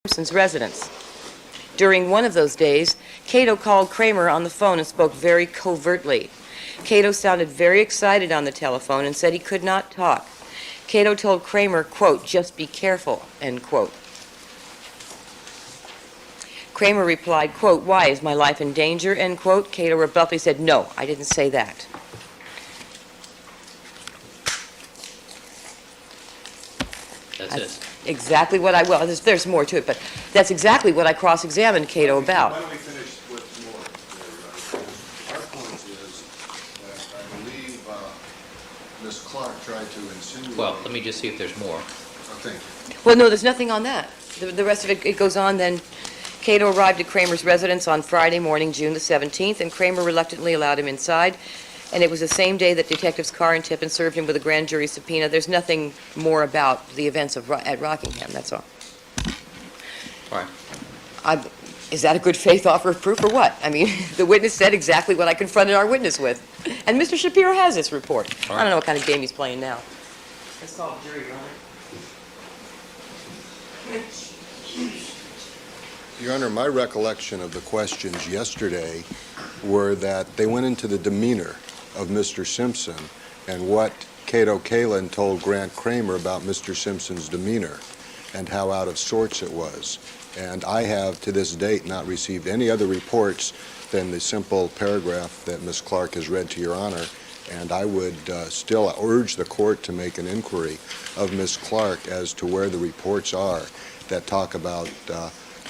Simpson's residence. During one of those days, Cato called Kramer on the phone and spoke very covertly. Cato sounded very excited on the telephone and said he could not talk. Cato told Kramer, quote, "Just be careful," end quote. Kramer replied, quote, "Why, is my life in danger?" end quote. Cato abruptly said, "No, I didn't say that." That's it. Exactly what there's more to it, but that's exactly what I cross-examined Cato about. Why don't we finish with more there, Our point is that I believe Ms. Clark tried to insinuate... Well, let me just see if there's more. Oh, thank you. Well, no, there's nothing on that. The rest of it goes on then. Cato arrived at Kramer's residence on Friday morning, June the 17th, and Kramer reluctantly allowed him inside. And it was the same day that Detectives Carr and Tippin served him with a grand jury subpoena. There's nothing more about the events at Rockingham, that's all. All right. Is that a good faith offer of proof or what? I mean, the witness said exactly what I confronted our witness with. And Mr. Shapiro has this report. All right. I don't know what kind of game he's playing now. Let's call the jury, Your Honor. Your Honor, my recollection of the questions yesterday were that they went into the demeanor of Mr. Simpson and what Cato Kalin told Grant Kramer about Mr. Simpson's demeanor and how out of sorts it was. And I have, to this date, not received any other reports than the simple paragraph that Ms. Clark has read to Your Honor, and I would still urge the court to make an inquiry of Ms. Clark as to where the reports are that talk about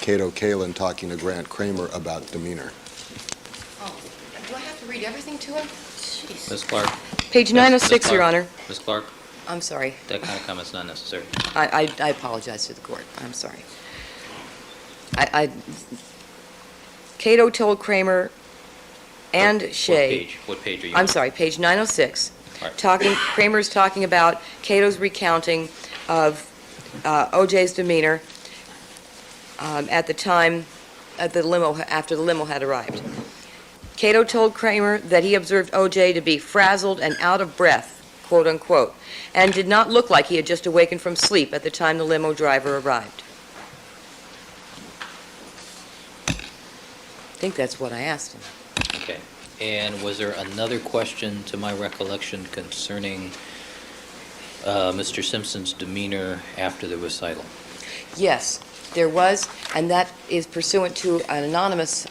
Cato Kalin talking to Grant Kramer about demeanor. Oh, do I have to read everything to him? Jeez. Ms. Clark. Page 906, Your Honor. Ms. Clark, I'm sorry. that kind of comment's not necessary. I apologize to the court. I'm sorry. Cato told Kramer and Shea. What page are you on? I'm sorry, page 906. All right. Kramer's talking about Cato's recounting of O.J.'s demeanor at the time after the limo had arrived. Cato told Kramer that he observed O.J. to be frazzled and out of breath, quote unquote, and did not look like he had just awakened from sleep at the time the limo driver arrived. I think that's what I asked him. Okay. And was there another question, to my recollection, concerning Mr. Simpson's demeanor after the recital? Yes, there was, and that is pursuant to an anonymous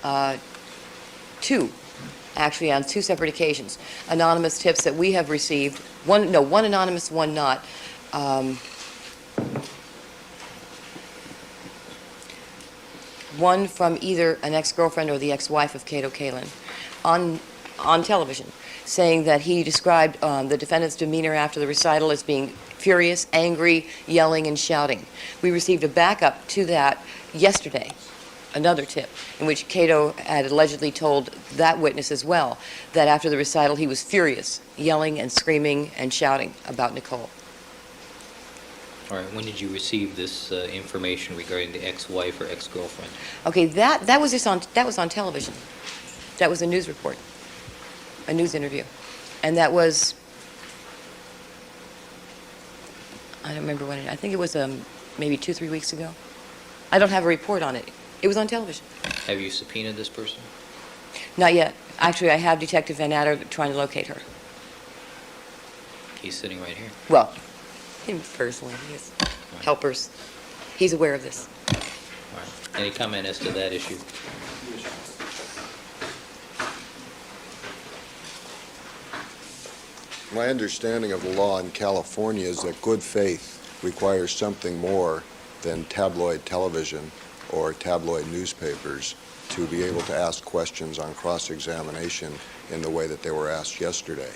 actually on two separate occasions, anonymous tips that we have received. One anonymous, one not. One from either an ex-girlfriend or the ex-wife of Cato Kalin on television, saying that he described the defendant's demeanor after the recital as being furious, angry, yelling, and shouting. We received a backup to that yesterday, another tip, in which Cato had allegedly told that witness as well that after the recital he was furious, yelling and screaming and shouting about Nicole. All right. When did you receive this information regarding the ex-wife or ex-girlfriend? Okay, that was on television. That was a news report, a news interview, and that was, I don't remember when. I think it was maybe 2-3 weeks ago. I don't have a report on it. It was on television. Have you subpoenaed this person? Not yet. Actually, I have Detective Van Adder trying to locate her. He's sitting right here. Well, him personally, his helpers. He's aware of this. All right. Any comment as to that issue? My understanding of the law in California is that good faith requires something more than tabloid television or tabloid newspapers to be able to ask questions on cross-examination in the way that they were asked yesterday.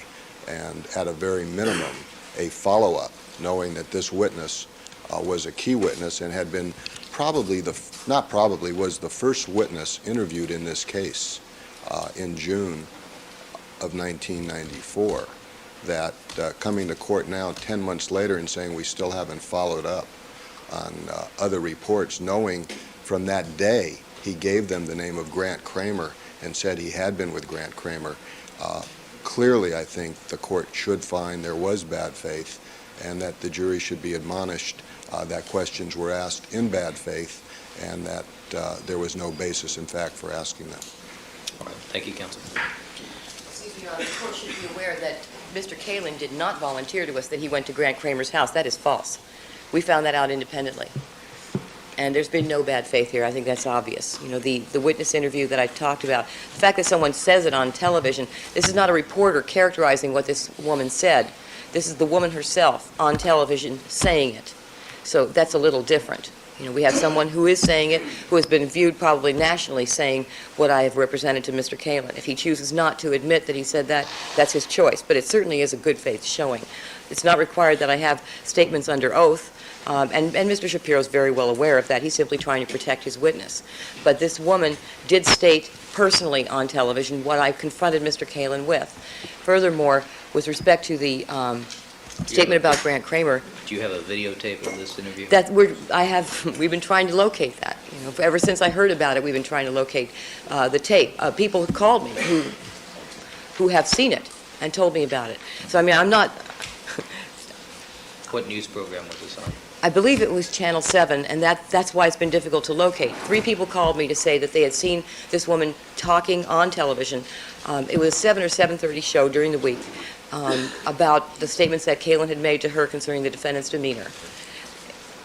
And at a very minimum, a follow-up, knowing that this witness was a key witness and had been was the first witness interviewed in this case in June of 1994, that coming to court now 10 months later and saying we still haven't followed up on other reports, knowing from that day he gave them the name of Grant Kramer and said he had been with Grant Kramer. Clearly, I think the court should find there was bad faith and that the jury should be admonished that questions were asked in bad faith and that there was no basis, in fact, for asking them. All right. Thank you, counsel. Excuse me, Your Honor, the court should be aware that Mr. Kalin did not volunteer to us that he went to Grant Kramer's house. That is false. We found that out independently. And there's been no bad faith here. I think that's obvious. You know, the witness interview that I talked about, the fact that someone says it on television, this is not a reporter characterizing what this woman said. This is the woman herself on television saying it. So that's a little different. You know, we have someone who is saying it, who has been viewed probably nationally saying what I have represented to Mr. Kalin. If he chooses not to admit that he said that, that's his choice. But it certainly is a good faith showing. It's not required that I have statements under oath. And Mr. Shapiro is very well aware of that. He's simply trying to protect his witness. But this woman did state personally on television what I confronted Mr. Kalin with. Furthermore, with respect to the statement about Grant Kramer, Do you have a videotape of this interview? we've been trying to locate that. You know, ever since I heard about it, we've been trying to locate the tape. People have called me who have seen it and told me about it. So, I mean, I'm not... What news program was this on? I believe it was Channel 7, and that's why it's been difficult to locate. 3 people called me to say that they had seen this woman talking on television. It was a 7 or 7:30 show during the week about the statements that Kalin had made to her concerning the defendant's demeanor.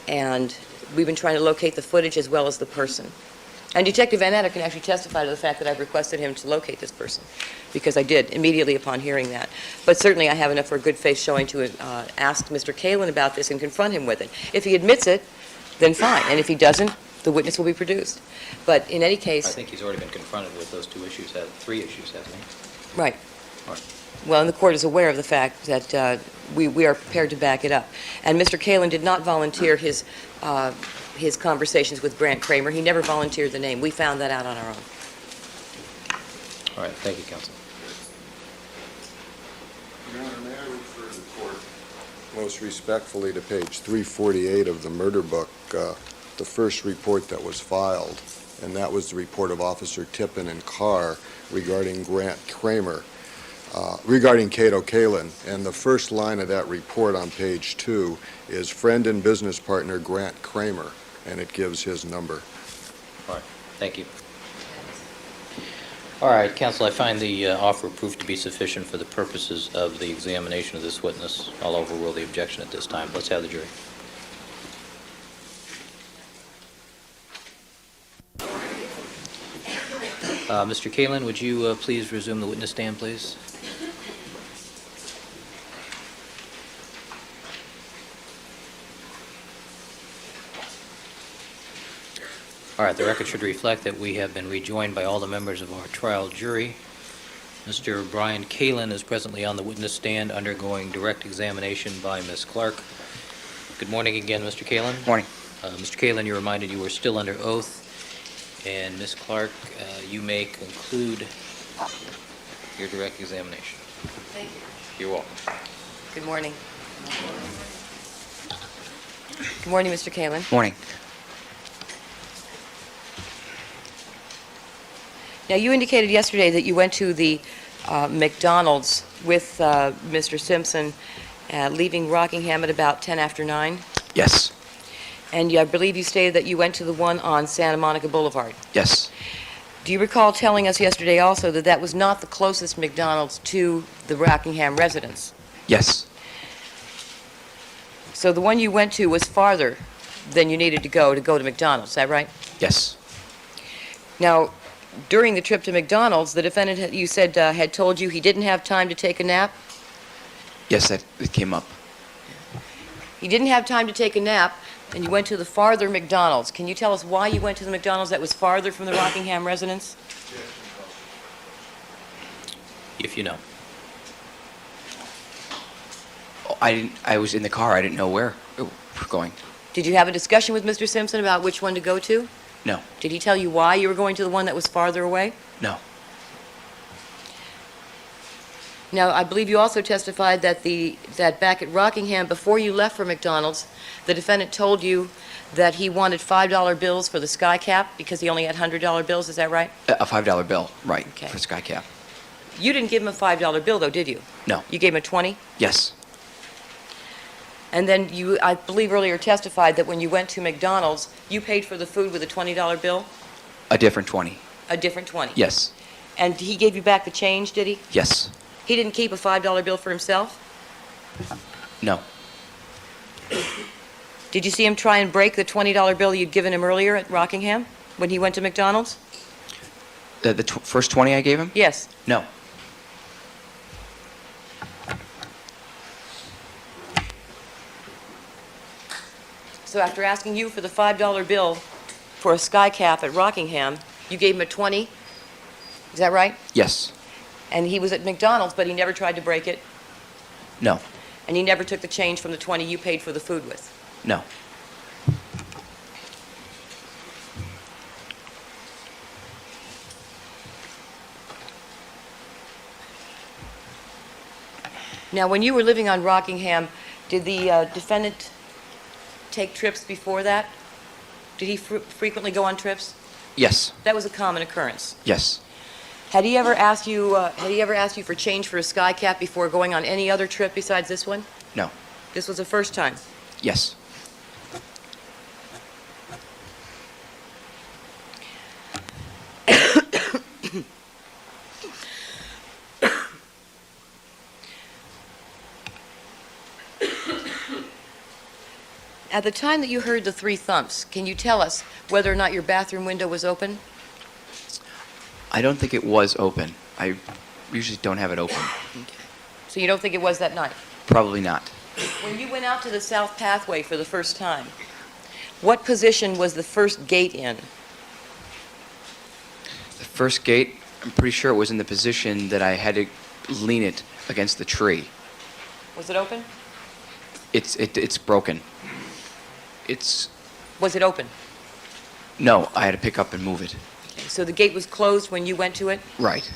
And we've been trying to locate the footage as well as the person. And Detective Van Etter can actually testify to the fact that I've requested him to locate this person, because I did immediately upon hearing that. But certainly I have enough for a good faith showing to ask Mr. Kalin about this and confront him with it. If he admits it, then fine. And if he doesn't, the witness will be produced. But in any case... I think he's already been confronted with those 2 issues, 3 issues, hasn't he? Right. All right. Well, and the court is aware of the fact that we are prepared to back it up. And Mr. Kalin did not volunteer his conversations with Grant Kramer. He never volunteered the name. We found that out on our own. All right. Thank you, counsel. Your Honor, may I refer the court most respectfully to page 348 of the murder book, the first report that was filed, and that was the report of Officer Tippin and Carr regarding Grant Kramer, regarding Cato Kalin. And the first line of that report on page 2 is friend and business partner Grant Kramer, and it gives his number. All right. Thank you. All right, counsel, I find the offer proved to be sufficient for the purposes of the examination of this witness. I'll overrule the objection at this time. Let's have the jury. Mr. Kalin, would you please resume the witness stand, please? All right, the record should reflect that we have been rejoined by all the members of our trial jury. Mr. Brian Kalin is presently on the witness stand undergoing direct examination by Ms. Clark. Good morning again, Mr. Kalin. Morning. Mr. Kalin, you're reminded you were still under oath. And Ms. Clark, you may conclude your direct examination. Thank you. You're welcome. Good morning. Good morning, Mr. Kalin. Morning. Now, you indicated yesterday that you went to the McDonald's with Mr. Simpson, leaving Rockingham at about 10 after 9. Yes. And I believe you stated that you went to the one on Santa Monica Boulevard. Yes. Do you recall telling us yesterday also that that was not the closest McDonald's to the Rockingham residence? Yes. So the one you went to was farther than you needed to go to McDonald's, is that right? Yes. Now, during the trip to McDonald's, the defendant, you said, had told you he didn't have time to take a nap? Yes, it came up. He didn't have time to take a nap, and you went to the farther McDonald's. Can you tell us why you went to the McDonald's that was farther from the Rockingham residence? If you know. Oh, I was in the car. I didn't know where we were going. Did you have a discussion with Mr. Simpson about which one to go to? No. Did he tell you why you were going to the one that was farther away? No. Now, I believe you also testified that that back at Rockingham, before you left for McDonald's, the defendant told you that he wanted $5 bills for the sky cap because he only had $100 bills. Is that right? A $5 bill, right, Okay. for Sky Cap. You didn't give him a $5 bill, though, did you? No. You gave him a 20? Yes. And then you, I believe earlier testified that when you went to McDonald's, you paid for the food with a $20 bill? A different 20. A different 20? Yes. And he gave you back the change, did he? Yes. He didn't keep a $5 bill for himself? No. Did you see him try and break the $20 bill you'd given him earlier at Rockingham when he went to McDonald's? The first 20 I gave him? Yes. No. So after asking you for the $5 bill for a sky cap at Rockingham, you gave him a 20? Is that right? Yes. And he was at McDonald's, but he never tried to break it? No. And he never took the change from the 20 you paid for the food with? No. Now, when you were living on Rockingham, did the defendant take trips before that? Did he frequently go on trips? Yes. That was a common occurrence. Yes. Had he ever asked you for change for a sky cap before going on any other trip besides this one? No. This was the first time. Yes. At the time that you heard the 3 thumps, can you tell us whether or not your bathroom window was open? I don't think it was open. I usually don't have it open. So you don't think it was that night? Probably not. When you went out to the south pathway for the first time, what position was the first gate in? The first gate, I'm pretty sure it was in the position that I had to lean it against the tree. Was it open? It's broken. Was it open? No, I had to pick up and move it. Okay, so the gate was closed when you went to it, Right.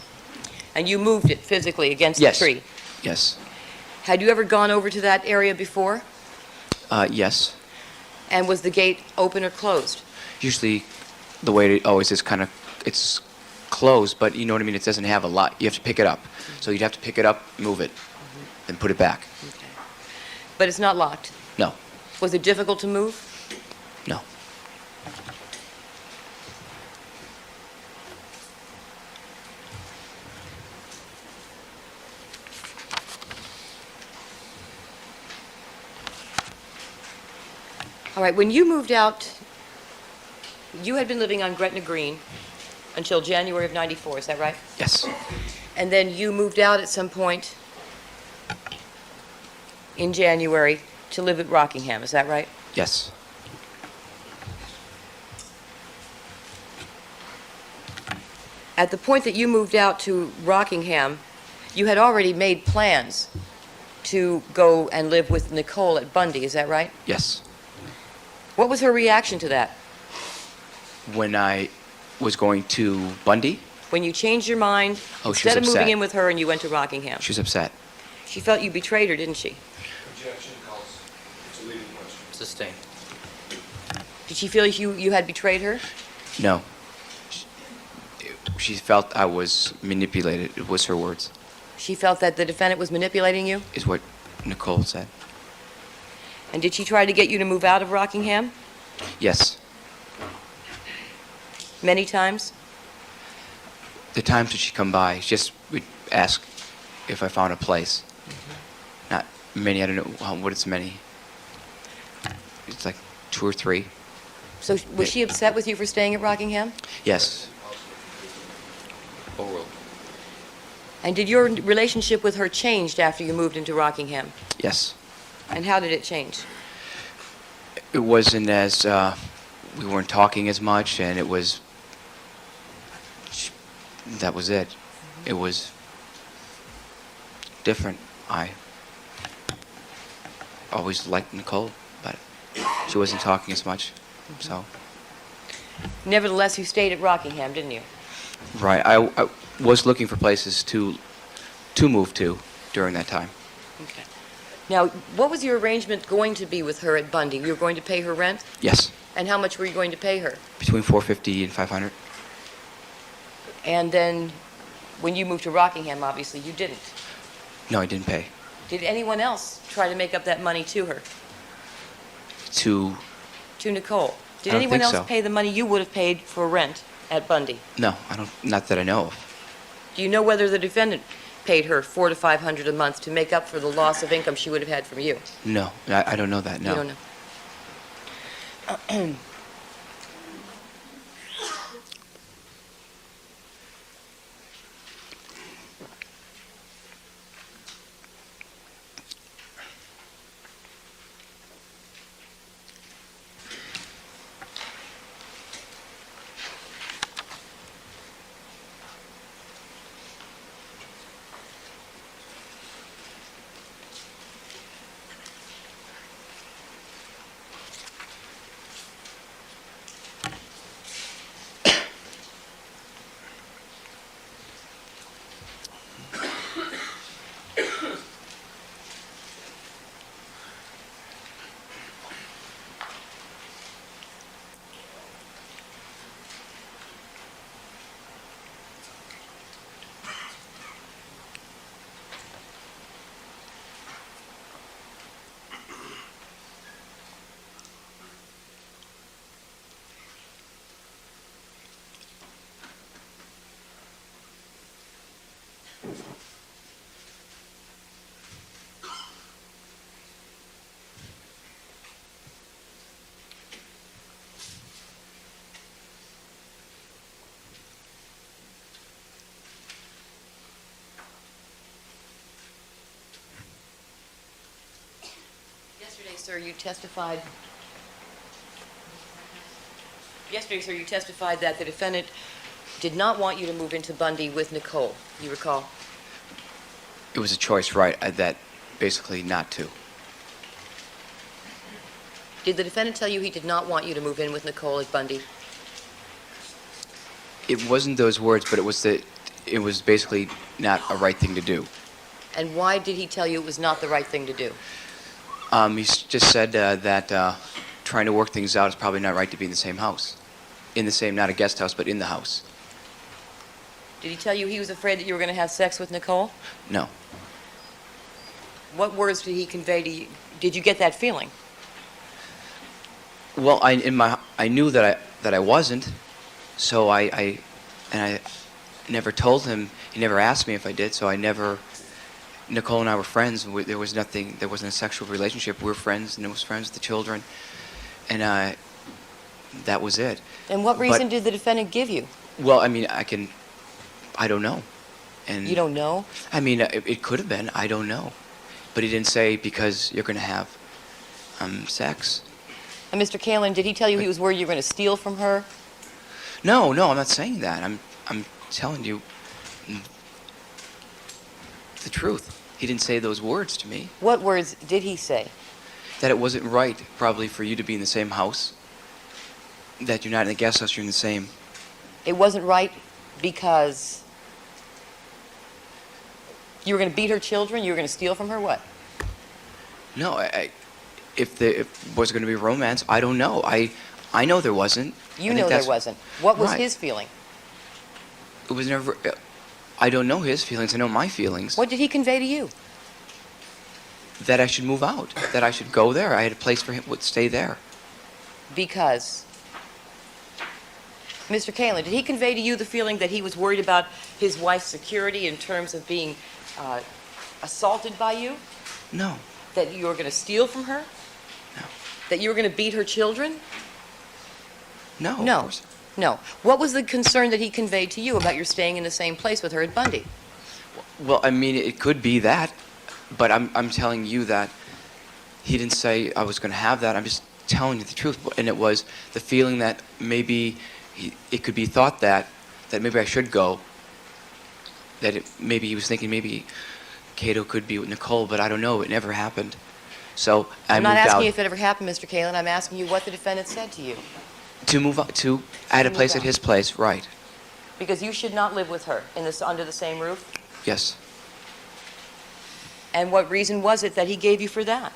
and you moved it physically against Yes. the tree. Yes. Had you ever gone over to that area before? Yes. And was the gate open or closed? Usually the way it always is kind of, it's closed, but you know what I mean? It doesn't have a lot. You have to pick it up. So you'd have to pick it up, move it, and put it back. Okay. But it's not locked? No. Was it difficult to move? No. All right, when you moved out, you had been living on Gretna Green until January of '94, is that right? Yes. And then you moved out at some point in January to live at Rockingham, is that right? Yes. At the point that you moved out to Rockingham, you had already made plans to go and live with Nicole at Bundy, is that right? Yes. What was her reaction to that? When I was going to Bundy, When you changed your mind, Oh, she was instead of moving upset. in with her and you went to Rockingham? she was upset. She felt you betrayed her, didn't she? Objection, calls. It's a leading question. Sustained. Did she feel you had betrayed her? No. She felt I was manipulated. It was her words. She felt that the defendant was manipulating you? Is what Nicole said. And did she try to get you to move out of Rockingham Yes. many times? The times that she'd come by, just would ask if I found a place. Not many. I don't know what it's many. It's like 2 or 3. So was she upset with you for staying at Rockingham? Yes. Full roll. And did your relationship with her change after you moved into Rockingham? Yes. And how did it change? It wasn't as we weren't talking as much, and it was. That was it. It was different. I always liked Nicole, but she wasn't talking as much. So. Nevertheless, you stayed at Rockingham, didn't you? Right. I was looking for places to move to during that time. Okay. Now, what was your arrangement going to be with her at Bundy? You were going to pay her rent? Yes. And how much were you going to pay her? Between $450 and $500. And then, when you moved to Rockingham, obviously, you didn't. No, I didn't pay. Did anyone else try to make up that money to her? To To Nicole. Did I don't anyone think else so. pay the money you would have paid for rent at Bundy? no, I don't. Not that I know of. Do you know whether the defendant paid her $400 to $500 a month to make up for the loss of income she would have had from you? No, I don't know that. No. You don't know. Yesterday, sir, you testified that the defendant did not want you to move into Bundy with Nicole. You recall? It was a choice, right? That basically not to. Did the defendant tell you he did not want you to move in with Nicole at Bundy? It wasn't those words, but it was basically not a right thing to do. And why did he tell you it was not the right thing to do? Just said that trying to work things out is probably not right to be in the same house. In the same, not a guest house, but in the house. Did he tell you he was afraid that you were going to have sex with Nicole? No. What words did he convey to you? Did you get that feeling? Well, I knew that I wasn't, so I never told him. He never asked me if I did, so I never. Nicole and I were friends. There was nothing. There wasn't a sexual relationship. We were friends, and it was friends with the children, and that was it. And what reason did the defendant give you? Well, I mean, I don't know. And You don't know? I mean, it could have been. I don't know, but he didn't say because you're going to have sex. And Mr. Kalin, did he tell you he was worried you were going to steal from her? No, I'm not saying that. I'm telling you the truth. He didn't say those words to me. What words did he say? That it wasn't right, probably, for you to be in the same house. That you're not in the guest house, you're in the same. It wasn't right because you were going to beat her children? You were going to steal from her? What? No, if was going to be romance, I don't know. I know there wasn't. You know there wasn't. What was Right. his feeling? It was never. I don't know his feelings. I know my feelings. What did he convey to you? That I should move out. That I should go there. I had a place for him. Would stay there. Because, Mr. Kalin, did he convey to you the feeling that he was worried about his wife's security in terms of being assaulted by you? No. That you were going to steal from her? No. That you were going to beat her children? No. No. Of course. No. What was the concern that he conveyed to you about your staying in the same place with her at Bundy? Well, I mean, it could be that, but I'm telling you that he didn't say I was going to have that. I'm just telling you the truth, and it was the feeling that maybe it could be thought that maybe I should go. That maybe he was thinking maybe Cato could be with Nicole, but I don't know. It never happened. So I'm not moved asking out. you if it ever happened, Mr. Kalin. I'm asking you what the defendant said to you. To move out, I had a move place out. at his place, right? Because you should not live with her under the same roof. Yes. And what reason was it that he gave you for that?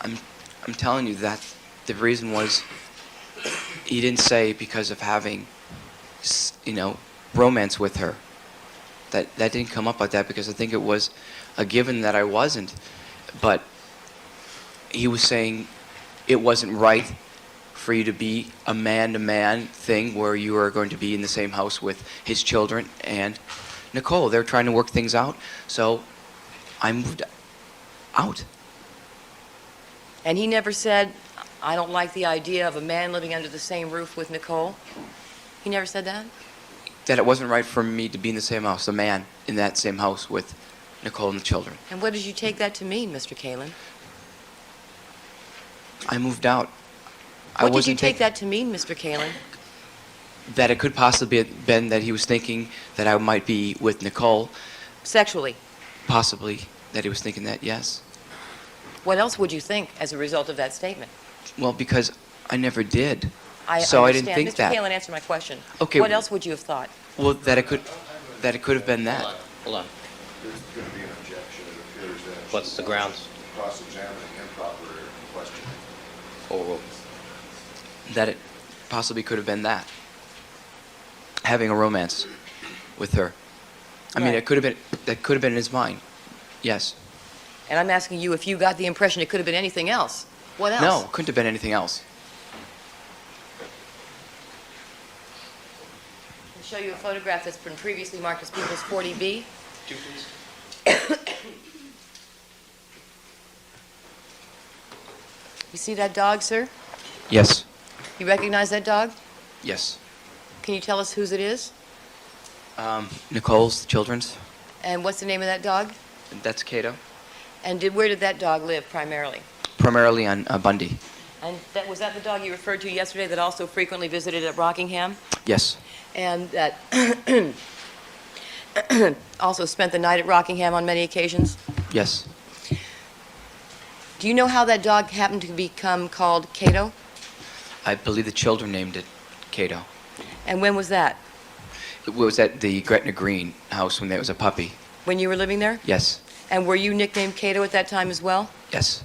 I'm telling you that the reason was he didn't say because of having, romance with her. That didn't come up like that because I think it was a given that I wasn't. But he was saying it wasn't right for you to be a man-to-man thing where you are going to be in the same house with his children and Nicole. They're trying to work things out, so I moved out. And he never said, I don't like the idea of a man living under the same roof with Nicole? He never said that? That it wasn't right for me to be in the same house, a man in that same house with Nicole and the children. And what did you take that to mean, Mr. Kalin? I moved out. What did you take that to mean, Mr. Kalin? That it could possibly have been that he was thinking that I might be with Nicole. Sexually? Possibly that he was thinking that, yes. What else would you think as a result of that statement? Well, because I never did. I So I understand. didn't think Mr. that. Kalin, answer my question. Okay. What else would you have thought? Well, that it could have been that. Hold on. There's going to be an objection. It appears that What's the grounds? cross-examining improper questioning. Oh, That it possibly could have been that. Having a romance with her. I mean, Right. it could have been, that could have been in his mind. Yes. And I'm asking you if you got the impression it could have been anything else. What else? No, couldn't have been anything else. I'll show you a photograph that's been previously marked as People's 40B. two, please. You see that dog, sir? Yes. You recognize that dog? Yes. Can you tell us whose it is? Nicole's, the children's. And what's the name of that dog? That's Cato. And where did that dog live primarily? Primarily on Bundy. And was that the dog you referred to yesterday that also frequently visited at Rockingham? Yes. And that also spent the night at Rockingham on many occasions? Yes. Do you know how that dog happened to become called Cato? I believe the children named it Cato. And when was that? It was at the Gretna Green house when there was a puppy. When you were living there? Yes. And were you nicknamed Cato at that time as well? Yes.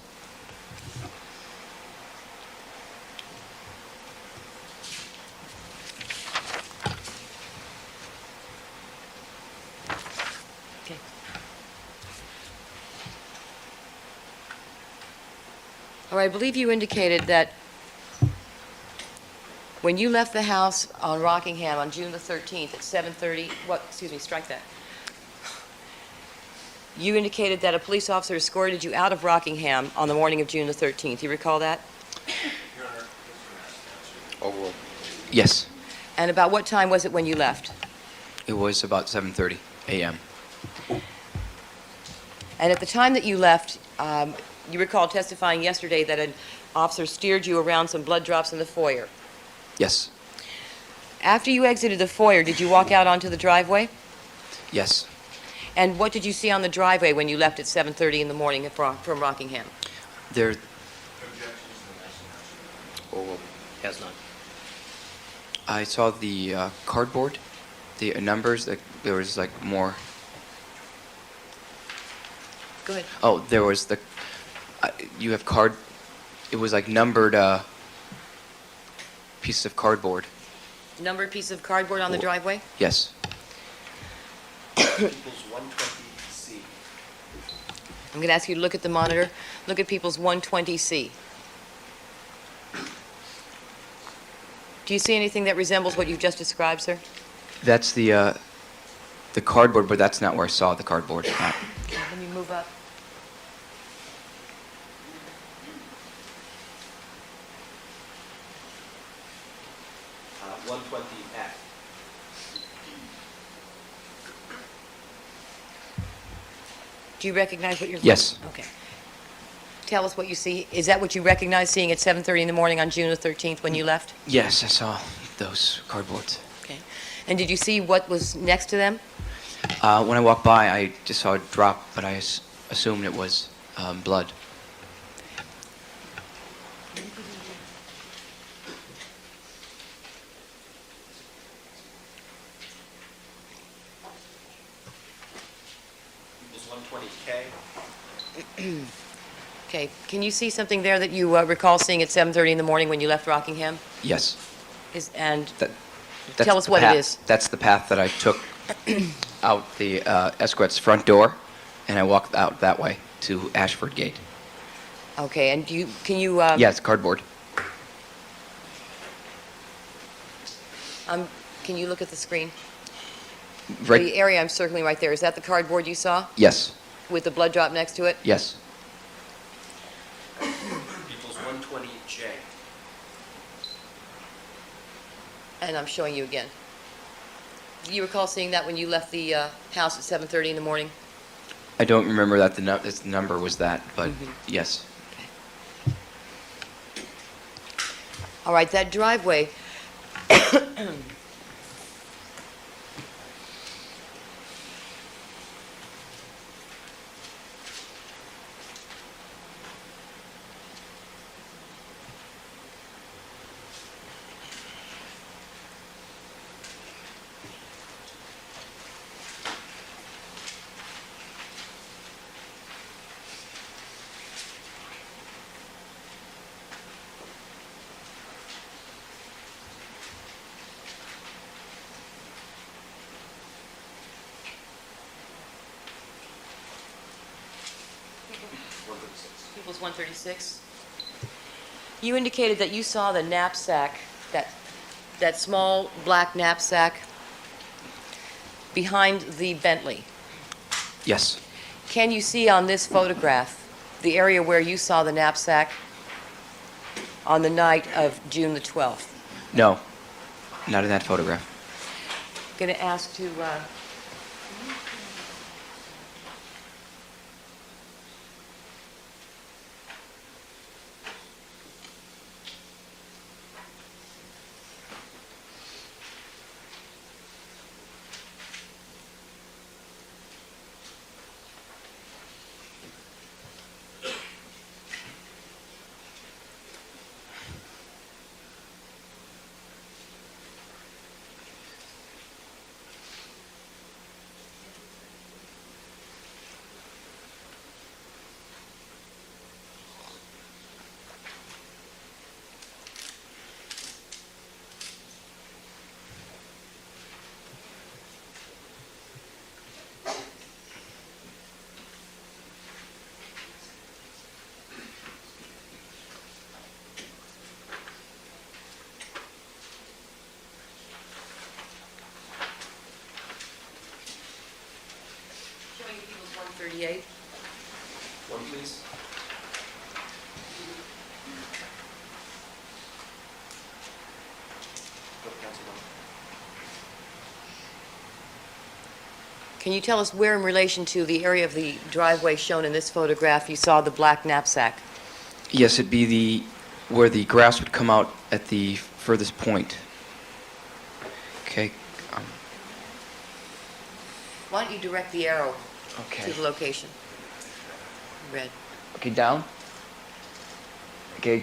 Okay. All right, I believe you indicated that when you left the house on Rockingham on June the 13th at 7:30, strike that. You indicated that a police officer escorted you out of Rockingham on the morning of June the 13th. You recall that? Overruled. Yes. And about what time was it when you left? It was about 7:30 a.m. And at the time that you left, you recall testifying yesterday that an officer steered you around some blood drops in the foyer. Yes. After you exited the foyer, did you walk out onto the driveway? Yes. And what did you see on the driveway when you left at 7:30 in the morning from Rockingham? There, Overruled. Has none. I saw the cardboard, the numbers. There was like more. Go ahead. Oh, there was the. You have card. It was like numbered pieces of cardboard. Numbered piece of cardboard on the driveway? Yes. People's 120C. I'm going to ask you to look at the monitor. Look at People's 120C. Do you see anything that resembles what you've just described, sir? That's the cardboard, but that's not where I saw the cardboard. Let me move up. Uh, 120F. Do you recognize what you're... Yes. Okay. Tell us what you see. Is that what you recognize seeing at 7:30 in the morning on June the 13th when you left? Yes, I saw those cardboards. Okay. And did you see what was next to them? When I walked by, I just saw a drop, but I assumed it was blood. People's 120K. Okay. Can you see something there that you recall seeing at 7:30 in the morning when you left Rockingham? Yes. And That's Tell us the what it path- is. That's the path that I took out the Esquet's front door, and I walked out that way to Ashford Gate. Okay, and can you... Yeah, it's cardboard. Can you look at the screen? Right. The area I'm circling right there, is that the cardboard you saw Yes. with the blood drop next to it? Yes. Equals 120J. And I'm showing you again. Do you recall seeing that when you left the house at 7:30 in the morning? I don't remember that the number was that, but yes. All right, that driveway, equals 136. You indicated that you saw the knapsack, that small black knapsack behind the Bentley. Yes. Can you see on this photograph the area where you saw the knapsack on the night of June the 12th? No. Not in that photograph. Going to ask to... Showing you equals 138. One, please. Go, Councilman. Can you tell us where in relation to the area of the driveway shown in this photograph you saw the black knapsack? Yes, it'd be where the grass would come out at the furthest point. Okay. Why don't you direct the arrow Okay. to the location? Red. Okay, down. Okay,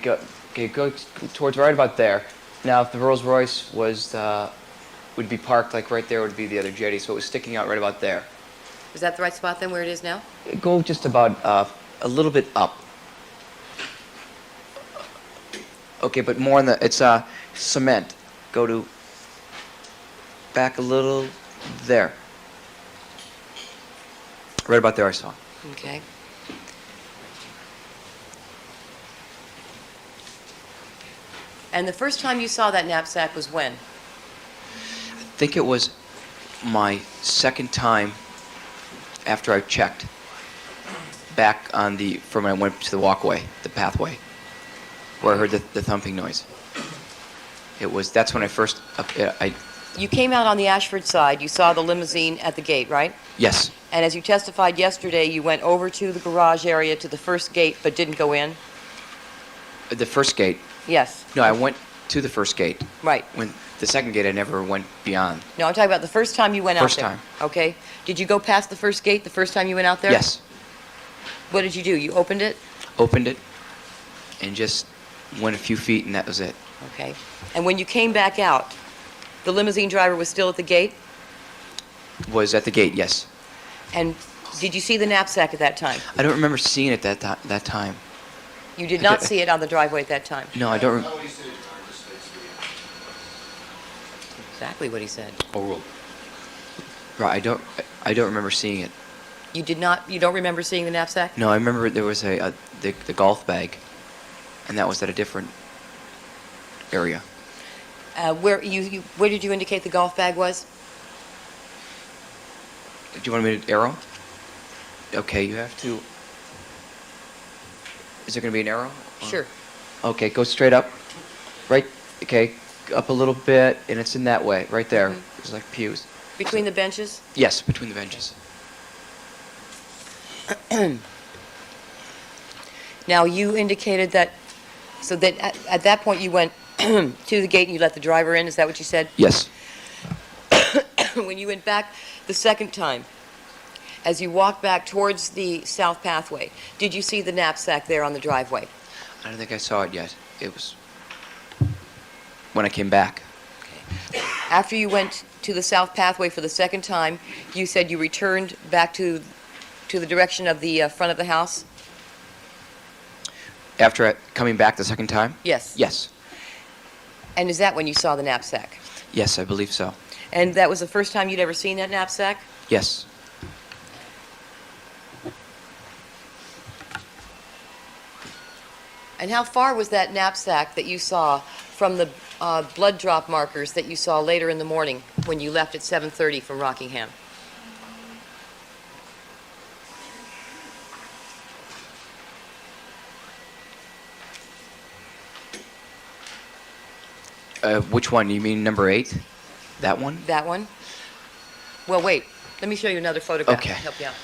go towards right about there. Now, if the Rolls Royce would be parked like right there would be the other jetty, so it was sticking out right about there. Is that the right spot then, where it is now? Go just about a little bit up. Okay, but more on it's cement. Go to back a little there. Right about there I saw. Okay. And the first time you saw that knapsack was when? I think it was my second time after I checked back on from when I went to the walkway, the pathway, where I heard the thumping noise. That's when I first, You came out on the Ashford side, you saw the limousine at the gate, right? yes, And as you testified yesterday, you went over to the garage area to the first gate but didn't go in? the first gate. Yes. No, I went to the first gate. Right. When the second gate, I never went beyond. No, I'm talking about the first time you went out First there. time. Okay. Did you go past the first gate the first time you went out there? Yes, What did you do? You opened it? opened it and just went a few feet and that was it. Okay. And when you came back out, the limousine driver was still at the gate? Was at the gate, yes. And did you see the knapsack at that time? I don't remember seeing it that time. You did not see it on the driveway at that time? No, I don't. Exactly what he said. Overruled. Right, I don't remember seeing it. You did not, you don't remember seeing the knapsack? No, I remember there was the golf bag, and that was at a different area. Where did you indicate the golf bag was? Do you want me to arrow? Okay, you have to. Is there going to be an arrow? Sure. Okay, go straight up. Right. Okay, up a little bit, and it's in that way, right there. It's like pews. Between the benches? Yes, between the benches. Now, you indicated that, so that at that point you went to the gate and you let the driver in, is that what you said? Yes. When you went back the second time, as you walked back towards the south pathway, did you see the knapsack there on the driveway? I don't think I saw it yet. It was when I came back. After you went to the south pathway for the second time, you said you returned back to the direction of the front of the house? After coming back the second time? Yes. Yes. And is that when you saw the knapsack? Yes, I believe so. And that was the first time you'd ever seen that knapsack? Yes. And how far was that knapsack that you saw from the blood drop markers that you saw later in the morning when you left at 7:30 from Rockingham? Which one? You mean number 8? That one? That one? Well, wait. Let me show you another photograph Okay. to help you out.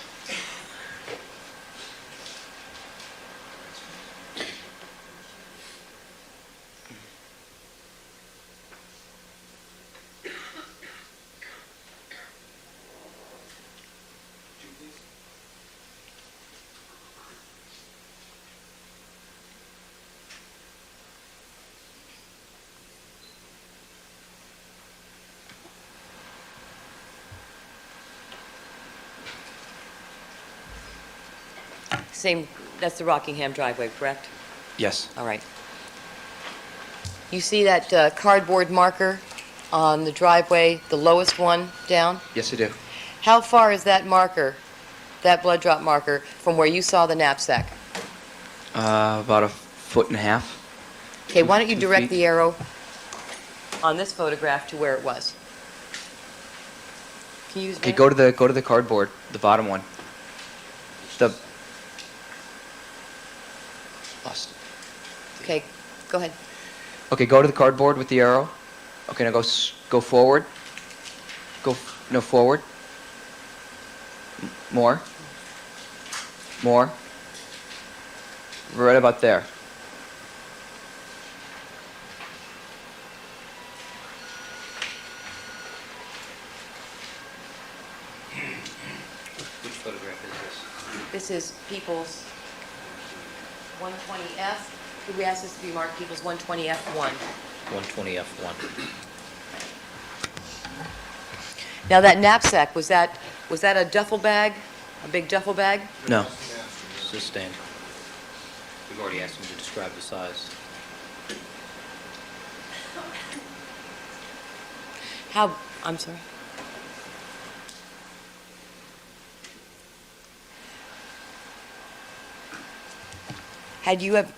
Same, that's the Rockingham driveway, correct? Yes. All right. You see that cardboard marker on the driveway, the lowest one down? Yes, I do. How far is that marker, that blood drop marker, from where you saw the knapsack? About 1.5 feet. Okay, why don't you 2 direct feet. the arrow on this photograph to where it was? Can you use Okay, that? go to the cardboard, the bottom one. The lost. Okay, go ahead. Okay, go to the cardboard with the arrow. Okay, now go forward. No, forward. More. More. Right about there. Which photograph is This is People's 120F. We asked this to be marked People's 120F1. this? 120F1. Now that knapsack, was that a duffel bag? A big duffel bag? No. Sustained. We've already asked him to describe the size. I'm sorry.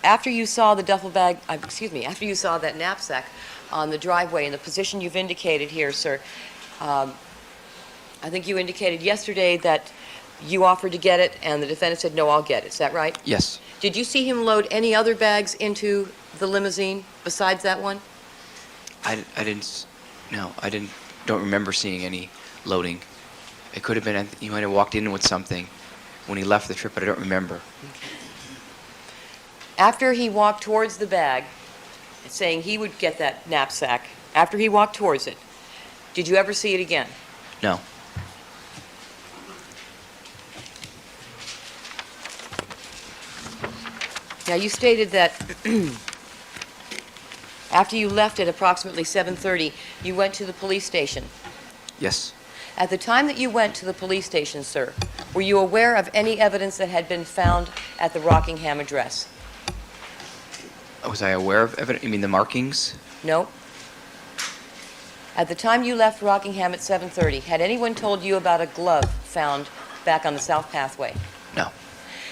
After you saw the duffel bag, after you saw that knapsack on the driveway in the position you've indicated here, sir, I think you indicated yesterday that you offered to get it and the defendant said, no, I'll get it. Is that right? Yes. Did you see him load any other bags into the limousine besides that one? I didn't. No, I didn't. Don't remember seeing any loading. It could have been he might have walked in with something when he left the trip, but I don't remember. After he walked towards the bag, saying he would get that knapsack, after he walked towards it, did you ever see it again? No. Now, you stated that after you left at approximately 7:30, you went to the police station. Yes. At the time that you went to the police station, sir, were you aware of any evidence that had been found at the Rockingham address? Was I aware of evidence? You mean the markings? No? At the time you left Rockingham at 7:30, had anyone told you about a glove found back on the South Pathway? No.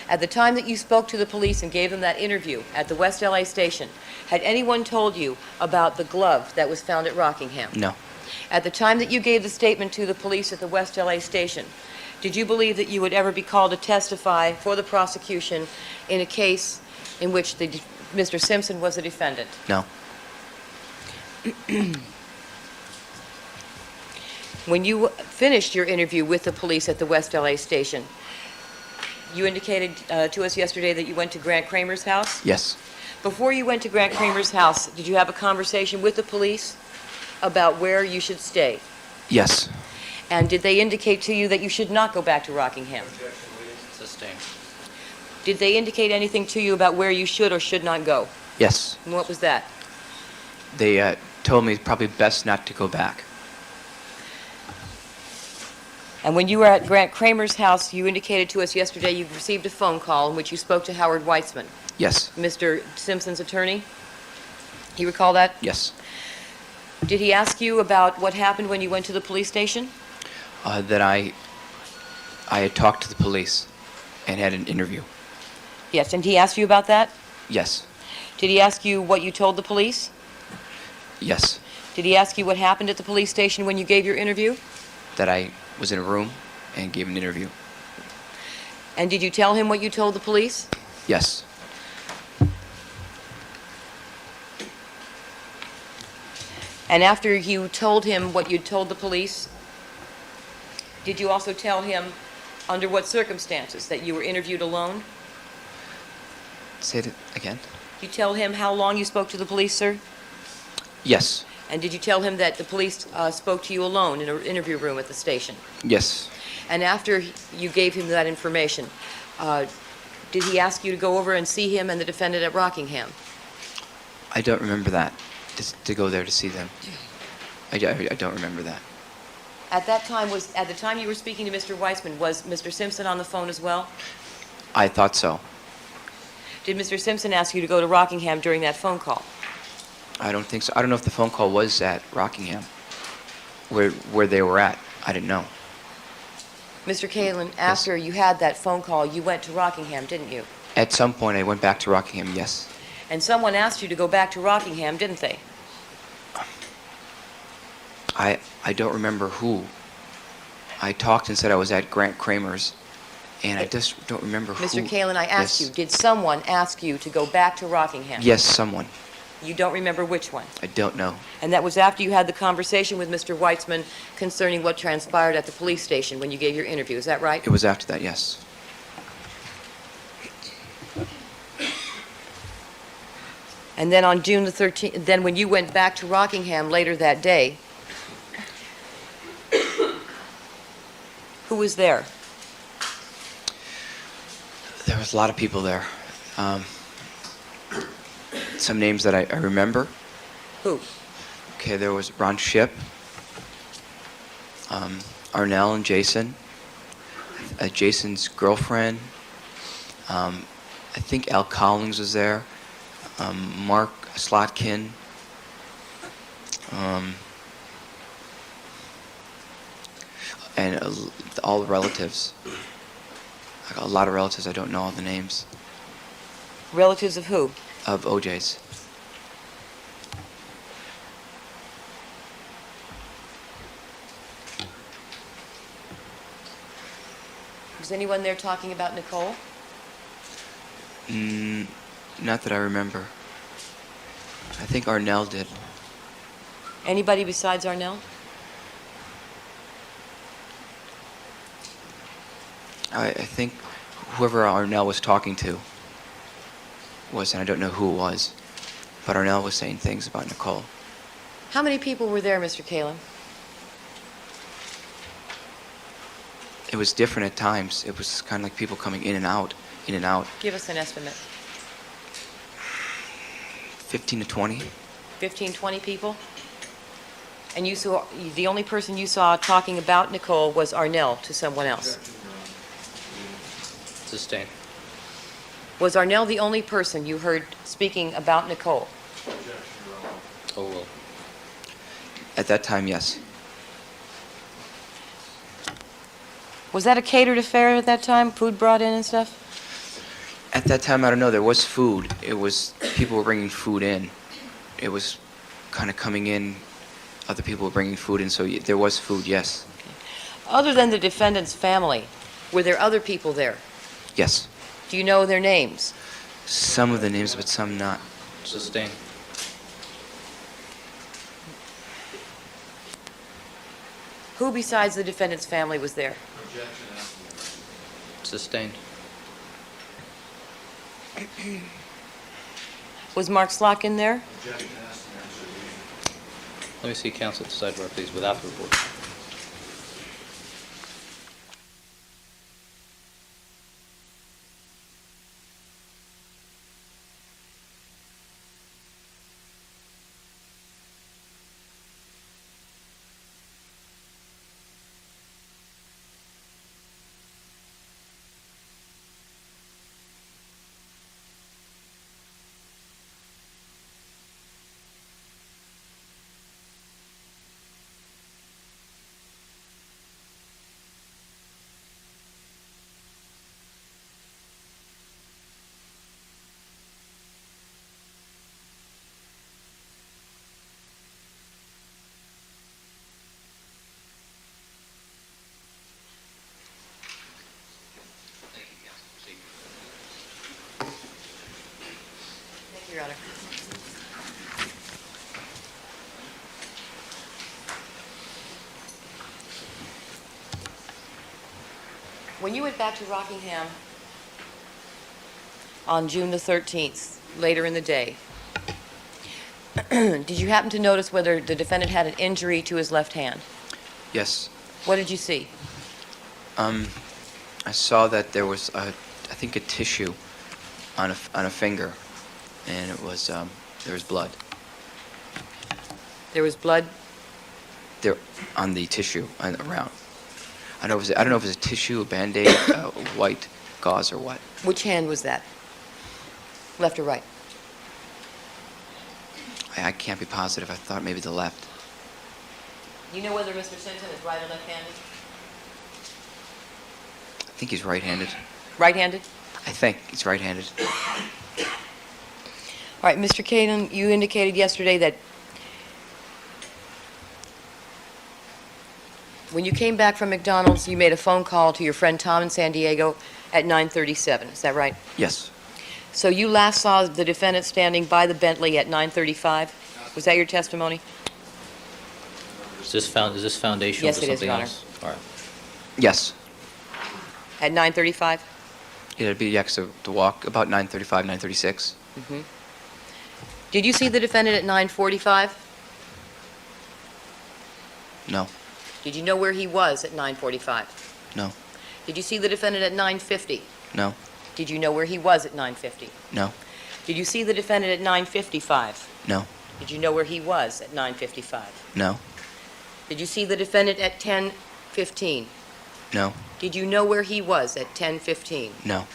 At the time that you spoke to the police and gave them that interview at the West LA station, had anyone told you about the glove that was found at Rockingham? No. At the time that you gave the statement to the police at the West LA station, did you believe that you would ever be called to testify for the prosecution in a case in which Mr. Simpson was a defendant? No. When you finished your interview with the police at the West LA station, you indicated to us yesterday that you went to Grant Kramer's house? Yes. Before you went to Grant Kramer's house, did you have a conversation with the police about where you should stay? Yes. And did they indicate to you that you should not go back to Rockingham? Sustained. Did they indicate anything to you about where you should or should not go? Yes. And what was that? They told me it's probably best not to go back. And when you were at Grant Kramer's house, you indicated to us yesterday you received a phone call in which you spoke to Howard Weitzman, Yes. Mr. Simpson's attorney. You recall that? Yes. Did he ask you about what happened when you went to the police station? That I had talked to the police and had an interview. Yes, and he asked you about that? Yes. Did he ask you what you told the police? Yes. Did he ask you what happened at the police station when you gave your interview? That I was in a room and gave an interview. And did you tell him what you told the police? Yes. And after you told him what you told the police, did you also tell him under what circumstances that you were interviewed alone? Say it again? Did you tell him how long you spoke to the police, sir? Yes. And did you tell him that the police spoke to you alone in an interview room at the station? Yes. And after you gave him that information, did he ask you to go over and see him and the defendant at Rockingham? I don't remember that, to go there to see them. I don't remember that. At the time you were speaking to Mr. Weitzman, was Mr. Simpson on the phone as well? I thought so. Did Mr. Simpson ask you to go to Rockingham during that phone call? I don't think so. I don't know if the phone call was at Rockingham, where they were at. I didn't know. Mr. Kalin, after you had that phone call, you went to Rockingham, didn't you? At some point, I went back to Rockingham, yes. And someone asked you to go back to Rockingham, didn't they? I don't remember who. I talked and said I was at Grant Kramer's, and I just don't remember who. Mr. Kalin, I asked Yes. you, did someone ask you to go back to Rockingham? Yes, someone. You don't remember which one? I don't know. And that was after you had the conversation with Mr. Weitzman concerning what transpired at the police station when you gave your interview, is that right? It was after that, yes. And then on June the 13th, then when you went back to Rockingham later that day, who was there? There was a lot of people there. Some names that I remember. Who? Okay, there was Ron Shipp, Arnell and Jason, Jason's girlfriend. I think Al Collins was there. Mark Slotkin. And all the relatives. I got a lot of relatives. I don't know all the names Relatives of who? of OJ's. Was anyone there talking about Nicole? Not that I remember. I think Arnell did. Anybody besides Arnell? I think whoever Arnell was talking to was, and I don't know who it was, but Arnell was saying things about Nicole. How many people were there, Mr. Kalin? It was different at times. It was kind of like people coming in and out, in and out. Give us an estimate. 15 to 20. 15, 20 people? And you saw, the only person you saw talking about Nicole was Arnell to someone else. Sustained. Was Arnell the only person you heard speaking about Nicole? Oh, well. At that time, yes. Was that a catered affair at that time? Food brought in and stuff? At that time, I don't know, there was food. It was, people were bringing food in. It was kind of coming in, other people were bringing food in, so there was food, yes. Other than the defendant's family, were there other people there? Yes. Do you know their names? Some of the names, but some not. Sustained. Who besides the defendant's family was there? Sustained. Was Mark Slotkin there? Let me see counsel at the sidebar, please, without the report. Thank you, Your Honor. When you went back to Rockingham on June the 13th, later in the day, did you happen to notice whether the defendant had an injury to his left hand? Yes. What did you see? I saw that there was, I think, a tissue on a finger, and it was, there was blood. There was blood? There, on the tissue, around. I don't know if it was a tissue, a Band-Aid, a white gauze, or what. Which hand was that? Left or right? I can't be positive. I thought maybe the left. You know whether Mr. Simpson is right or left-handed? I think he's right-handed. Right-handed? I think he's right-handed. All right, Mr. Caden, you indicated yesterday that when you came back from McDonald's, you made a phone call to your friend Tom in San Diego at 9:37. Is that right? Yes. So you last saw the defendant standing by the Bentley at 9:35? Was that your testimony? Is this foundational Yes, to it is, something Your Honor. else? All right. Yes. At 9:35? It'd be, yeah, 'cause the walk, about 9:35, 9:36. Mm-hmm. Did you see the defendant at 9:45? No. Did you know where he was at 9:45? No. Did you see the defendant at 9:50? No. Did you know where he was at 9:50? No. Did you see the defendant at 9:55? No. Did you know where he was at 9:55? No. Did you see the defendant at 10:15? No. Did you know where he was at 10:15? No.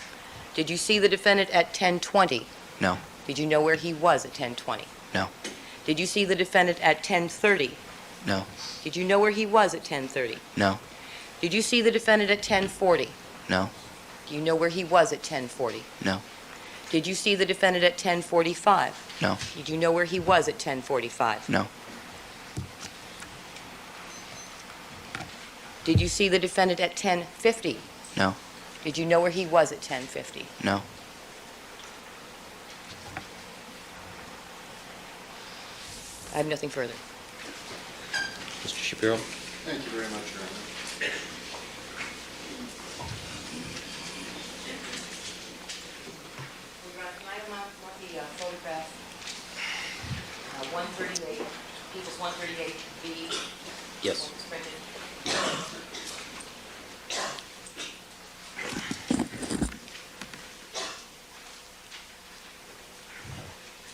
Did you see the defendant at 10:20? No. Did you know where he was at 10:20? No. Did you see the defendant at 10:30? No. Did you know where he was at 10:30? No. Did you see the defendant at 10:40? No. Do you know where he was at 10:40? No. Did you see the defendant at 10:45? No. Did you know where he was at 10:45? No. Did you see the defendant at 10:50? No. Did you know where he was at 10:50? No. I have nothing further. Mr. Shapiro? Thank you very much, Your Honor. The photograph, 138, people's 138B. Yes. It's printed.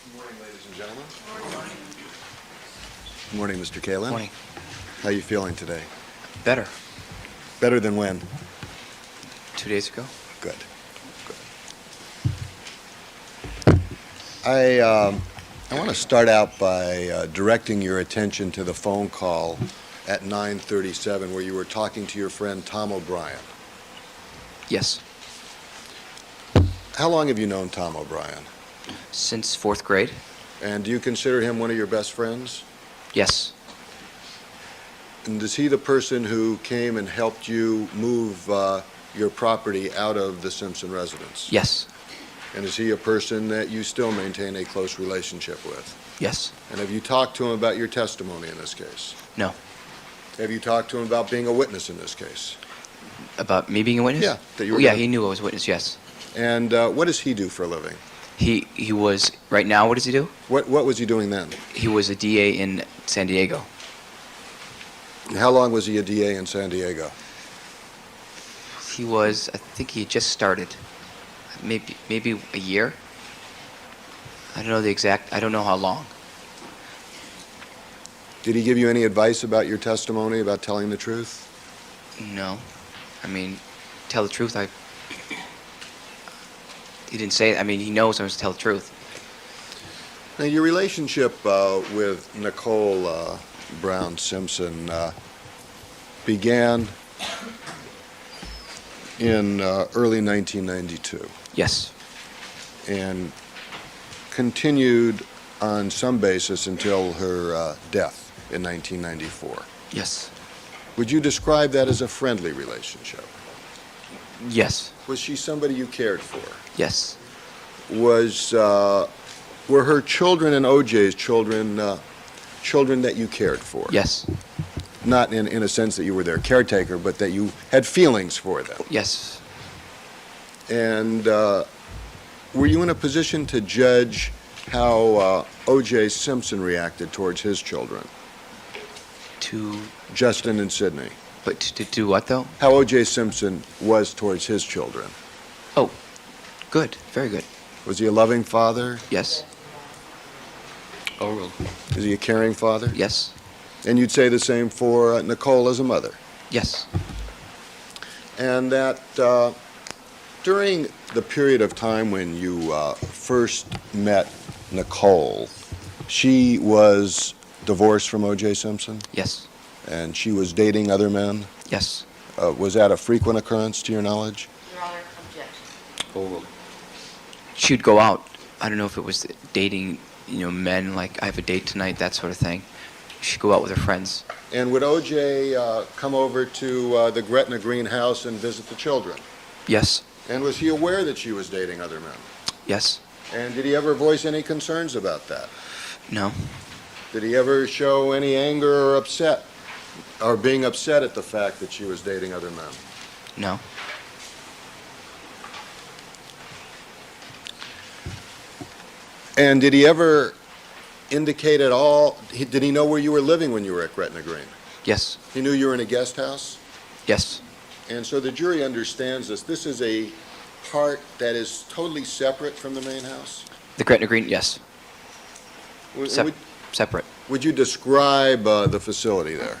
Good morning, ladies and gentlemen. Good morning, Mr. Kalin. Morning. How are you feeling today? Better. Better than when? 2 days ago. Good. I want to start out by directing your attention to the phone call at 9:37 where you were talking to your friend Tom O'Brien. Yes. How long have you known Tom O'Brien? Since 4th grade? And do you consider him one of your best friends? Yes. And is he the person who came and helped you move your property out of the Simpson residence? Yes. And is he a person that you still maintain a close relationship with? Yes. And have you talked to him about your testimony in this case? No. Have you talked to him about being a witness in this case? About me being a witness? Yeah, that you were Oh, yeah, gonna- he knew I was a witness, yes. And what does he do for a living? He was, right now, what does he do? What was he doing then? He was a DA in San Diego. And how long was he a DA in San Diego? He was, I think he had just started. Maybe a year? I don't know the exact, I don't know how long. Did he give you any advice about your testimony, about telling the truth? No. I mean, tell the truth, he didn't say it. I mean, he knows I was to tell the truth. Now, your relationship with Nicole Brown Simpson began in early 1992 Yes. and continued on some basis until her death in 1994. Yes. Would you describe that as a friendly relationship? Yes. Was she somebody you cared for? Yes. Were her children and OJ's children children that you cared for? Yes. Not in a sense that you were their caretaker, but that you had feelings for them. Yes. And were you in a position to judge how O.J. Simpson reacted towards his children, To, Justin and Sydney? but to do what, though? How O.J. Simpson was towards his children? Oh, good. Very good. Was he a loving father? Yes. Overruled. Is he a caring father? Yes. And you'd say the same for Nicole as a mother? Yes. And that during the period of time when you first met Nicole, she was divorced from O.J. Simpson, Yes. and she was dating other men. Yes. Was that a frequent occurrence, to your knowledge? Your Honor, objection. Overruled. She'd go out. I don't know if it was dating, men, like I have a date tonight, that sort of thing. She'd go out with her friends. And would O.J. come over to the Gretna Green house and visit the children? Yes. And was he aware that she was dating other men? Yes. And did he ever voice any concerns about that? No. Did he ever show any anger or being upset at the fact that she was dating other men? No. And did he ever indicate at all, did he know where you were living when you were at Gretna Green? Yes. He knew you were in a guest house? Yes. And so the jury understands this. This is a part that is totally separate from the main house? The Gretna Green, yes. Would, Sep- would, separate. would you describe the facility there?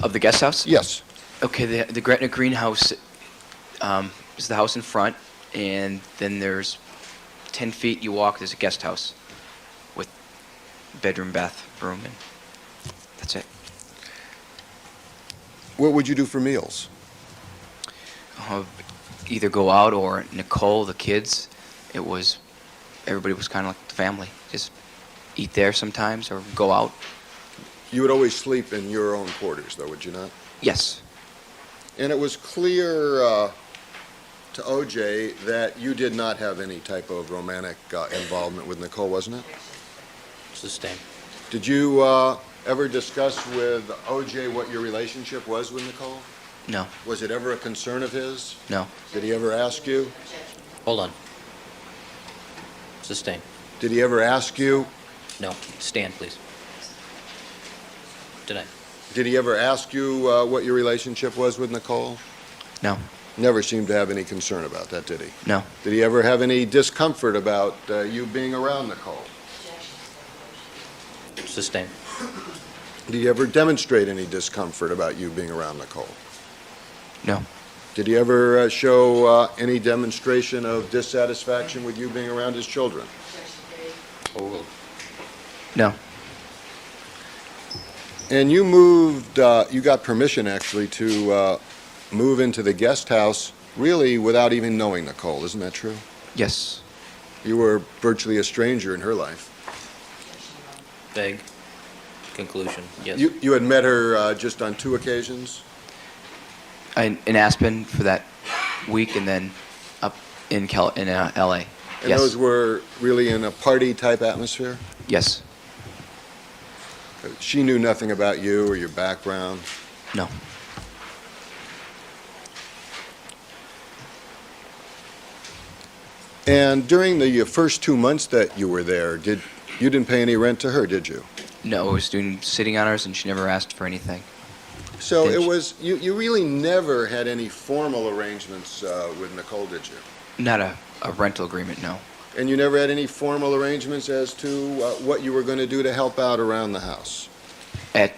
Of the guest house? Yes. Okay, the Gretna Greenhouse is the house in front, and then there's 10 feet you walk, there's a guest house with bedroom, bathroom, and that's it. What would you do for meals? Either go out or Nicole, the kids, everybody was kind of like the family. Just eat there sometimes or go out. You would always sleep in your own quarters, though, would you not? Yes. And it was clear to O.J. that you did not have any type of romantic involvement with Nicole, wasn't it? Sustained. Did you ever discuss with O.J. what your relationship was with Nicole? No. Was it ever a concern of his? No. Did he ever ask you? Hold on. Sustained. Did he ever ask you? No. Stand, please. Denied. Did he ever ask you what your relationship was with Nicole? No. Never seemed to have any concern about that, did he? No. Did he ever have any discomfort about you being around Nicole? Sustained. Did he ever demonstrate any discomfort about you being around Nicole? No. Did he ever show any demonstration of dissatisfaction with you being around his children? Overruled. No. And you moved, you got permission actually to move into the guest house really without even knowing Nicole, isn't that true? Yes. You were virtually a stranger in her life. Vague conclusion, yes. You had met her just on 2 occasions? In Aspen for that week, and then up in L.A. And Yes. those were really in a party-type atmosphere? Yes. She knew nothing about you or your background? No. And during the first 2 months that you were there, you didn't pay any rent to her, did you? No, I was doing sitting honors, and she never asked for anything. So Did it she? was, you really never had any formal arrangements with Nicole, did you? Not a rental agreement, no. And you never had any formal arrangements as to what you were going to do to help out around the house At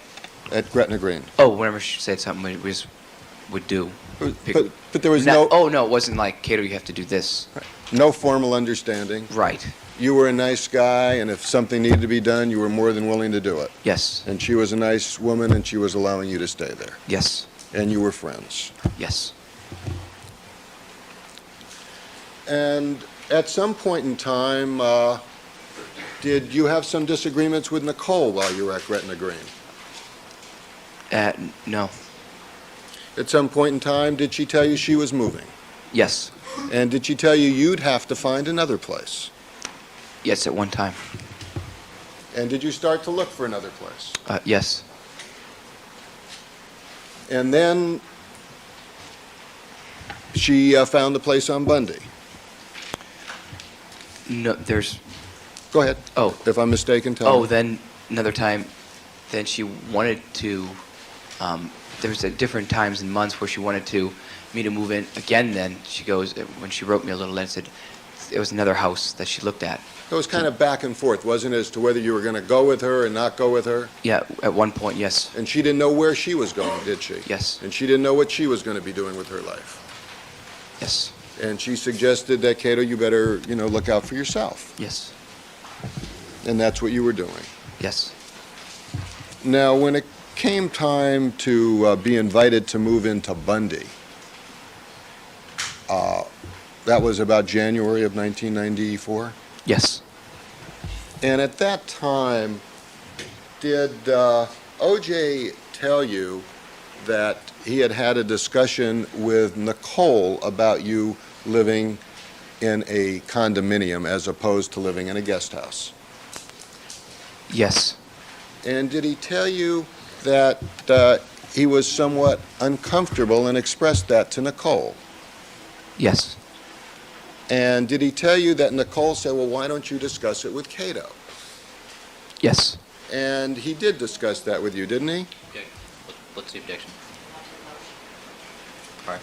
at Gretna Green? whenever she said something, we just would do. But there was Not- no, Oh no, it wasn't like, Cato, you have to do this. no formal understanding? Right. You were a nice guy, and if something needed to be done, you were more than willing to do it. Yes. And she was a nice woman, and she was allowing you to stay there. Yes. And you were friends. Yes. And at some point in time, did you have some disagreements with Nicole while you were at Gretna Green? No. At some point in time, did she tell you she was moving? Yes. And did she tell you you'd have to find another place? Yes, at one time. And did you start to look for another place? Yes. And then she found the place on Bundy. No, there's. Go ahead. Oh. If I'm mistaken, tell me. Then another time, then she wanted to. There was at different times and months where she wanted me to move in again. Then she goes, when she wrote me a little letter, said it was another house that she looked at. It was kind of back and forth, wasn't it, as to whether you were going to go with her and not go with her? Yeah, at one point, yes. And she didn't know where she was going, did she? Yes. And she didn't know what she was going to be doing with her life. Yes. And she suggested that, Cato, you better, look out for yourself. Yes. And that's what you were doing. Yes. Now, when it came time to be invited to move into Bundy, that was about January of 1994? Yes. And at that time, did O.J. tell you that he had had a discussion with Nicole about you living in a condominium as opposed to living in a guest house? Yes. And did he tell you that he was somewhat uncomfortable and expressed that to Nicole? Yes. And did he tell you that Nicole said, well, why don't you discuss it with Cato? Yes. And he did discuss that with you, didn't he? Okay, let's see objection. All right.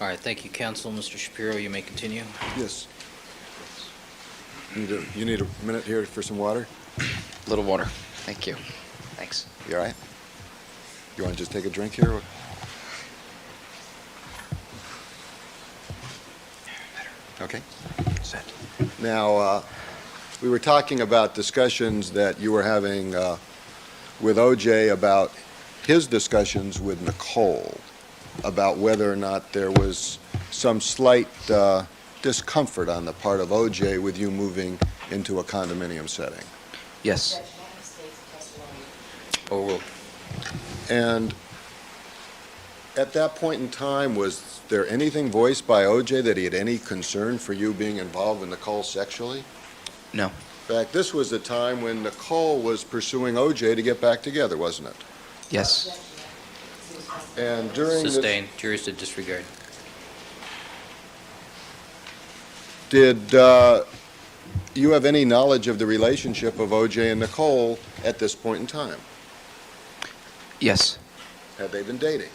All right, thank you, counsel. Mr. Shapiro, you may continue. Yes. You need a minute here for some water? A little water. Thank you. Thanks. You all right? You want to just take a drink here? Okay. Set. Now, we were talking about discussions that you were having with O.J. about his discussions with Nicole, about whether or not there was some slight discomfort on the part of O.J. with you moving into a condominium setting. Yes. Overruled. And at that point in time, was there anything voiced by O.J. that he had any concern for you being involved with Nicole sexually? No. In fact, this was the time when Nicole was pursuing O.J. to get back together, wasn't it? Yes. And during this, Sustained. Juries to disregard. did you have any knowledge of the relationship of O.J. and Nicole at this point in time? Yes. Had they been dating?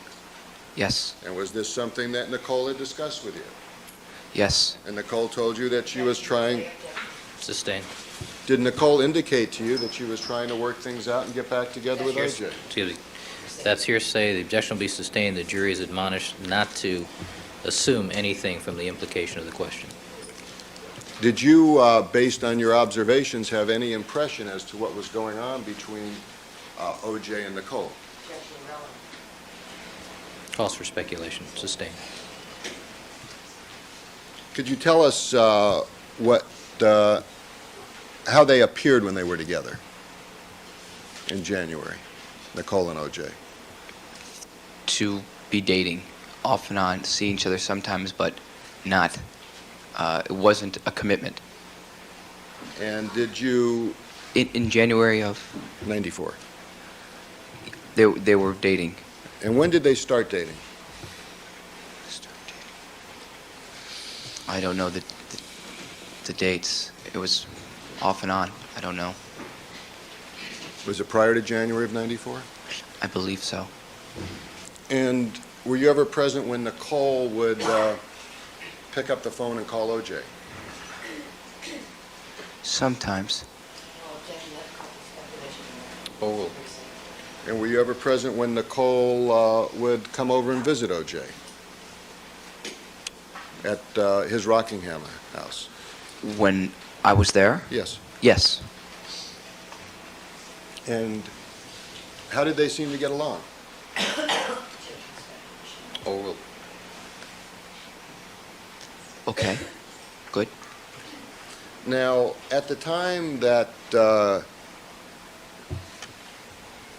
Yes. And was this something that Nicole had discussed with you? Yes. And Nicole told you that she was trying, Sustained. did Nicole indicate to you that she was trying to work things out and get back together with O.J.? Excuse me. That's hearsay. The objection will be sustained. The jury is admonished not to assume anything from the implication of the question. Did you, based on your observations, have any impression as to what was going on between O.J. and Nicole? Calls for speculation. Sustained. Could you tell us how they appeared when they were together in January, Nicole and O.J.? To be dating, off and on, seeing each other sometimes, but not. It wasn't a commitment. And did you, In January of, 94, they were dating. and when did they start dating? I don't know the dates. It was off and on. I don't know. Was it prior to January of 94? I believe so. And were you ever present when Nicole would pick up the phone and call O.J.? Sometimes. Overruled. And were you ever present when Nicole would come over and visit O.J. at his Rockingham house? When I was there? Yes. Yes. And how did they seem to get along? Overruled. Okay. Good. Now, at the time that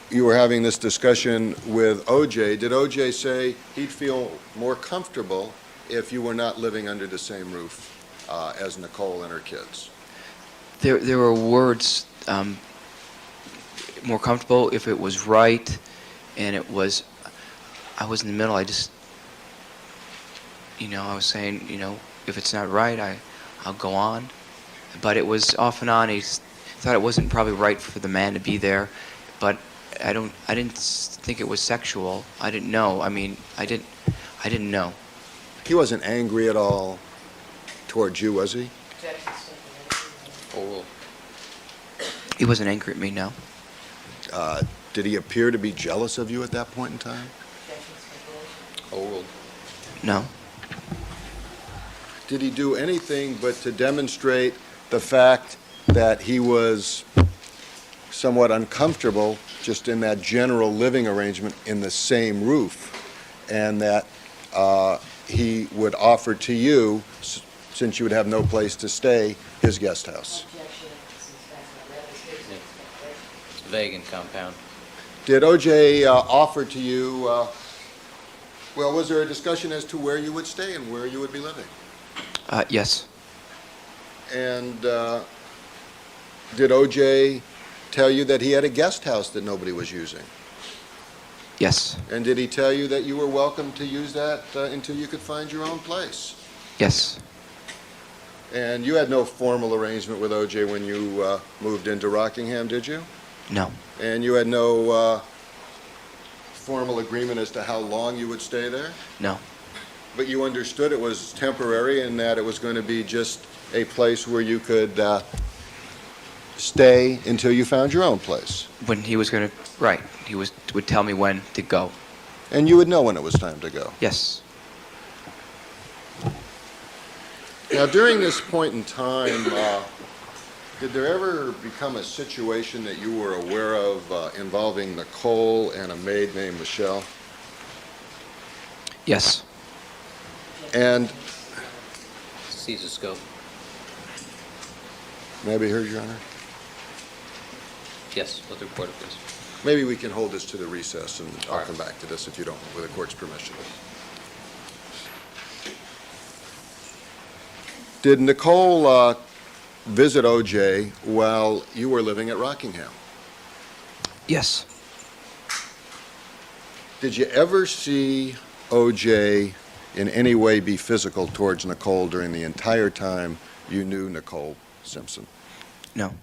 you were having this discussion with O.J., did O.J. say he'd feel more comfortable if you were not living under the same roof as Nicole and her kids? There were words, more comfortable if it was right, and it was, I was in the middle. I just, I was saying, if it's not right, I'll go on. But it was off and on. He thought it wasn't probably right for the man to be there, but I didn't think it was sexual. I didn't know. I didn't know. He wasn't angry at all towards you, was he? Overruled. He wasn't angry at me, no. Did he appear to be jealous of you at that point in time? Overruled. No. Did he do anything but to demonstrate the fact that he was somewhat uncomfortable just in that general living arrangement in the same roof, and that he would offer to you, since you would have no place to stay, his guest house? It's vague and compound. Did O.J. offer to you, was there a discussion as to where you would stay and where you would be living? Yes. And did O.J. tell you that he had a guest house that nobody was using? Yes. And did he tell you that you were welcome to use that until you could find your own place? Yes. And you had no formal arrangement with O.J. when you moved into Rockingham, did you? No. And you had no formal agreement as to how long you would stay there? No. But you understood it was temporary and that it was going to be just a place where you could stay until you found your own place. When he was going to, right, would tell me when to go. And you would know when it was time to go. Yes. Now, during this point in time, did there ever become a situation that you were aware of involving Nicole and a maid named Michelle? Yes. And Seize the scope. may I be heard, Your Honor? Yes, let the reporter, please. Maybe we can hold this to the recess, and All I'll right. come back to this if you don't, with the court's permission. Did Nicole visit O.J. while you were living at Rockingham? Yes. Did you ever see O.J. in any way be physical towards Nicole during the entire time you knew Nicole Simpson? No.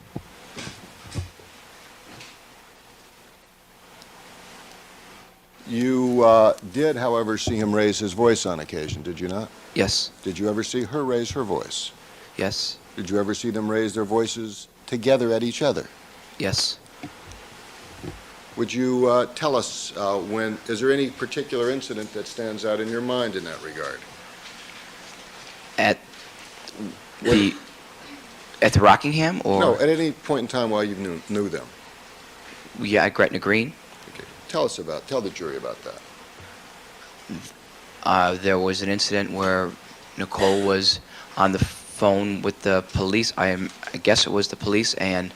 You did, however, see him raise his voice on occasion, did you not? Yes. Did you ever see her raise her voice? Yes. Did you ever see them raise their voices together at each other? Yes. Would you tell us is there any particular incident that stands out in your mind in that regard? At the Rockingham, or No, at any point in time while you knew them. yeah, at Gretna Green. Okay. Tell the jury about that. There was an incident where Nicole was on the phone with the police. I guess it was the police, and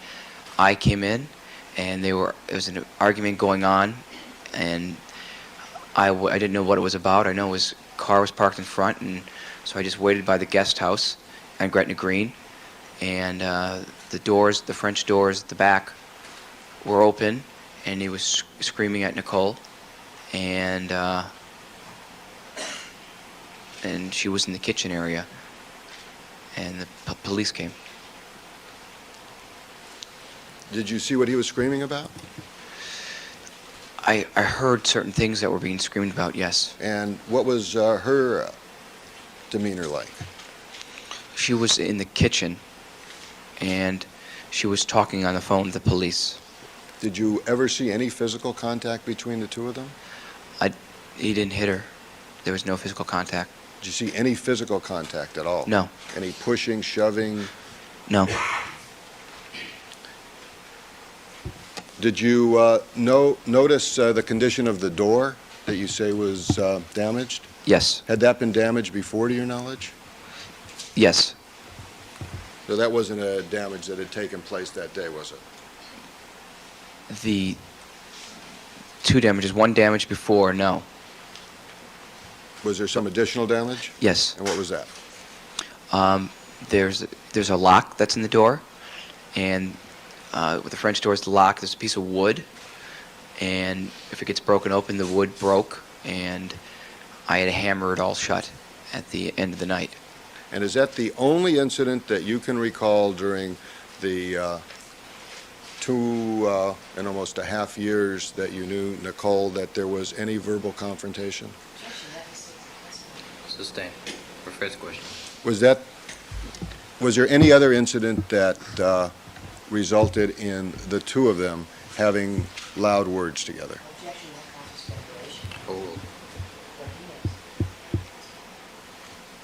I came in, and there was an argument going on, and I didn't know what it was about. I know his car was parked in front, and so I just waited by the guest house on Gretna Green, and the French doors at the back were open, and he was screaming at Nicole, and she was in the kitchen area, and the police came. Did you see what he was screaming about? I heard certain things that were being screamed about, yes. And what was her demeanor like? She was in the kitchen, and she was talking on the phone with the police. Did you ever see any physical contact between the two of them? He didn't hit her. There was no physical contact. Did you see any physical contact at all? No. Any pushing, shoving? No. Did you notice the condition of the door that you say was damaged? Yes. Had that been damaged before, to your knowledge? Yes. So that wasn't a damage that had taken place that day, was it? The two damages, one damage before, no. Was there some additional damage? Yes. And what was that? There's a lock that's in the door, and with the French doors, the lock, there's a piece of wood, and if it gets broken open, the wood broke, and I had to hammer it all shut at the end of the night. And is that the only incident that you can recall during the 2 and almost a half years that you knew Nicole that there was any verbal confrontation? Sustained. For first question. Was there any other incident that resulted in the two of them having loud words together? Overruled.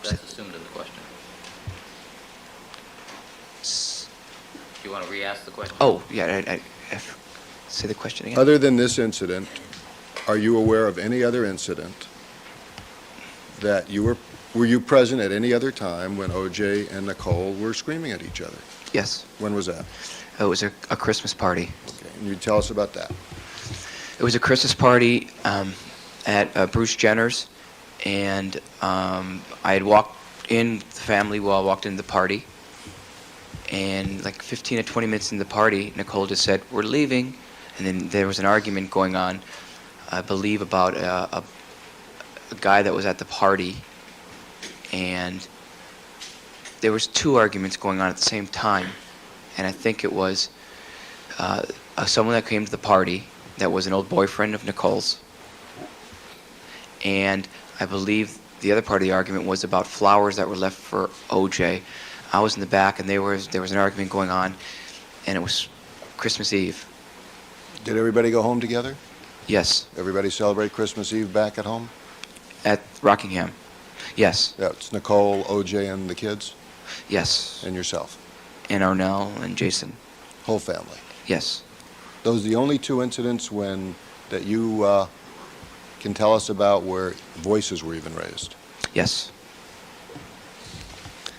That's assumed in the question. Do you want to re-ask the question? Oh, yeah, say the question again. Other than this incident, are you aware of any other incident that were you present at any other time when O.J. and Nicole were screaming at each other? Yes. When was that? It was a Christmas party. Okay, and you tell us about that. It was a Christmas party at Bruce Jenner's, and I had walked in with the family while I walked into the party, and like 15 to 20 minutes into the party, Nicole just said, "We're leaving," and then there was an argument going on, I believe, about a guy that was at the party, and there was two arguments going on at the same time, and I think it was someone that came to the party that was an old boyfriend of Nicole's, and I believe the other part of the argument was about flowers that were left for O.J. I was in the back, and there was an argument going on, and it was Christmas Eve. Did everybody go home together? Yes, Everybody celebrate Christmas Eve back at home? at Rockingham. Yes, Yeah, it's Nicole, OJ, and the kids, yes, and yourself. and Arnell and Jason. Whole family. Yes, Those are the only two incidents that you can tell us about where voices were even raised. yes,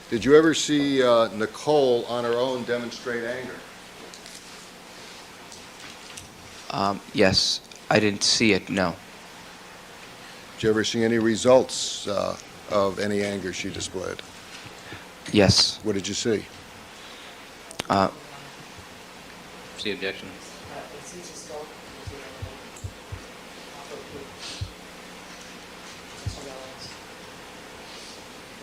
Did you ever see Nicole on her own demonstrate anger? yes. I didn't see it, no. Did you ever see any results of any anger she displayed? Yes. What did you see? See objection?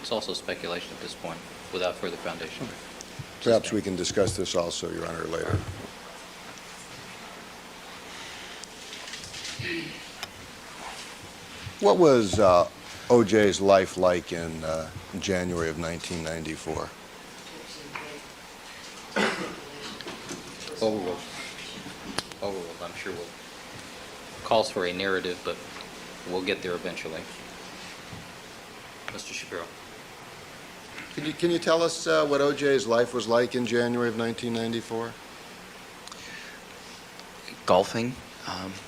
It's also speculation at this point, without further foundation. Perhaps we can discuss this also, Your Honor, later. What was O.J.'s life like in January of 1994? Overruled. Overruled, I'm sure calls for a narrative, but we'll get there eventually. Mr. Shapiro. Can you tell us what O.J.'s life was like in January of 1994? Golfing.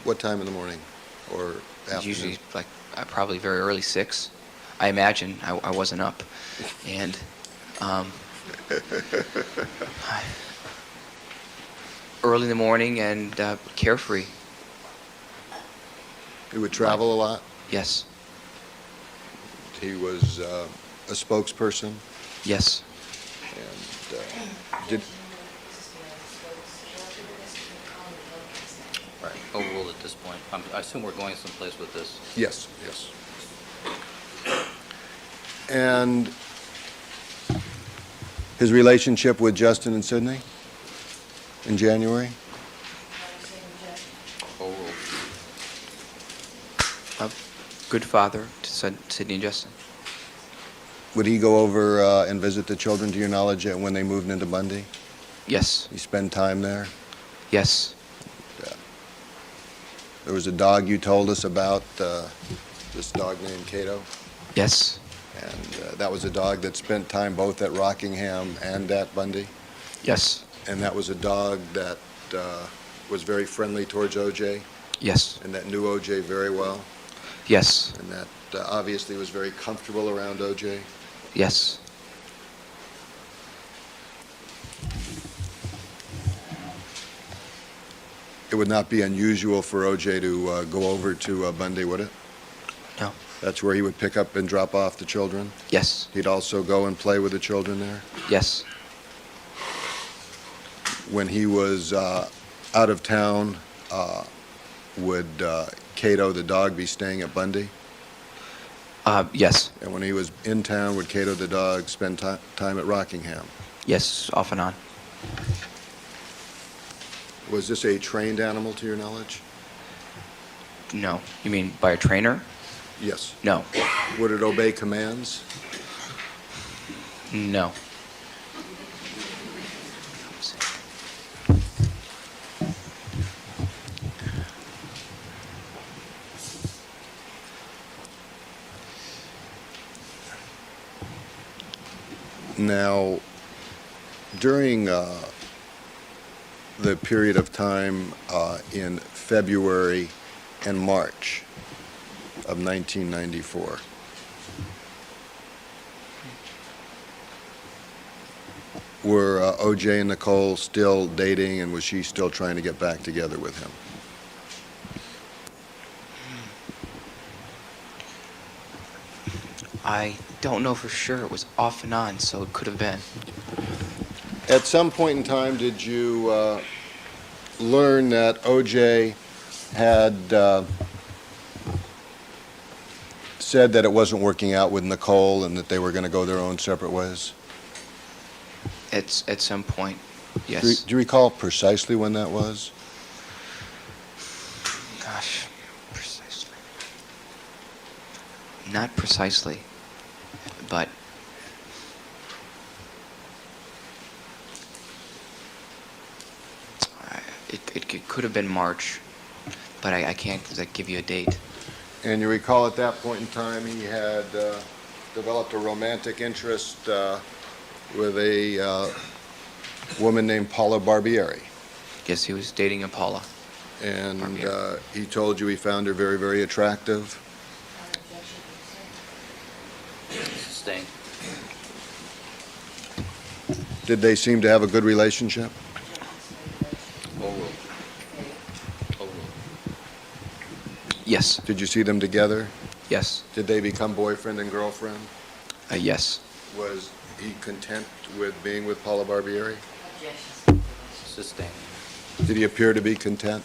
What time in the morning or afternoon? Usually, like, probably very early 6. I imagine I wasn't up. And early in the morning and carefree. He would travel a lot? Yes, He was a spokesperson? yes, And did... Right. Overruled at this point. I assume we're going someplace with this. Yes, yes. And his relationship with Justin and Sydney in January? Overruled. a good father to Sydney and Justin. Would he go over and visit the children, to your knowledge, when they moved into Bundy? Yes, He spend time there? yes, There was a dog you told us about, this dog named Cato, yes, and that was a dog that spent time both at Rockingham and at Bundy, yes, and that was a dog that was very friendly towards O.J., yes, and that knew O.J. very well, yes, and that obviously was very comfortable around O.J. yes. It would not be unusual for O.J. to go over to Bundy, would it? No. That's where he would pick up and drop off the children? Yes, He'd also go and play with the children there? yes, When he was out of town, would Cato, the dog, be staying at Bundy? yes, And when he was in town, would Cato, the dog, spend time at Rockingham? yes, off and on. Was this a trained animal, to your knowledge? No. You mean by a trainer? Yes. No. Would it obey commands? No. Now, during the period of time in February and March of 1994, were O.J. and Nicole still dating, and was she still trying to get back together with him? I don't know for sure. It was off and on, so it could have been. At some point in time, did you learn that O.J. had said that it wasn't working out with Nicole and that they were going to go their own separate ways? At some point, Do yes. you recall precisely when that was? Gosh, precisely. Not precisely, but it could have been March, but I can't give you a date. And you recall at that point in time, he had developed a romantic interest with a woman named Paula Barbieri. Yes, he was dating a Paula. And Barbieri. he told you he found her very, very attractive. Sustained. Did they seem to have a good relationship? Overruled. Overruled. Yes, Did you see them together? yes, Did they become boyfriend and girlfriend? yes, Was he content with being with Paula Barbieri? Sustained. Did he appear to be content?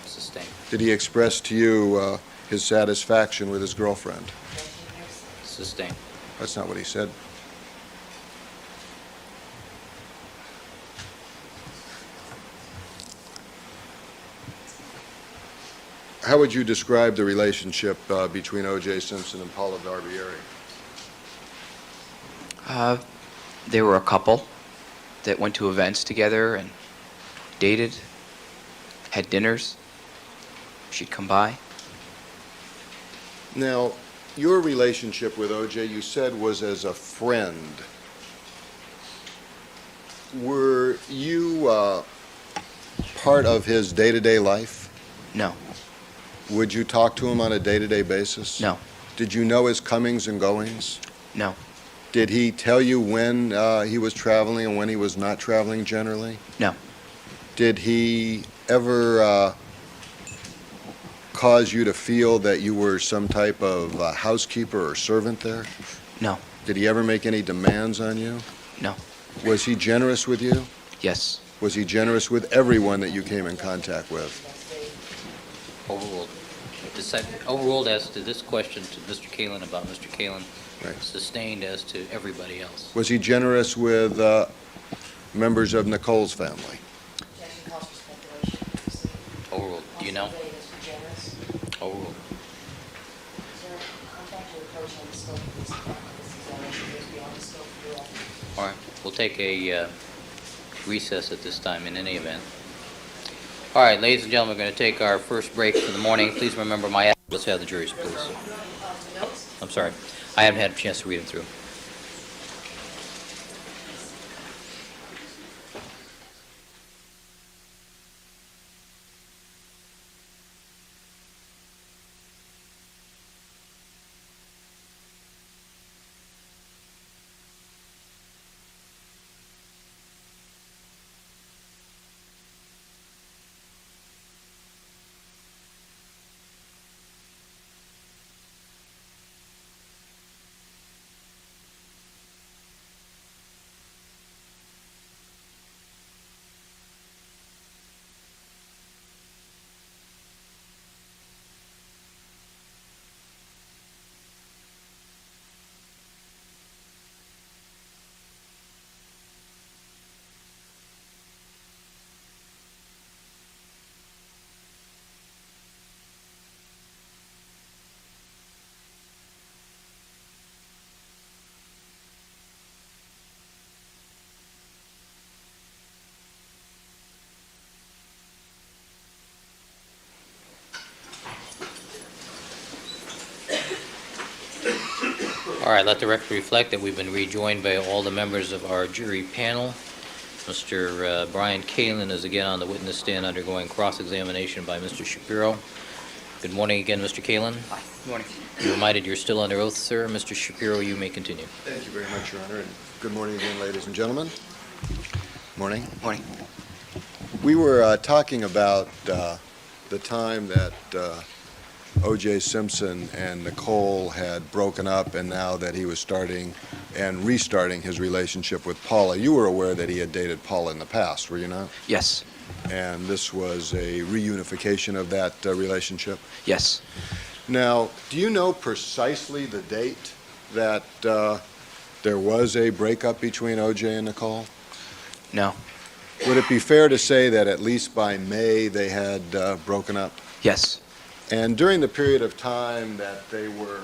Sustained. Did he express to you his satisfaction with his girlfriend? Sustained. That's not what he said. How would you describe the relationship between O.J. Simpson and Paula Barbieri? they were a couple that went to events together and dated, had dinners. She'd come by. Now, your relationship with O.J., you said, was as a friend. Were you part of his day-to-day life? No, Would you talk to him on a day-to-day basis? no, Did you know his comings and goings? no, Did he tell you when he was traveling and when he was not traveling generally? no, Did he ever cause you to feel that you were some type of housekeeper or servant there? no, Did he ever make any demands on you? no, Was he generous with you? yes, Was he generous with everyone that you came in contact with? Overruled. Overruled as to this question to Mr. Kalin about Mr. Kalin. Right. Sustained as to everybody else. Was he generous with members of Nicole's family? Overruled. Do you know? Overruled. All right. We'll take a recess at this time in any event. All right, ladies and gentlemen, we're going to take our first break for the morning. Please remember my address. Let's have the juries, please. I'm sorry. I haven't had a chance to read them through. All right, let the record reflect that we've been rejoined by all the members of our jury panel. Mr. Brian Kalin is again on the witness stand undergoing cross-examination by Mr. Shapiro. Good morning again, Mr. Kalin. Hi, good morning. You're reminded you're still under oath, sir. Mr. Shapiro, you may continue. Thank you very much, Your Honor, and good morning again, ladies and gentlemen. Morning. Morning. We were talking about the time that O.J. Simpson and Nicole had broken up, and now that he was starting and restarting his relationship with Paula. You were aware that he had dated Paula in the past, were you not? Yes, And this was a reunification of that relationship. yes, Now, do you know precisely the date that there was a breakup between O.J. and Nicole? no, Would it be fair to say that at least by May they had broken up? yes, And during the period of time that they were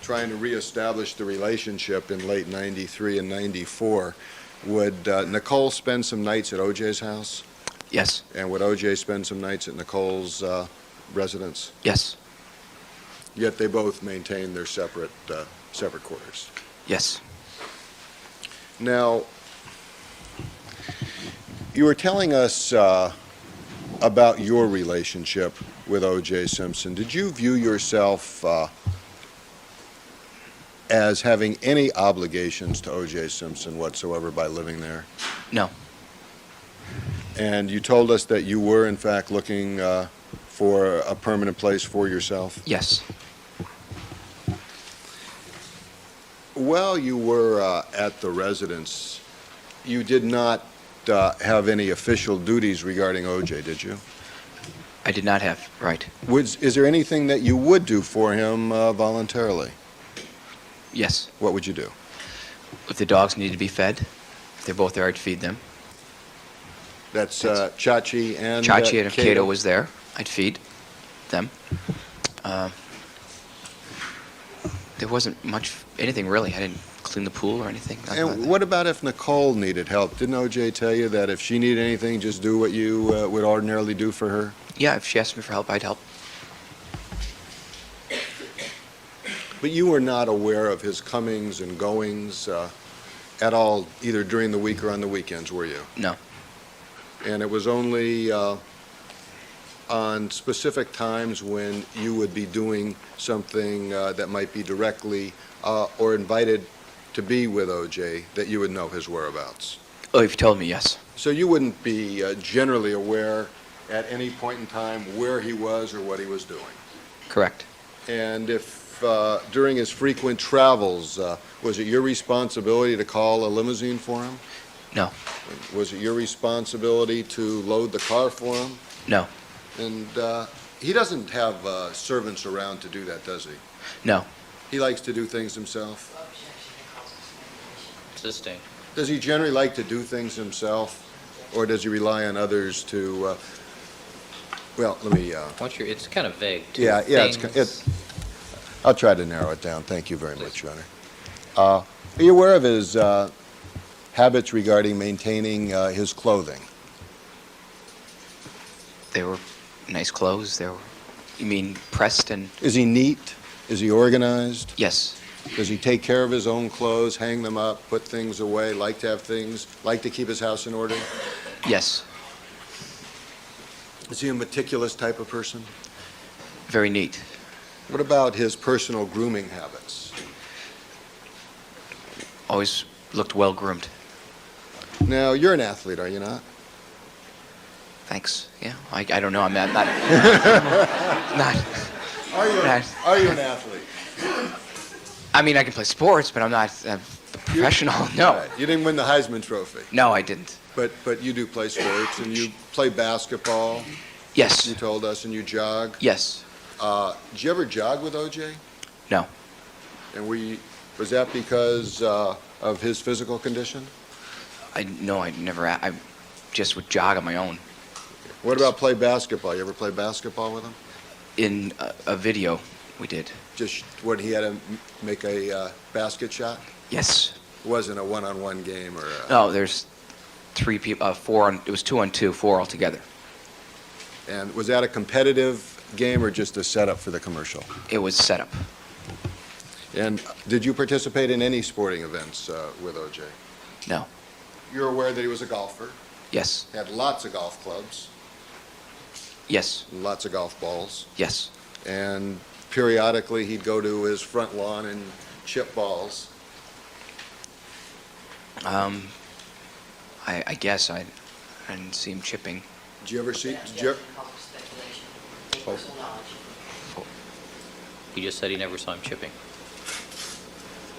trying to reestablish the relationship in late 93 and 94, would Nicole spend some nights at O.J.'s house? Yes. And would O.J. spend some nights at Nicole's residence? Yes. Yet they both maintained their separate quarters. Yes. Now, you were telling us about your relationship with O.J. Simpson. Did you view yourself as having any obligations to O.J. Simpson whatsoever by living there? No. And you told us that you were, in fact, looking for a permanent place for yourself? Yes. While you were at the residence, you did not have any official duties regarding O.J., did you? I did not have, right. Is there anything that you would do for him voluntarily? Yes. What would you do? If the dogs needed to be fed, if they're both there, I'd feed them. That's Chachi and Chachi and if Cato was there, I'd feed them. There wasn't anything really. I didn't clean the pool or anything. And what about if Nicole needed help? Didn't O.J. tell you that if she needed anything, just do what you would ordinarily do for her? Yeah, if she asked me for help, I'd help. But you were not aware of his comings and goings at all, either during the week or on the weekends, were you? No. And it was only on specific times when you would be doing something that might be directly or invited to be with O.J. that you would know his whereabouts. Oh, if you told me, yes. So you wouldn't be generally aware at any point in time where he was or what he was doing. Correct. And if during his frequent travels, was it your responsibility to call a limousine for him? No. Was it your responsibility to load the car for him? No. And he doesn't have servants around to do that, does he? No. He likes to do things himself. Existing. Does he generally like to do things himself, or does he rely on others to, well, let me, It's kind of vague, too. yeah, Things- I'll try to narrow it down. Thank you very much, Your Honor. Are you aware of his habits regarding maintaining his clothing? They were nice clothes. They were, you mean pressed and... Is he neat? Is he organized? Yes. Does he take care of his own clothes, hang them up, put things away, like to have things, like to keep his house in order? Yes. Is he a meticulous type of person? Very neat. What about his personal grooming habits? Always looked well groomed. Now, you're an athlete, are you not? Thanks. Yeah. I don't know. I'm not. Not. Are you an athlete? I mean, I can play sports, but I'm not a professional. No. Right. You didn't win the Heisman Trophy, No, I didn't. but you do play sports, and you play basketball, Yes. you told us, and you jog. Yes. Did you ever jog with O.J.? No. And was that because of his physical condition? I never. I just would jog on my own. What about play basketball? You ever play basketball with him? In a video, we did. Just when he had to make a basket shot? Yes. It wasn't a one-on-one game or No, there's 3 people. 4 on. It was 2-on-2, 4 altogether. And was that a competitive game or just a setup for the commercial? It was set up. And did you participate in any sporting events with O.J.? No. You're aware that he was a golfer, Yes. had lots of golf clubs, Yes. lots of golf balls, Yes. and periodically he'd go to his front lawn and chip balls. I guess I didn't see him chipping. Did you ever see? Oh. He just said he never saw him chipping.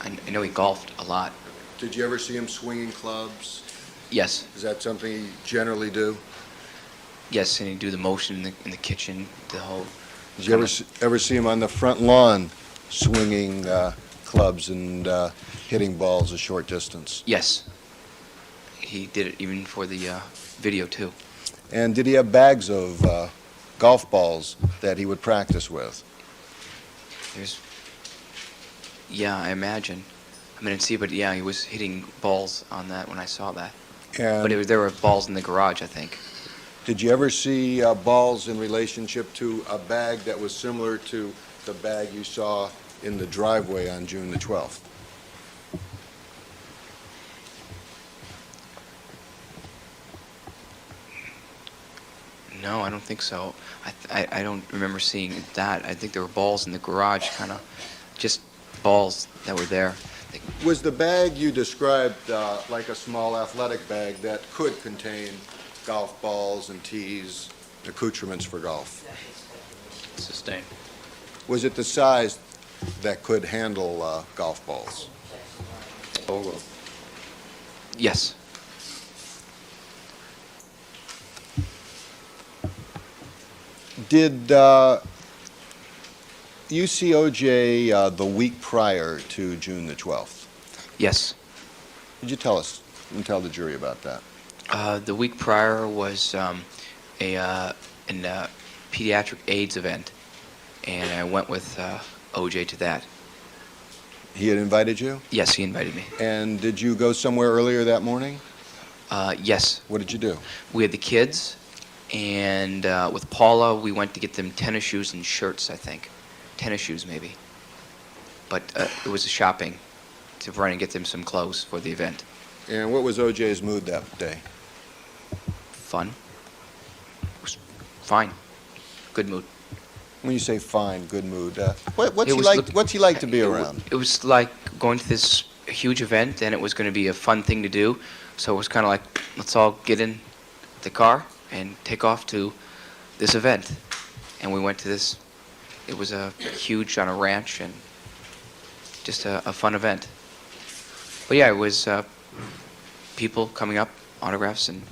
I know he golfed a lot. Did you ever see him swinging clubs? Yes. Is that something you generally do? Yes, and he'd do the motion in the kitchen, the whole... Did you ever see him on the front lawn swinging clubs and hitting balls a short distance? Yes. He did it even for the video, too. And did he have bags of golf balls that he would practice with? Yeah, I imagine. I didn't see, but yeah, he was hitting balls on that when I saw that. And But there were balls in the garage, I think. did you ever see balls in relationship to a bag that was similar to the bag you saw in the driveway on June the 12th? No, I don't think so. I don't remember seeing that. I think there were balls in the garage, kind of just balls that were there. Was the bag you described like a small athletic bag that could contain golf balls and tees, accoutrements for golf? Sustained. Was it the size that could handle golf balls? Overruled. Yes. Did you see O.J. The week prior to June the 12th? Yes. Could you tell us and tell the jury about that? The week prior was a pediatric AIDS event, and I went with O.J. to that. He had invited you? Yes, he invited me. And did you go somewhere earlier that morning? Yes. What did you do? We had the kids, and with Paula, we went to get them tennis shoes and shirts, I think. Tennis shoes, maybe. But it was shopping to run and get them some clothes for the event. And what was O.J.'s mood that day? Fun. It was fine. Good mood. When you say fine, good mood, what's It he was like? look- What's he like to be around? It was like going to this huge event, and it was going to be a fun thing to do. So it was kind of like, let's all get in the car and take off to this event. And we went to this. It was a huge on a ranch, and just a fun event. But yeah, it was people coming up, autographs, and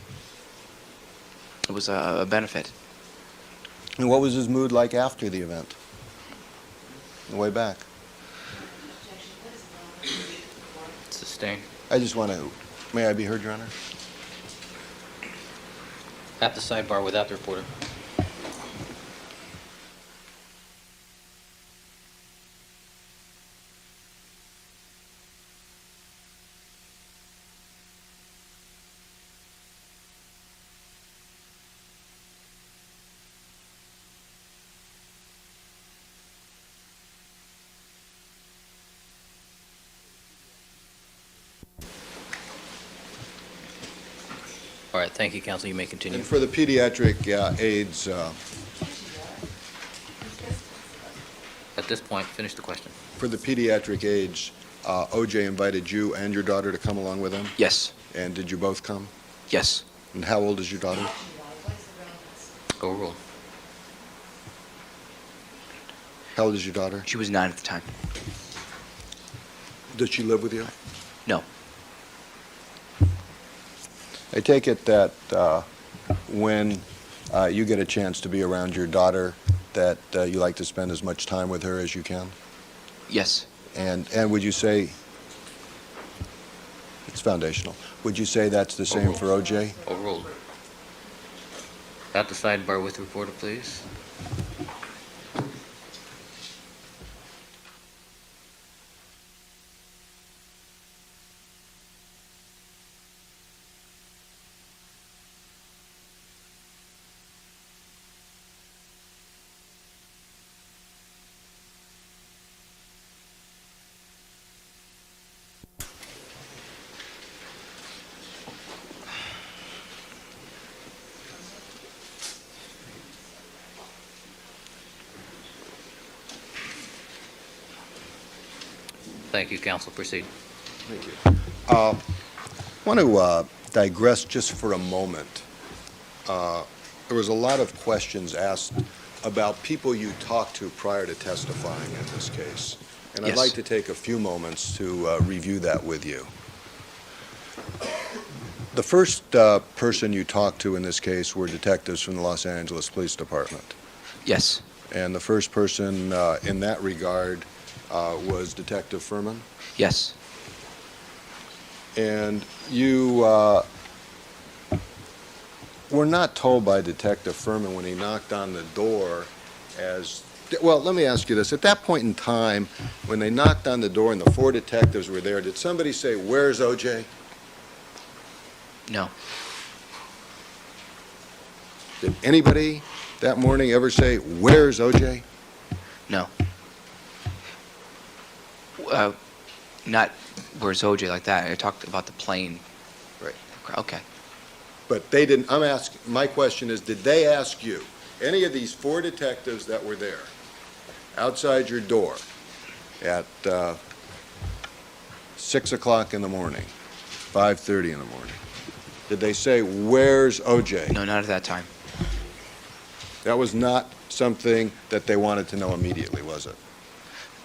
it was a benefit. And what was his mood like after the event? On the way back? Sustained. I just want to, may I be heard, Your Honor? At the sidebar without the reporter. All right, thank you, counsel. You may continue. And for the pediatric AIDS, At this point, finish the question. for the pediatric AIDS, O.J. invited you and your daughter to come along with him? Yes. And did you both come? Yes. And how old is your daughter? Overruled. How old is your daughter? She was 9 at the time. Does she live with you? No. I take it that when you get a chance to be around your daughter, that you like to spend as much time with her as you can? Yes. And would you say, it's foundational, would you say that's the same for O.J.? Overruled. At the sidebar with the reporter, please. Thank you, counsel. Proceed. Thank you. I want to digress just for a moment. There was a lot of questions asked about people you talked to prior to testifying in this case. And I'd Yes. like to take a few moments to review that with you. The first person you talked to in this case were detectives from the Los Angeles Police Department. Yes. And the first person in that regard was Detective Furman. Yes. And you, were not told by Detective Furman when he knocked on the door well, let me ask you this. At that point in time, when they knocked on the door and the 4 detectives were there, did somebody say, "Where's O.J.?" No. Did anybody that morning ever say, "Where's O.J.?" No. Not where's OJ like that. I talked about the plane. Right. Okay. But they didn't, my question is, did they ask you, any of these 4 detectives that were there, outside your door at 6 o'clock in the morning, 5:30 in the morning, did they say, "Where's O.J.?" No, not at that time. That was not something that they wanted to know immediately, was it?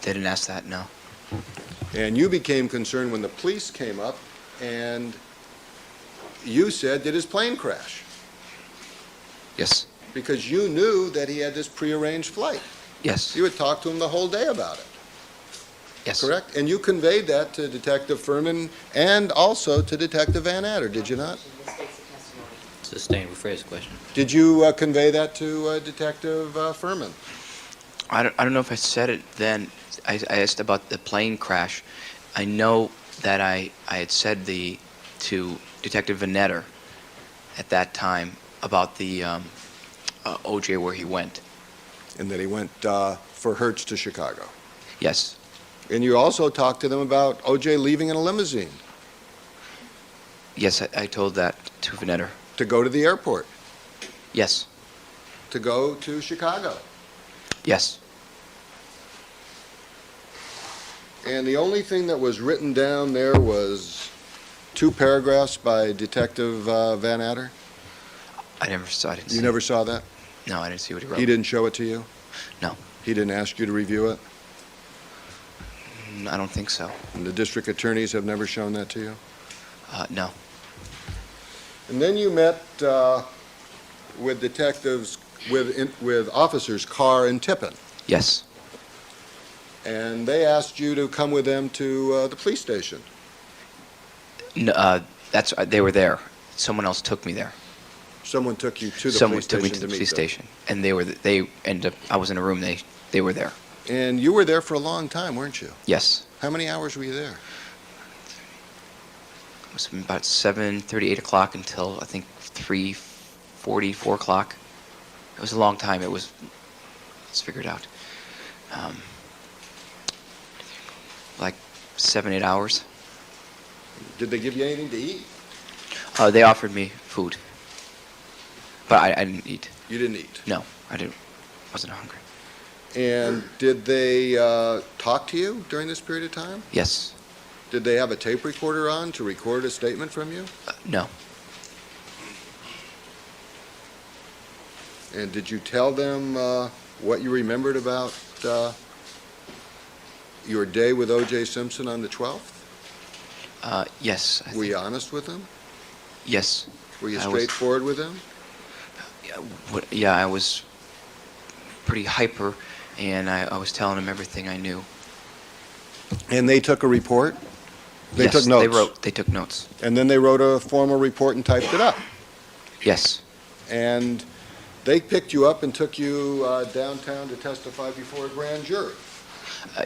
They didn't ask that, no. And you became concerned when the police came up and you said, "Did his plane crash?" Yes. Because you knew that he had this prearranged flight. Yes. You had talked to him the whole day about it, Yes. correct? And you conveyed that to Detective Furman and also to Detective Van Adder, did you not? Sustained, rephrase the question. Did you convey that to Detective Furman? I don't know if I said it then. I asked about the plane crash. I know that I had said to Detective Van Adder at that time about the OJ where he went. And that he went for Hertz to Chicago. Yes. And you also talked to them about O.J. leaving in a limousine Yes, I told that to Van Adder. to go to the airport, Yes. to go to Chicago. Yes. And the only thing that was written down there was 2 paragraphs by Detective Van Adder? I never saw it. You never saw that? No, I didn't see what he wrote. He didn't show it to you? No. He didn't ask you to review it? I don't think so. And the district attorneys have never shown that to you? No. And then you met with detectives, with officers Carr and Tippin, Yes. and they asked you to come with them to the police station. No, they were there. Someone else took me there. Someone took you to the Someone police took station me to the meet police them. station, and they ended up. I was in a room. They were there. And you were there for a long time, weren't you? Yes. How many hours were you there? It was about 7:30, 8 o'clock until I think 3:40, 4 o'clock. It was a long time. Let's figure it out. Like 7, 8 hours. Did they give you anything to eat? They offered me food, but I didn't eat. You didn't eat. No, I didn't. Wasn't hungry. And did they talk to you during this period of time? Yes. Did they have a tape recorder on to record a statement from you? No. And did you tell them what you remembered about your day with O.J. Simpson on the 12th? Yes. Were you honest with them? Yes. Were you I was- straightforward with them? Yeah, I was pretty hyper, and I was telling him everything I knew. And they took a report? They Yes, took notes? They took notes. And then they wrote a formal report and typed it up? Yes. And they picked you up and took you downtown to testify before a grand jury?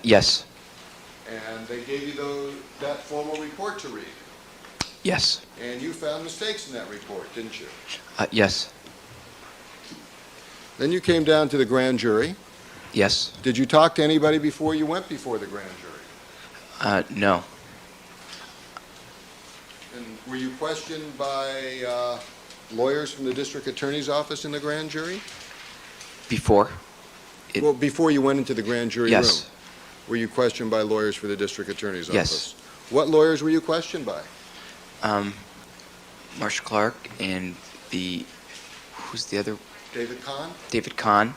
Yes. And they gave you that formal report to read? Yes. And you found mistakes in that report, didn't you? Yes. Then you came down to the grand jury. Yes. Did you talk to anybody before you went before the grand jury? No. And were you questioned by lawyers from the district attorney's office in the grand jury? Before? Well, before you went into the grand jury room? Yes. Were you questioned by lawyers for the district attorney's Yes. office? What lawyers were you questioned by? Marcia Clark and who's the other? David Kahn? David Kahn.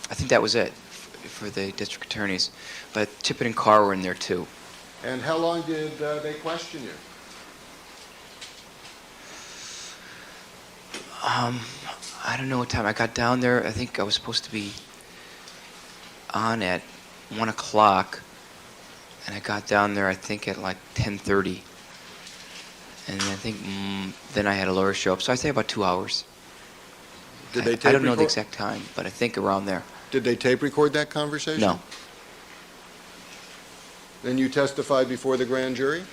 I think that was it for the district attorneys. But Tippin and Carr were in there too. And how long did they question you? I don't know what time. I got down there. I think I was supposed to be on at 1 o'clock, and I got down there I think at like 10:30. And I think then I had a lawyer show up, so I'd say about 2 hours. Did they I tape don't know the record? exact time, but I think around there. Did they tape record that conversation? No. Then you testified before the grand jury?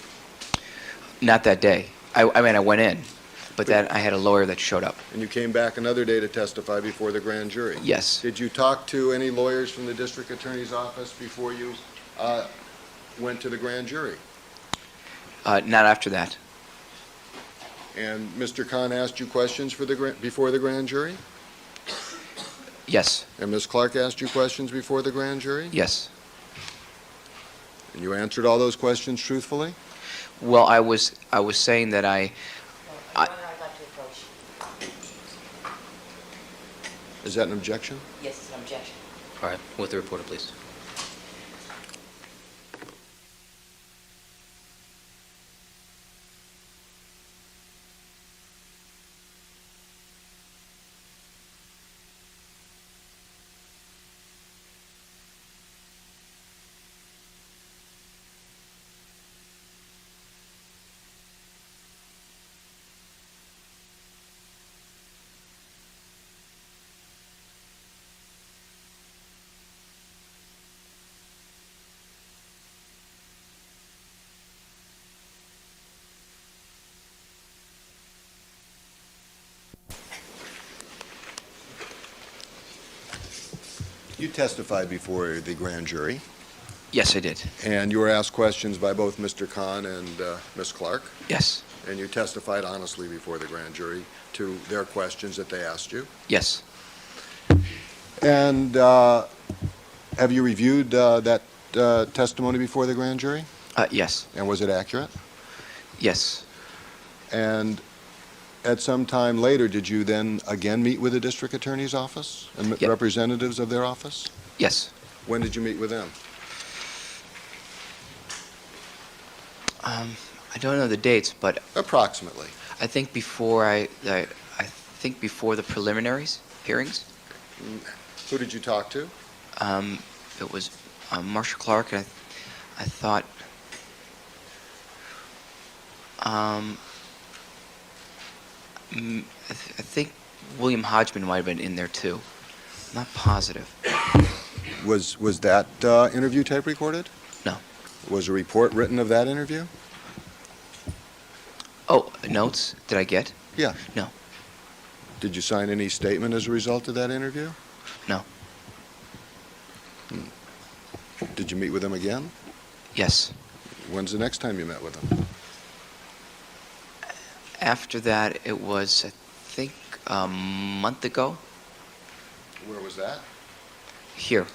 Not that day. I mean, I went in, but then I had a lawyer that showed up. And you came back another day to testify before the grand jury? Yes. Did you talk to any lawyers from the district attorney's office before you went to the grand jury? Not after that. And Mr. Khan asked you questions before the grand jury? Yes. And Ms. Clark asked you questions before the grand jury? Yes. And you answered all those questions truthfully? Well, I was saying that Your Honor, I'd like to approach. Is that an objection? Yes, it's an objection. All right, with the reporter, please. You testified before the grand jury, yes, I did. and you were asked questions by both Mr. Khan and Ms. Clark, Yes. and you testified honestly before the grand jury to their questions that they asked you. Yes. And have you reviewed that testimony before the grand jury? Yes. And was it accurate? Yes. And at some time later, did you then again meet with the district attorney's office and Yep. representatives of their office? Yes. When did you meet with them? I don't know the dates, but Approximately. I think before I think before the preliminaries hearings. Who did you talk to? It was Marshall Clark, and I thought I think William Hodgman might have been in there too. I'm not positive. Was that interview tape recorded? No. Was a report written of that interview? Oh, notes? Did I get? Yeah. No. Did you sign any statement as a result of that interview? No. Did you meet with them again? Yes. When's the next time you met with them? After that, it was, I think, a month ago Where was that? here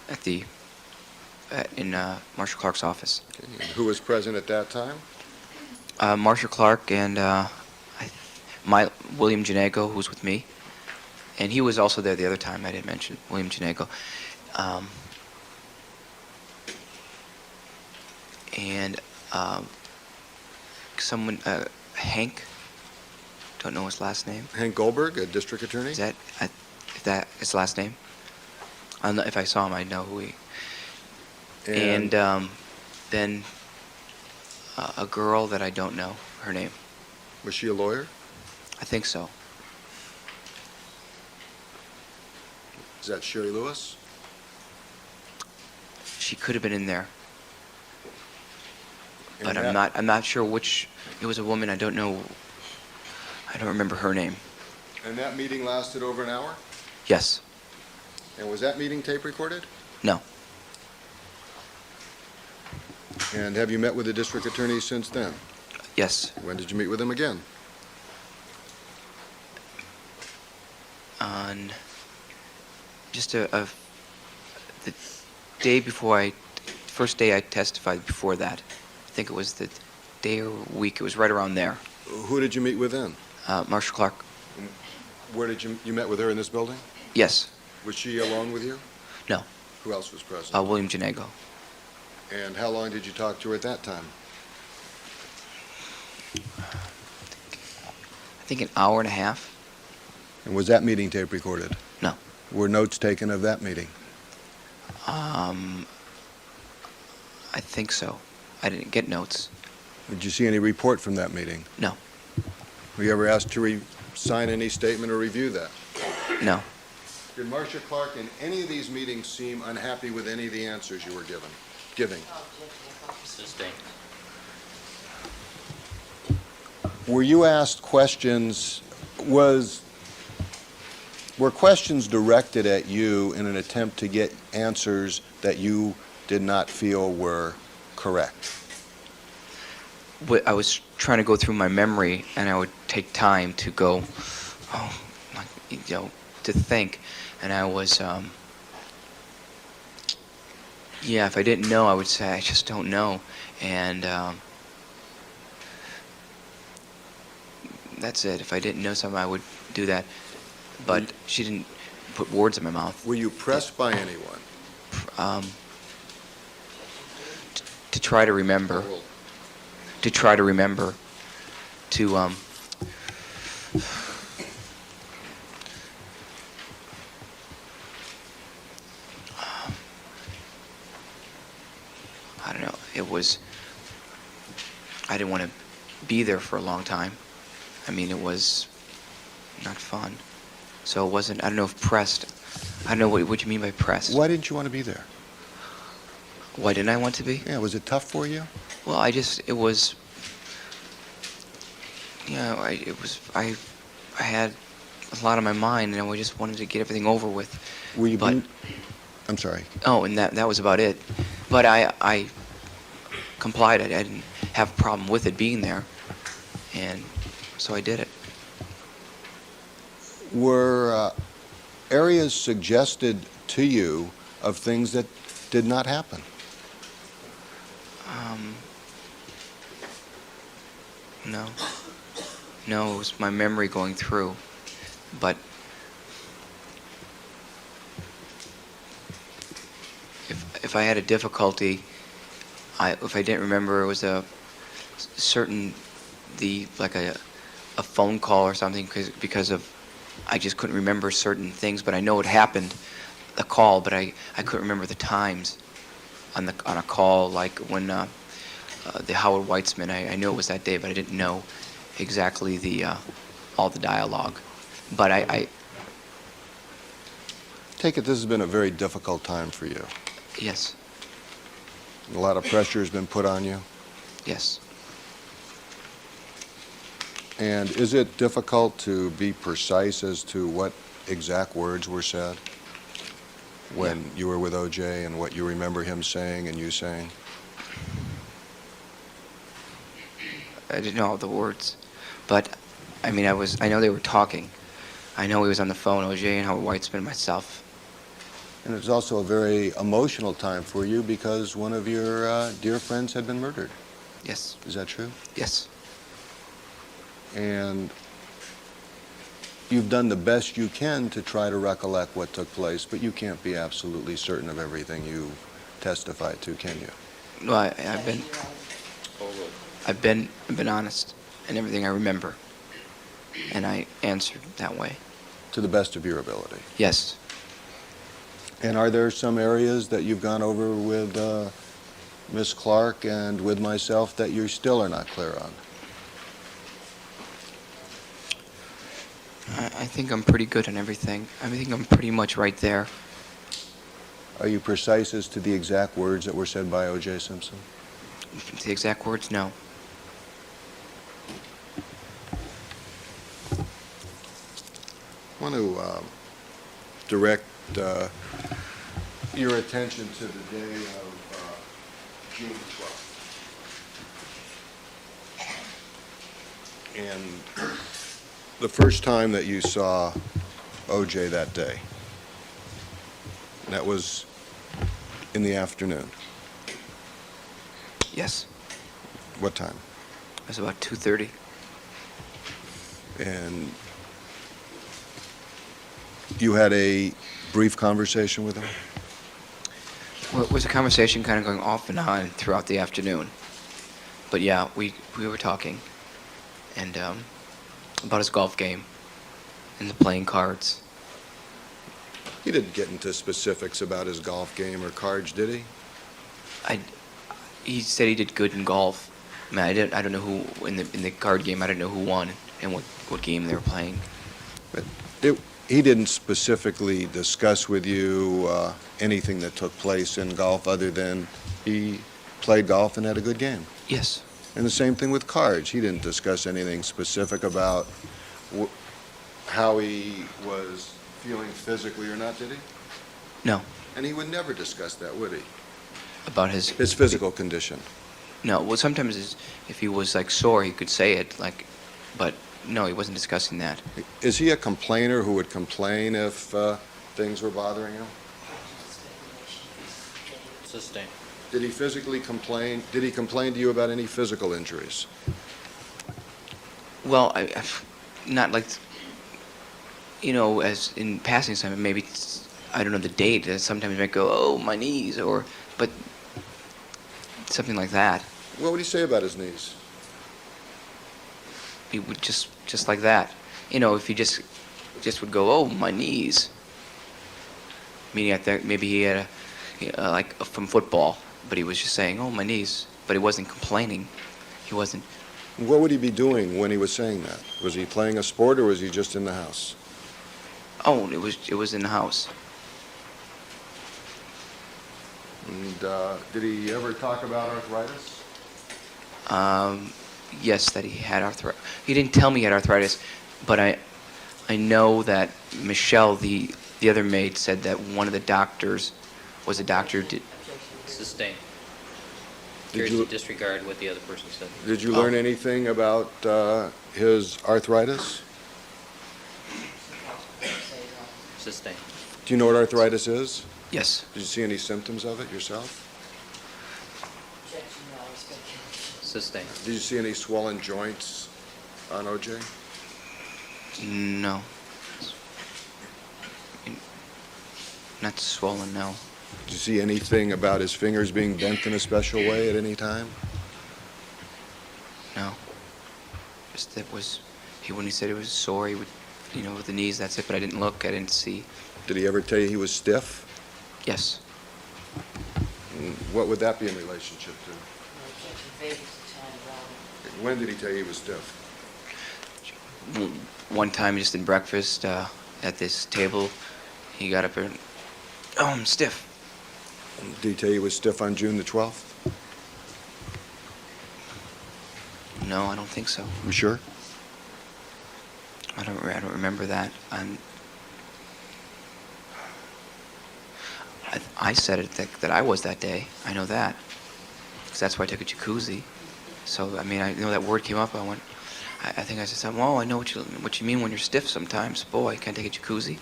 at the in Marshall Clark's office. Okay. And who was present at that time? Marshall Clark and my William Janego, who was with me, and he was also there the other time. I didn't mention William Janego, and someone Hank. Don't know his last name. Hank Goldberg, a district attorney? Is that if that his last name? If I saw him, I'd know who he. And then a girl that I don't know her name. Was she a lawyer? I think so. Is that Sherry Lewis? She could have been in there, but And I'm not sure which. It was a woman. I don't know. I don't remember her name. And that meeting lasted over an hour? Yes. And was that meeting tape recorded? No. And have you met with the district attorney since then? Yes. When did you meet with him again? On just the day before first day I testified before that. I think it was the day or week. It was right around there. Who did you meet with then? Marshall Clark. Where did you met with her in this building? Yes. Was she alone with you? No. Who else was present? William Janego. And how long did you talk to her at that time? I think an hour and a half. And was that meeting tape recorded? No. Were notes taken of that meeting? I think so. I didn't get notes. Did you see any report from that meeting? No. Were you ever asked to sign any statement or review that? No. Did Marcia Clark in any of these meetings seem unhappy with any of the answers you were giving? Sustained. Were you asked questions, were questions directed at you in an attempt to get answers that you did not feel were correct? I was trying to go through my memory, and I would take time to go, to think. And I was, if I didn't know, I would say, I just don't know. And that's it. If I didn't know something, I would do that. But she didn't put words in my mouth. Were you pressed by anyone? To try to remember. To try to remember. To, I don't know. I didn't want to be there for a long time. I mean, it was not fun. So it wasn't, I don't know if pressed. I don't know what you mean by pressed. Why didn't you want to be there? Why didn't I want to be? Yeah, was it tough for you? Well, it was, I had a lot on my mind, and I just wanted to get everything over with. Were you But- I'm sorry. Oh, and that was about it. But I complied. I didn't have a problem with it being there, and so I did it. Were areas suggested to you of things that did not happen? No. No, it was my memory going through. But if I had a difficulty, if I didn't remember, it was a certain like a phone call or something because of I just couldn't remember certain things, but I know it happened, the call, but I couldn't remember the times on a call, like when the Howard Weitzman, I knew it was that day, but I didn't know exactly all the dialogue. But I Take it this has been a very difficult time for you. yes, A lot of pressure has been put on you. yes. And is it difficult to be precise as to what exact words were said when you were with O.J. and what you remember him saying and you saying? I didn't know all the words, but I mean, I know they were talking. I know he was on the phone, O.J. and Howard Weitzman and myself. And it's also a very emotional time for you because one of your dear friends had been murdered. Yes, Is that true? yes, And you've done the best you can to try to recollect what took place, but you can't be absolutely certain of everything you testified to, can you? well, I've been honest in everything I remember, and I answered that way. To the best of your ability. Yes. And are there some areas that you've gone over with Ms. Clark and with myself that you still are not clear on? I think I'm pretty good on everything. I think I'm pretty much right there. Are you precise as to the exact words that were said by O.J. Simpson? The exact words, no. I want to direct your attention to the day of June 12th. And the first time that you saw O.J. that day, that was in the afternoon. Yes. What time? It was about 2:30. And you had a brief conversation with him? Well, it was a conversation kind of going off and on throughout the afternoon. But yeah, we were talking, and about his golf game and the playing cards. He didn't get into specifics about his golf game or cards, did he? He said he did good in golf, I mean, I don't know who in the card game. I don't know who won and what game they were playing. He didn't specifically discuss with you anything that took place in golf other than he played golf and had a good game. Yes. And the same thing with cards. He didn't discuss anything specific about how he was feeling physically or not, did he? No. And he would never discuss that, would he? About his Physical condition. No. Well, sometimes if he was like sore, he could say it. But no, he wasn't discussing that. Is he a complainer who would complain if things were bothering him? Sustained. Did he physically complain? Did he complain to you about any physical injuries? Well, not like, as in passing time, maybe I don't know the date. Sometimes he might go, oh, my knees, but something like that. What would he say about his knees? He would just like that. If he just would go, oh, my knees. Meaning I think maybe he had like from football, but he was just saying, oh, my knees. But he wasn't complaining. He wasn't. What would he be doing when he was saying that? Was he playing a sport or was he just in the house? Oh, it was in the house. And did he ever talk about arthritis? Yes, that he had arthritis. He didn't tell me he had arthritis, but I know that Michelle, the other maid, said that one of the doctors was a doctor. Sustained. Did Curious you- to disregard what the other person said. Did you learn anything about his arthritis? Sustained. Do you know what arthritis is? Yes. Did you see any symptoms of it yourself? Sustained. Did you see any swollen joints on OJ? No. Not swollen, no. Did you see anything about his fingers being bent in a special way at any time? No. Just that when he said he was sore, he would, with the knees, that's it, but I didn't look, I didn't see. Did he ever tell you he was stiff? Yes. And what would that be in relationship to? When did he tell you he was stiff? One time, just in breakfast, at this table, he got up and, oh, I'm stiff. Did he tell you he was stiff on June the 12th? No, I don't think so. You sure? I don't remember that. I said it that I was that day. I know that. Because that's why I took a jacuzzi. So, I mean, I know that word came up. I think I said something, oh, I know what you mean when you're stiff sometimes. Boy, can't take a jacuzzi.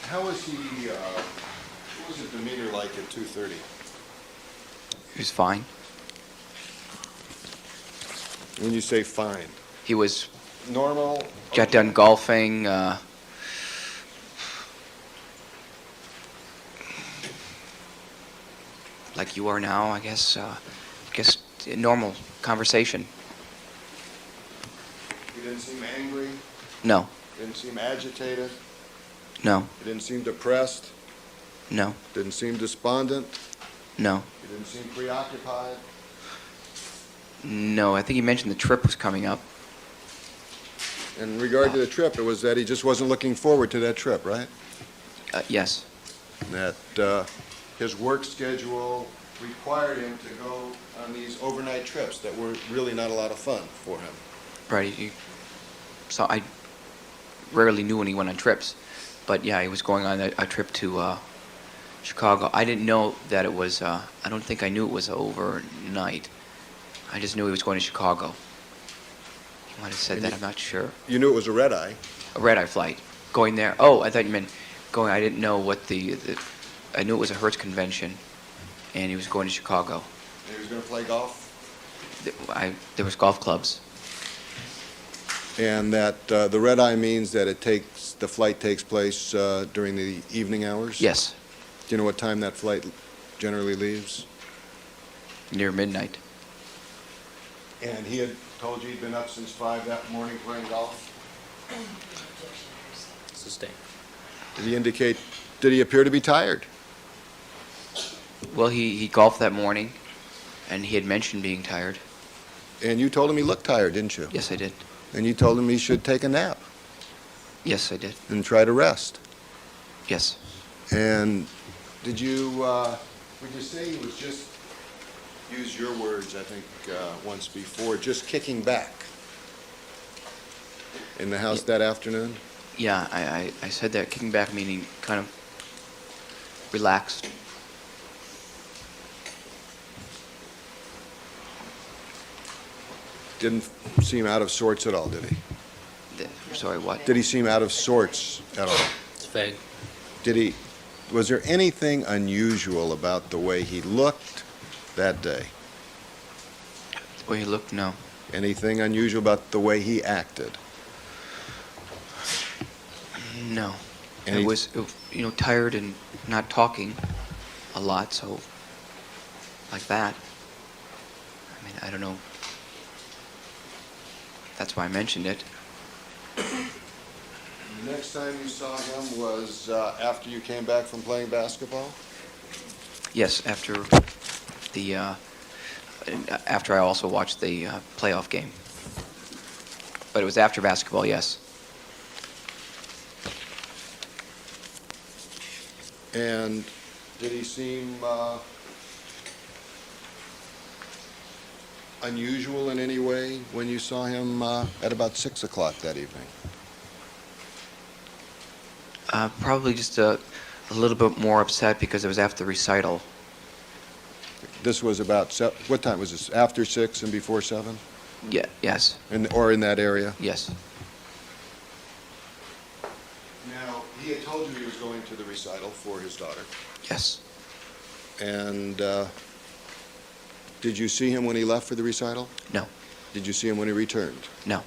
How was he, what was his demeanor like at 2:30? He was fine. When you say fine? He was Normal? got done golfing. Like you are now, I guess. Normal conversation. He didn't seem angry? No, Didn't seem agitated? no, He didn't seem depressed? no, Didn't seem despondent? no, He didn't seem preoccupied? no. I think he mentioned the trip was coming up. In regard to the trip, it was that he just wasn't looking forward to that trip, right? Yes, That his work schedule required him to go on these overnight trips that were really not a lot of fun for him. right. So I rarely knew when he went on trips, but yeah, he was going on a trip to Chicago. I didn't know that it was. I don't think I knew it was overnight. I just knew he was going to Chicago. He might have said And that. you- I'm not sure. You knew it was a red-eye. A red-eye flight. Going there. Oh, I thought you meant going. I didn't know what I knew it was a Hertz convention, and he was going to Chicago. He was going to play golf. There was golf clubs. And that the red-eye means that the flight takes place during the evening hours? Yes, Do you know what time that flight generally leaves? near midnight. And he had told you he'd been up since 5 that morning playing golf? Sustained. Did he appear to be tired? Well, he golfed that morning, and he had mentioned being tired. And you told him he looked tired, didn't you? Yes, I did. And you told him he should take a nap Yes, I did. and try to rest. Yes. And would you say he was just, use your words, I think, once before, just kicking back in the house that afternoon? Yeah, I said that, kicking back meaning kind of relaxed. Didn't seem out of sorts at all, did he? Sorry, what? Did he seem out of sorts at all? It's vague. Was there anything unusual about the way he looked that day? The way he looked, no. Anything unusual about the way he acted? No. And It he- was, tired and not talking a lot, so like that. I mean, I don't know. That's why I mentioned it. The next time you saw him was after you came back from playing basketball? Yes, after I also watched the playoff game. But it was after basketball, yes. And did he seem unusual in any way when you saw him at about 6 o'clock that evening? Probably just a little bit more upset because it was after the recital. This was about, what time was this? After 6 and before 7? Yeah, yes, Or in that area? yes, Now, he had told you he was going to the recital for his daughter. yes. And did you see him when he left for the recital? No. Did you see him when he returned? No.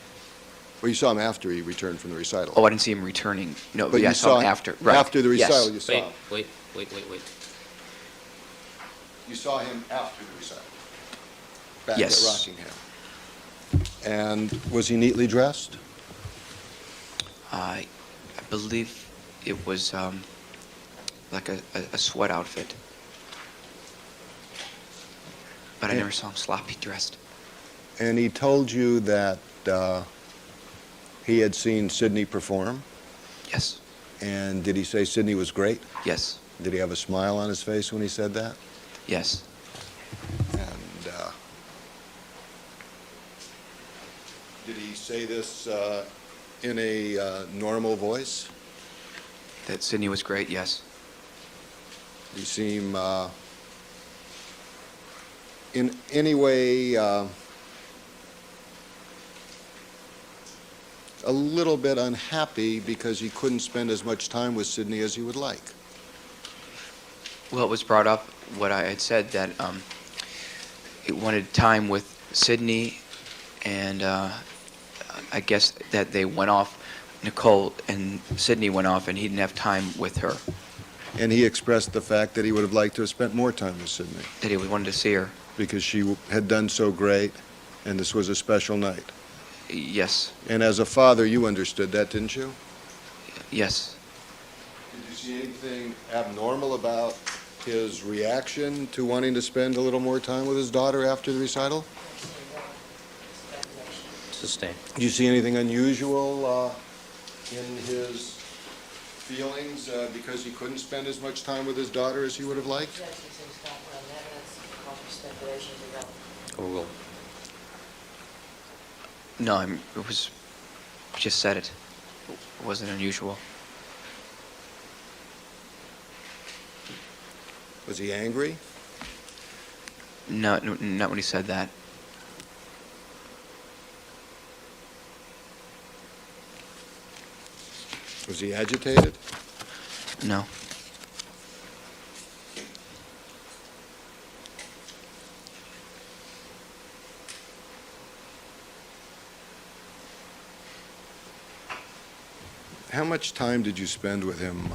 Well, you saw him after he returned from the recital. Oh, I didn't see him returning. No, But yeah, you I saw him after. Right. After the Yes. recital, you saw Wait, him. wait. You saw him after the recital, back Yes. at Rockingham. And was he neatly dressed? I believe it was like a sweat outfit. But I Yeah. never saw him sloppy dressed. And he told you that he had seen Sydney perform? Yes, And did he say Sydney was great? yes, Did he have a smile on his face when he said that? yes. And did he say this in a normal voice? That Sydney was great, yes. Did he seem in any way a little bit unhappy because he couldn't spend as much time with Sydney as he would like? Well, it was brought up what I had said, that it wanted time with Sydney, and I guess that they went off. Nicole and Sydney went off, and he didn't have time with her. And he expressed the fact that he would have liked to have spent more time with Sydney That he wanted to see her. because she had done so great, and this was a special night. Yes, And as a father, you understood that, didn't you? yes. Did you see anything abnormal about his reaction to wanting to spend a little more time with his daughter after the recital? Sustained. Did you see anything unusual in his feelings because he couldn't spend as much time with his daughter as he would have liked? Overruled. No, it was, just said it. It wasn't unusual. Was he angry? No, not when he said that. Was he agitated? No. How much time did you spend with him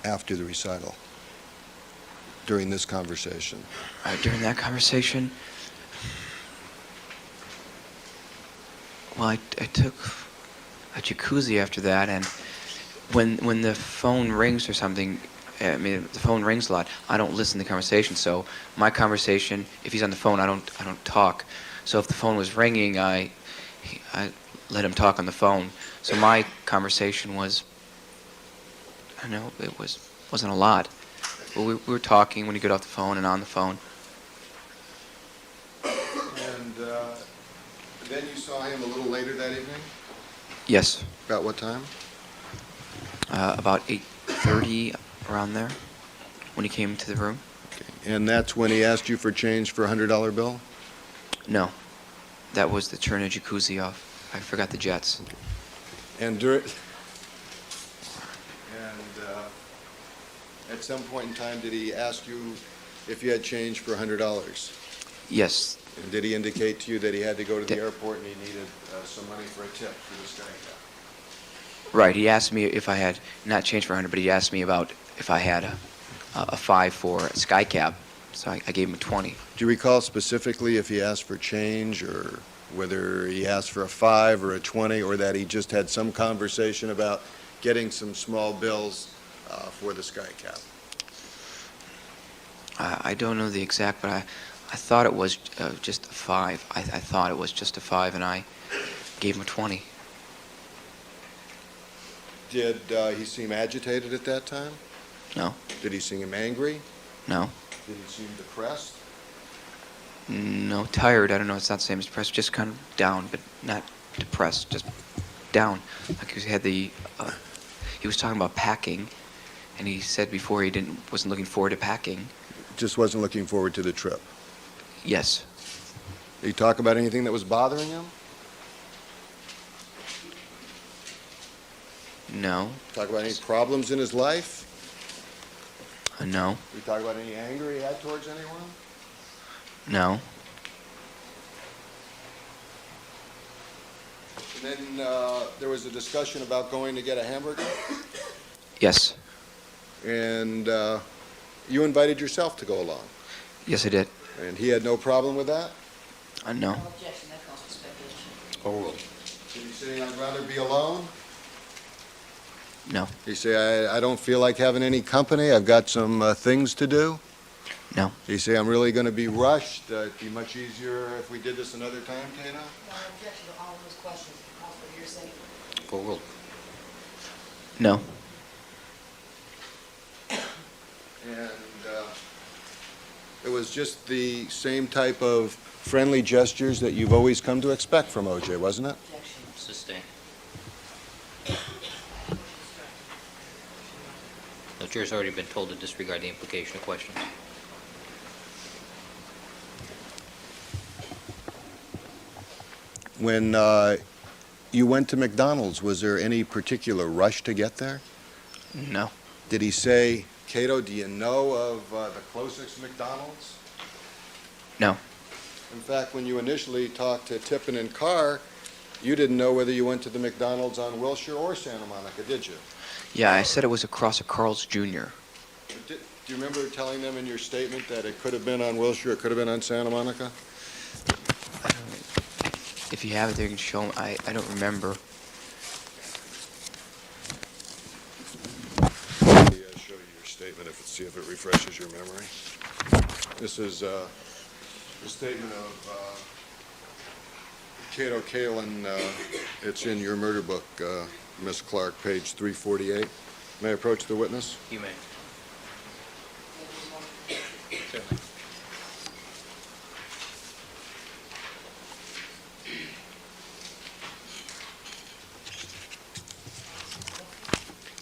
after the recital, during this conversation? During that conversation, well, I took a jacuzzi after that, and when the phone rings or something, I mean, the phone rings a lot. I don't listen to the conversation, so my conversation, if he's on the phone, I don't talk. So if the phone was ringing, I let him talk on the phone. So my conversation was, I don't know, wasn't a lot. But we were talking when he got off the phone and on the phone. And then you saw him a little later that evening? Yes, About what time? about 8:30, around there, when he came into the room. And that's when he asked you for change for a $100 bill? No, that was to turn a jacuzzi off. I forgot the jets. And at some point in time, did he ask you if you had change for $100? Yes, And did he indicate to you that he had to go to the airport and he needed some money for a tip for this guy? right. He asked me if I had, not change for 100, but he asked me about if I had a 5 for a sky cab. So I gave him a 20. Do you recall specifically if he asked for change or whether he asked for a 5 or a 20 or that he just had some conversation about getting some small bills for the sky cab? I don't know the exact, but I thought it was just a 5. I thought it was just a 5, and I gave him a 20. Did he seem agitated at that time? No, Did he seem angry? no, Did he seem depressed? no, tired. I don't know. It's not the same as depressed. Just kind of down, but not depressed. Just down. Like he had the. He was talking about packing, and he said before he wasn't looking forward to packing. Just wasn't looking forward to the trip. Yes. Did he talk about anything that was bothering him? No. Talk about any problems in his life? No. Did he talk about any anger he had towards anyone? No. And then there was a discussion about going to get a hamburger, Yes. and you invited yourself to go along, Yes, I did. and he had no problem with that? No. Objection, that constitutes speculation. Overruled. Did he say, "I'd rather be alone"? No. Did he say, I don't feel like having any company, I've got some things to do"? No. Did he say, "I'm really going to be rushed, it'd be much easier if we did this another time, Tana"? No objection to all of those questions, because of hearsay. Overruled. No. And it was just the same type of friendly gestures that you've always come to expect from OJ, wasn't it? Objection. Sustained. The juror's already been told to disregard the implication of questions. When you went to McDonald's, was there any particular rush to get there? No. Did he say, "Cato, do you know of the closest McDonald's"? No. In fact, when you initially talked to Tippin and Carr, you didn't know whether you went to the McDonald's on Wilshire or Santa Monica, did you? Yeah, I said it was across a Carl's Jr. Do you remember telling them in your statement that it could have been on Wilshire, it could have been on Santa Monica? If you have it there, you can show them. I don't remember. Let me show you your statement, see if it refreshes your memory. This is the statement of Cato Kalin. It's in your murder book, Miss Clark, page 348. May I approach the witness? You may. Certainly.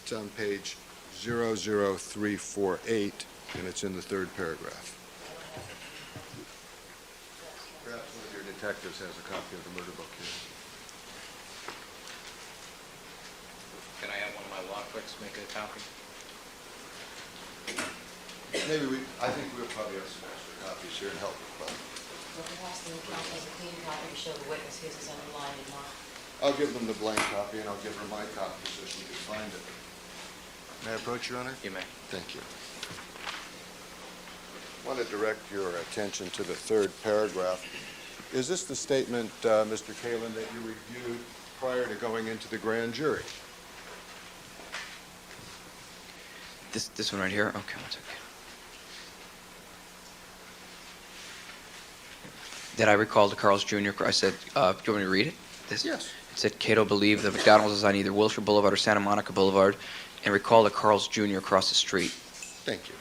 It's on page 00348, and it's in the third paragraph. Perhaps one of your detectives has a copy of the murder book here. Can I have one of my law clerks make a copy? I think we'll probably have some extra copies here and help with that. Well, perhaps the counsel has a clean copy to show the witness his is underlined and marked. I'll give them the blank copy, and I'll give her my copy so she can find it. May I approach, Your Honor? You may. Thank you. I want to direct your attention to the third paragraph. Is this the statement, Mr. Kalin, that you reviewed prior to going into the grand jury? This one right here? Okay, one second. That I recalled to Carl's Jr. I said, do you want me to read it? Yes. It said, Cato believed that McDonald's is on either Wilshire Boulevard or Santa Monica Boulevard, and recalled to Carl's Jr. across the street. Thank you.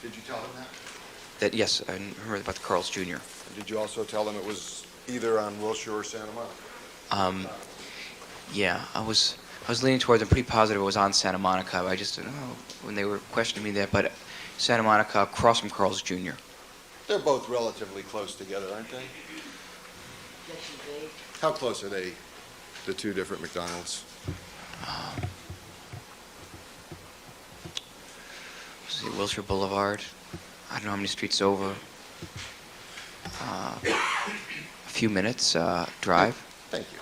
Did you tell him that? That, yes, I remember about the Carl's Jr. Did you also tell him it was either on Wilshire or Santa Monica? Yeah, I was leaning towards, I'm pretty positive it was on Santa Monica. I just didn't know when they were questioning me there, but Santa Monica across from Carl's Jr. They're both relatively close together, aren't they? How close are they, the two different McDonald's? Let's see, Wilshire Boulevard. I don't know how many streets over. A few minutes drive. Thank you.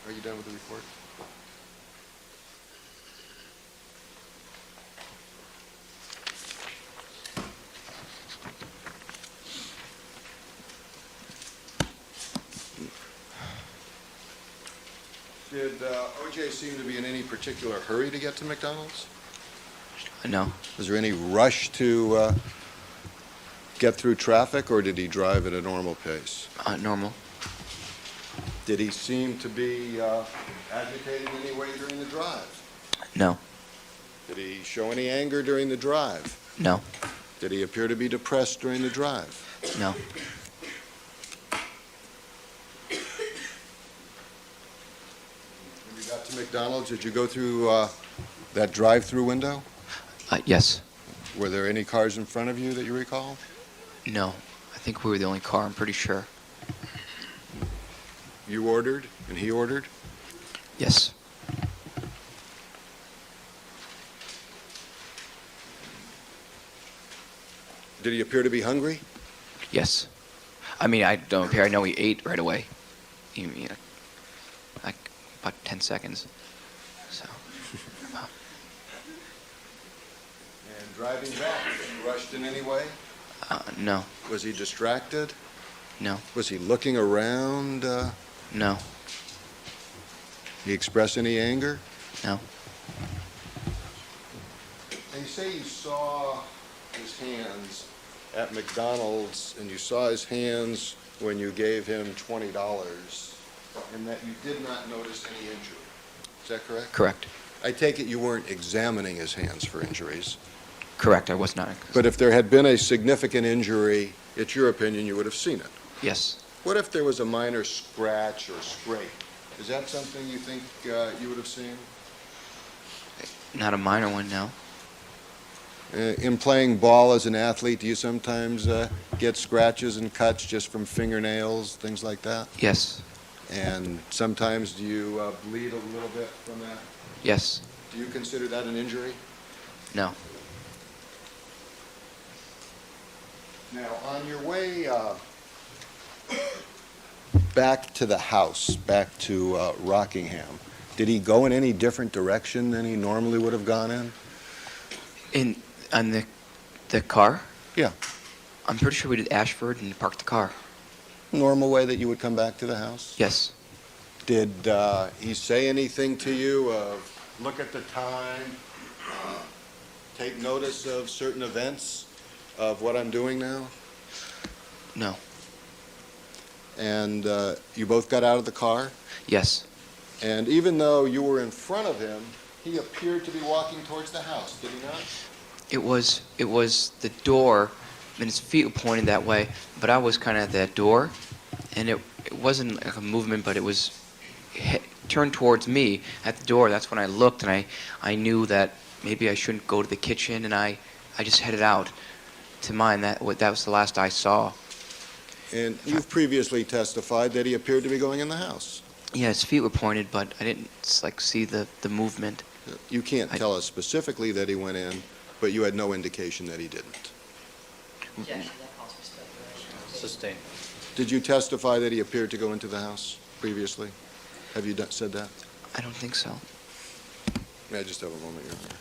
Are you done with the report? Did O.J. seem to be in any particular hurry to get to McDonald's? No, Was there any rush to get through traffic, or did he drive at a normal pace? normal. Did he seem to be agitated in any way during the drive? No, Did he show any anger during the drive? no, Did he appear to be depressed during the drive? no. When you got to McDonald's, did you go through that drive-through window? Yes, Were there any cars in front of you that you recall? no. I think we were the only car, I'm pretty sure. You ordered and he ordered? Yes, Did he appear to be hungry? yes. I mean, I don't appear, I know he ate right away. Like about 10 seconds. So, And driving back, was he rushed in any way? no, Was he distracted? no, Was he looking around? no, He express any anger? no. And you say you saw his hands at McDonald's, and you saw his hands when you gave him $20, and that you did not notice any injury. Is that correct? Correct. I take it you weren't examining his hands for injuries. Correct, I was not. But if there had been a significant injury, it's your opinion you would have seen it. Yes, What if there was a minor scratch or scrape? Is that something you think you would have seen? not a minor one, no. In playing ball as an athlete, do you sometimes get scratches and cuts just from fingernails, things like that? Yes, And sometimes do you bleed a little bit from that? yes, Do you consider that an injury? no. Now, on your way back to the house, back to Rockingham, did he go in any different direction than he normally would have gone in? On the car? Yeah. I'm pretty sure we did Ashford and parked the car. Normal way that you would come back to the house? Yes, Did he say anything to you of, look at the time, take notice of certain events of what I'm doing now? no, And you both got out of the car? yes, And even though you were in front of him, he appeared to be walking towards the house, did he not? it was the door, and his feet were pointed that way, but I was kind of at that door, and it wasn't like a movement, but it was turned towards me at the door. That's when I looked, and I knew that maybe I shouldn't go to the kitchen, and I just headed out to mine. That was the last I saw. And you've previously testified that he appeared to be going in the house. Yeah, his feet were pointed, but I didn't see the movement. You can't tell us specifically that he went in, but you had no indication that he didn't. Sustained. Did you testify that he appeared to go into the house previously? Have you said that? I don't think so. May I just have a moment, Your Honor?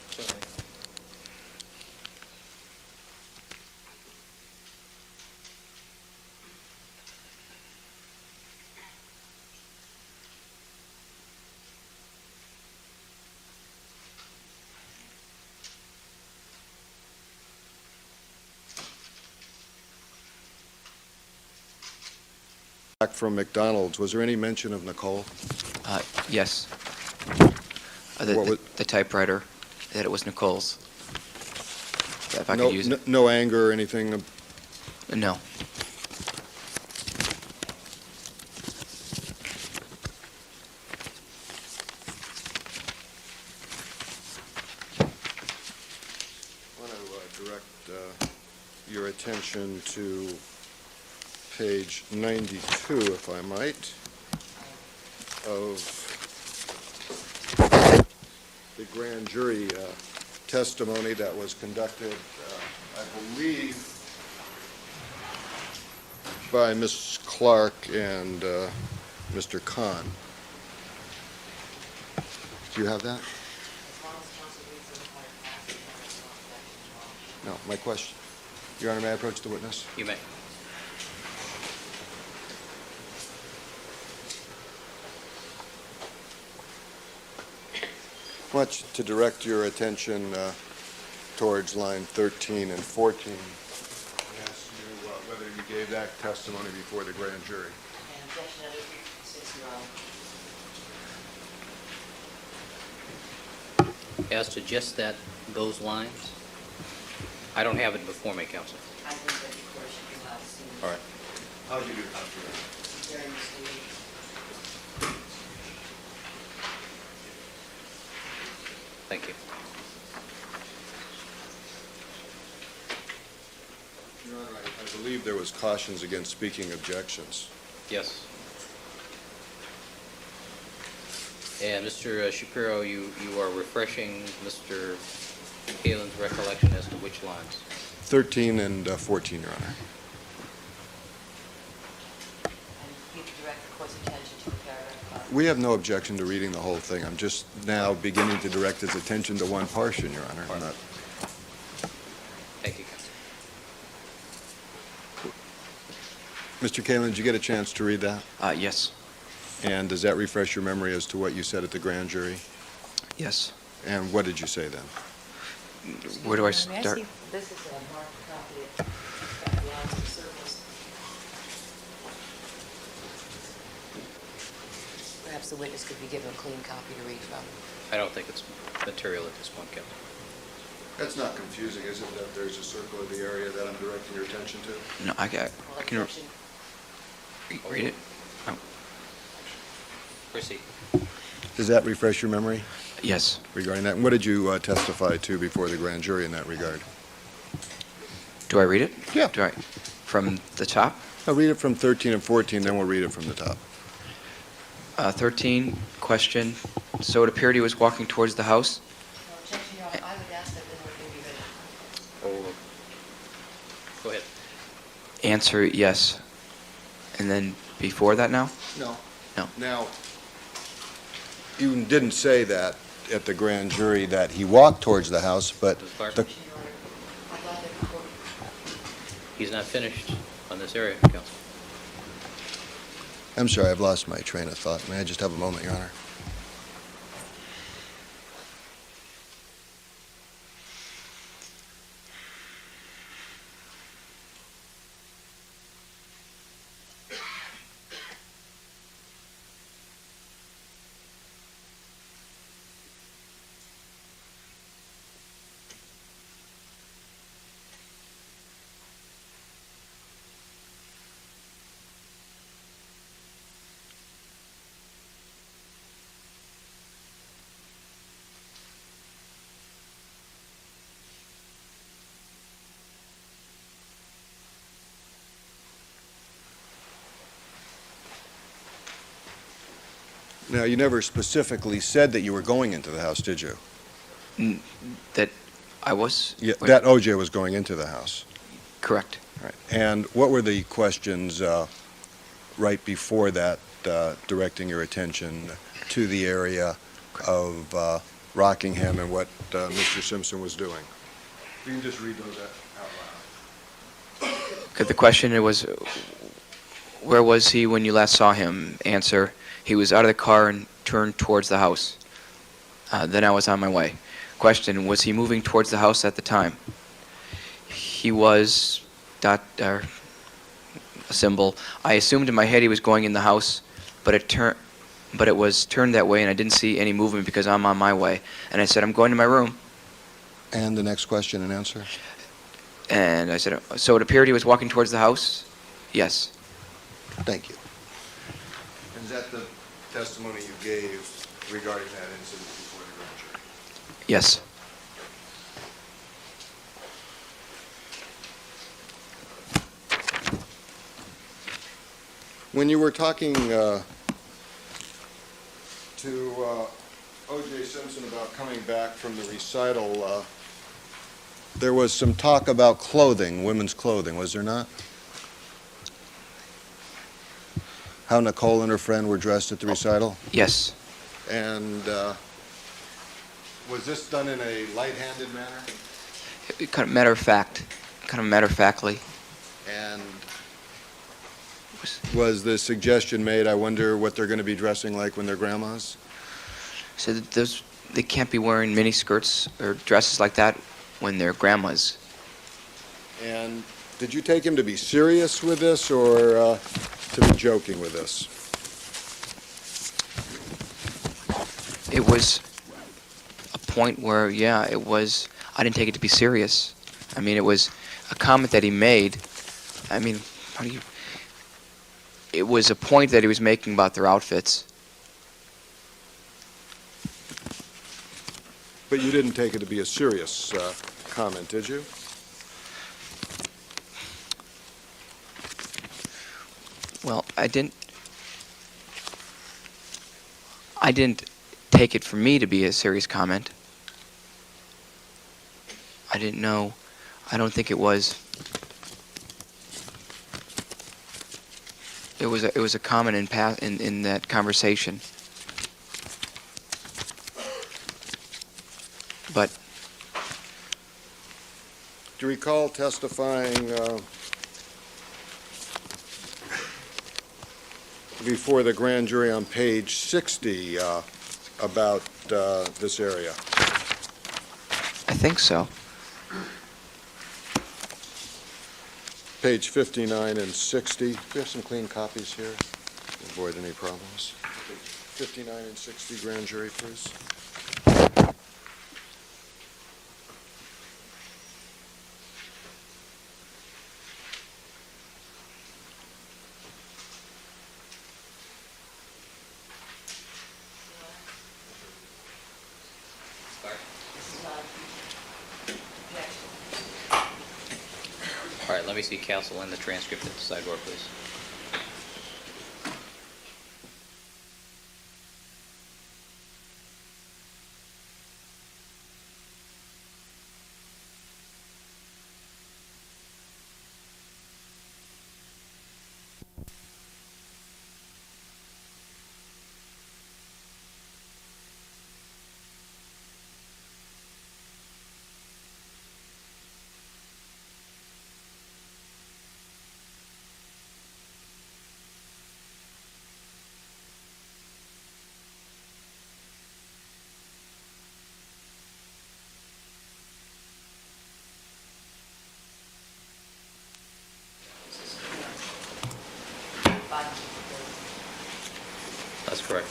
Back from McDonald's, was there any mention of Nicole? Yes. What was- The typewriter, that it was Nicole's. If I No, could use it. no anger or anything? No. I want to direct your attention to page 92, if I might, of the grand jury testimony that was conducted, I believe, by Ms. Clark and Mr. Khan. Do you have that? No, my question. Your Honor, may I approach the witness? You may. I want you to direct your attention towards line 13 and 14. I asked you whether you gave that testimony before the grand jury. As to just those lines, I don't have it before me, counsel. I think that the court should be allowed to see. All right. How did you do that? Very misleading. Thank you. Your Honor, I believe there was cautions against speaking objections. Yes. And Mr. Shapiro, you are refreshing Mr. Kalen's recollection as to which lines? 13 and 14, Your Honor. And you can direct the court's attention to the paragraph. We have no objection to reading the whole thing. I'm just now beginning to direct his attention to one portion, Your Honor. I'm not- Thank you, counsel. Mr. Kalen, did you get a chance to read that? Yes. And does that refresh your memory as to what you said at the grand jury? Yes. And what did you say then? Where do I May start? see- This is a marked copy that belongs to Circles. Perhaps the witness could be given a clean copy to read from. I don't think it's material at this point, counsel. That's not confusing, is it, that there's a circle of the area that I'm directing your attention to? No, I Well, can objection. read it. Proceed. Does that refresh your memory Yes. regarding that? And what did you testify to before the grand jury in that regard? Do I read it? Yeah. Do I? From the top? I'll read it from 13 and 14, then we'll read it from the top. 13, question. So it appeared he was walking towards the house? No objection, Your Honor. I would ask that the word be read. Go ahead. Answer, yes. And then before that now? No. No. Now, you didn't say that at the grand jury that he walked towards the house, but Ms. Clark? the, Objection, Your Honor. I thought that the court He's not finished on this area, counsel. I'm sorry, I've lost my train of thought. May I just have a moment, Your Honor? Now, you never specifically said that you were going into the house, did you? That I was? Yeah, Wait, that OJ was going into the house. Correct. Right. And what were the questions right before that, directing your attention to the area of Rockingham and what Mr. Simpson was doing? You can just read those out loud. Okay, the question it was, where was he when you last saw him? Answer, he was out of the car and turned towards the house. Then I was on my way. Question, was he moving towards the house at the time? He was, a symbol. I assumed in my head he was going in the house, but it was turned that way, and I didn't see any movement because I'm on my way. And I said, I'm going to my room. And the next question and answer? And I said, so it appeared he was walking towards the house? Yes. Thank you. And is that the testimony you gave regarding that incident before the grand jury? Yes. When you were talking to O.J. Simpson about coming back from the recital, there was some talk about clothing, women's clothing, was there not? How Nicole and her friend were dressed at the recital? Yes. And was this done in a light-handed manner? Kind of matter-of-factly. And was the suggestion made, I wonder what they're going to be dressing like when they're grandmas? So they can't be wearing mini skirts or dresses like that when they're grandmas. And did you take him to be serious with this or to be joking with this? It was a point where, yeah, it was, I didn't take it to be serious. I mean, it was a comment that he made. I mean, it was a point that he was making about their outfits. But you didn't take it to be a serious comment, did you? Well, I didn't take it for me to be a serious comment. I didn't know. I don't think it was. It was a comment in that conversation. But Do you recall testifying before the grand jury on page 60 about this area? I think so. Page 59 and 60. Do we have some clean copies here? Avoid any problems. 59 and 60 grand jury, please. All right, let me see counsel and the transcript at the side door, please. That's correct.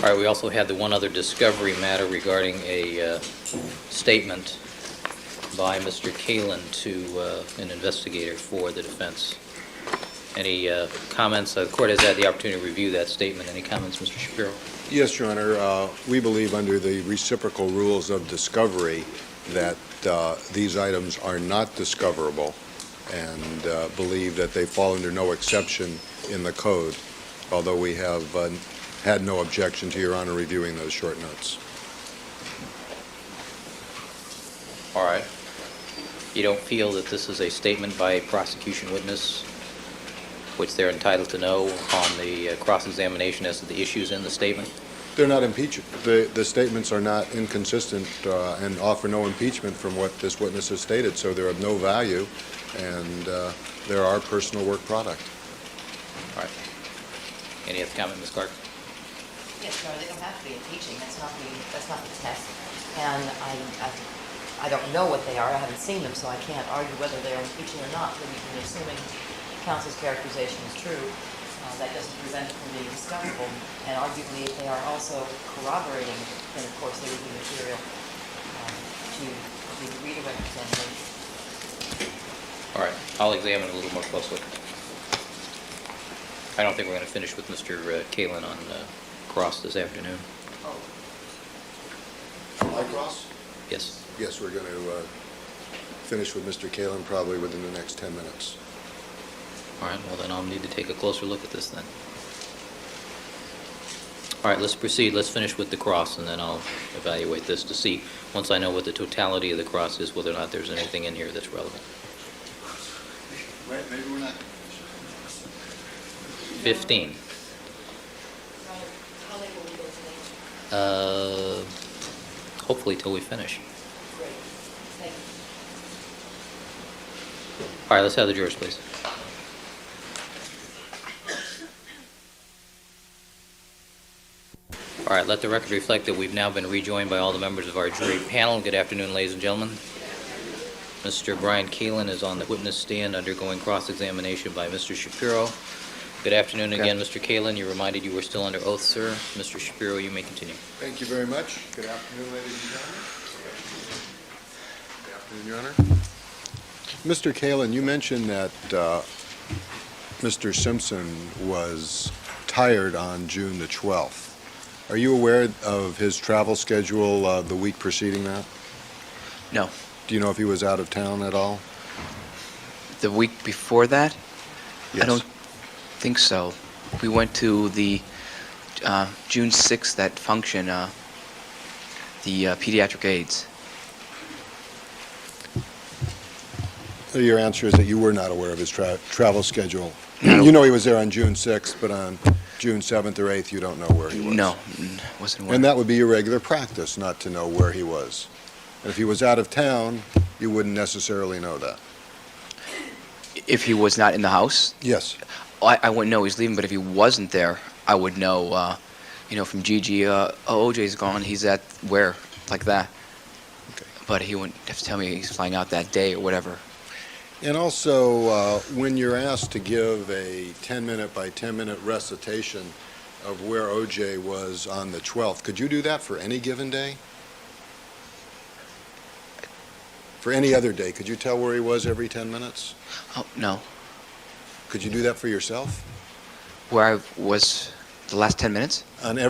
All right, we also had the one other discovery matter regarding a statement by Mr. Kalin to an investigator for the defense. Any comments? The court has had the opportunity to review that statement. Any comments, Mr. Shapiro? Yes, Your Honor. We believe under the reciprocal rules of discovery that these items are not discoverable and believe that they fall under no exception in the code, although we have had no objection to Your Honor reviewing those short notes. All right. You don't feel that this is a statement by a prosecution witness which they're entitled to know on the cross-examination as to the issues in the statement? They're not impeachable. The statements are not inconsistent and offer no impeachment from what this witness has stated, so they're of no value, and they're our personal work product. All right. Any other comment, Ms. Clark? Yes, no, they don't have to be impeaching. That's not the test. And I don't know what they are, I haven't seen them, so I can't argue whether they're impeaching or not, but even assuming counsel's characterization is true, that doesn't prevent it from being discoverable. And arguably, if they are also corroborating, then of course they would be material to the redirect examination. All right, I'll examine it a little more closely. I don't think we're going to finish with Mr. Kalin on cross this afternoon. Cross? Yes. Yes, we're going to finish with Mr. Kalin probably within the next 10 minutes. All right, well, then I'll need to take a closer look at this then. All right, let's proceed. Let's finish with the cross, and then I'll evaluate this to see, once I know what the totality of the cross is, whether or not there's anything in here that's relevant. Right, maybe we're not. 15. How late will we go today? Hopefully till we finish. Great. Thank you. All right, let's have the jurors, please. All right, let the record reflect that we've now been rejoined by all the members of our jury panel. Good afternoon, ladies and gentlemen. Mr. Brian Kalin is on the witness stand undergoing cross-examination by Mr. Shapiro. Good afternoon again, Mr. Kalin. You're reminded you were still under oath, sir. Mr. Shapiro, you may continue. Thank you very much. Good afternoon, ladies and gentlemen. Good afternoon, Your Honor. Mr. Kalin, you mentioned that Mr. Simpson was tired on June the 12th. Are you aware of his travel schedule the week preceding that? No. Do you know if he was out of town at all? The week before that? Yes. I don't think so. We went to the June 6th, that function, the pediatric aids. So your answer is that you were not aware of his travel schedule. You know he was there on June 6th, but on June 7th or 8th, you don't know where he was. No, wasn't aware. And that would be your regular practice, not to know where he was. And if he was out of town, you wouldn't necessarily know that. If he was not in the house, Yes. I wouldn't know he's leaving, but if he wasn't there, I would know, from Gigi, OJ's gone, he's at where, like that. Okay. But he wouldn't have to tell me he's flying out that day or whatever. And also, when you're asked to give a 10-minute by 10-minute recitation of where OJ was on the 12th, could you do that for any given day? For any other day, could you tell where he was every 10 minutes? Oh, no. Could you do that for yourself? Where I was the last 10 minutes?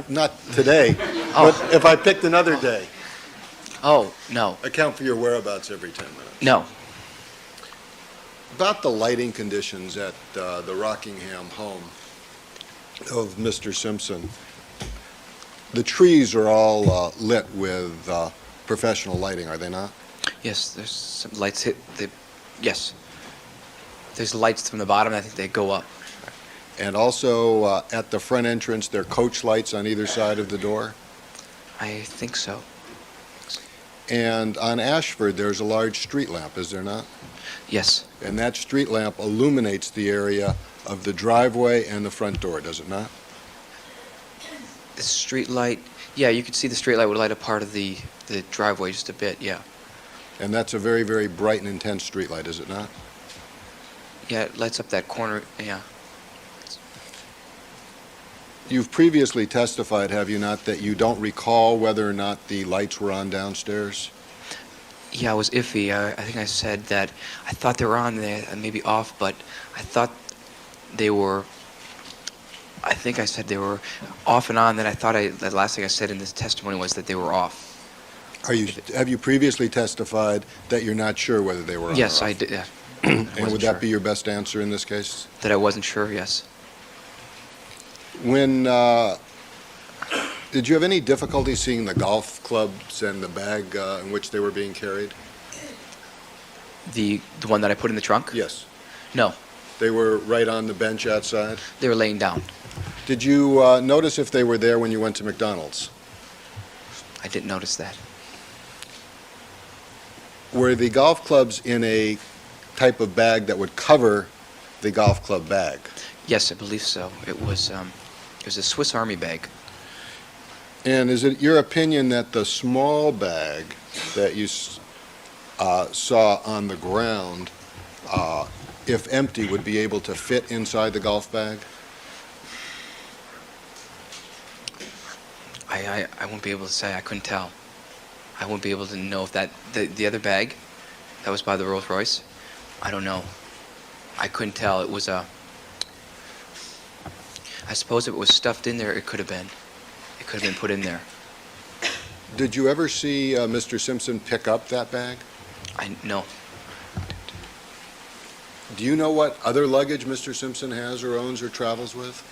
Not today, Oh. but if I picked another day, Oh, no. account for your whereabouts every 10 minutes. No. About the lighting conditions at the Rockingham home of Mr. Simpson, the trees are all lit with professional lighting, are they not? Yes, there's some lights yes. There's lights from the bottom, I think they go up. And also at the front entrance, there are coach lights on either side of the door. I think so. And on Ashford, there's a large street lamp, is there not? Yes. And that street lamp illuminates the area of the driveway and the front door, does it not? The street light, yeah, you could see the street light would light up part of the driveway just a bit, yeah. And that's a very, very bright and intense street light, is it not? Yeah, it lights up that corner, yeah. You've previously testified, have you not, that you don't recall whether or not the lights were on downstairs? Yeah, I was iffy. I think I said that I thought they were on there, maybe off, but I thought they were, I think I said they were off and on, then I thought the last thing I said in this testimony was that they were off. Have you previously testified that you're not sure whether they were on Yes, or I off? did, yeah. And would that be your best answer in this case? That I wasn't sure, yes. When, did you have any difficulty seeing the golf clubs and the bag in which they were being carried? The one that I put in the trunk? Yes. No, They were right on the bench outside? they were laying down. Did you notice if they were there when you went to McDonald's? I didn't notice that. Were the golf clubs in a type of bag that would cover the golf club bag? Yes, I believe so. It was a Swiss Army bag. And is it your opinion that the small bag that you saw on the ground, if empty, would be able to fit inside the golf bag? I won't be able to say. I couldn't tell. I won't be able to know if that the other bag that was by the Rolls Royce. I don't know. I couldn't tell. It was a. I suppose if it was stuffed in there, it could have been. It could have been put in there. Did you ever see Mr. Simpson pick up that bag? No. Do you know what other luggage Mr. Simpson has or owns or travels with?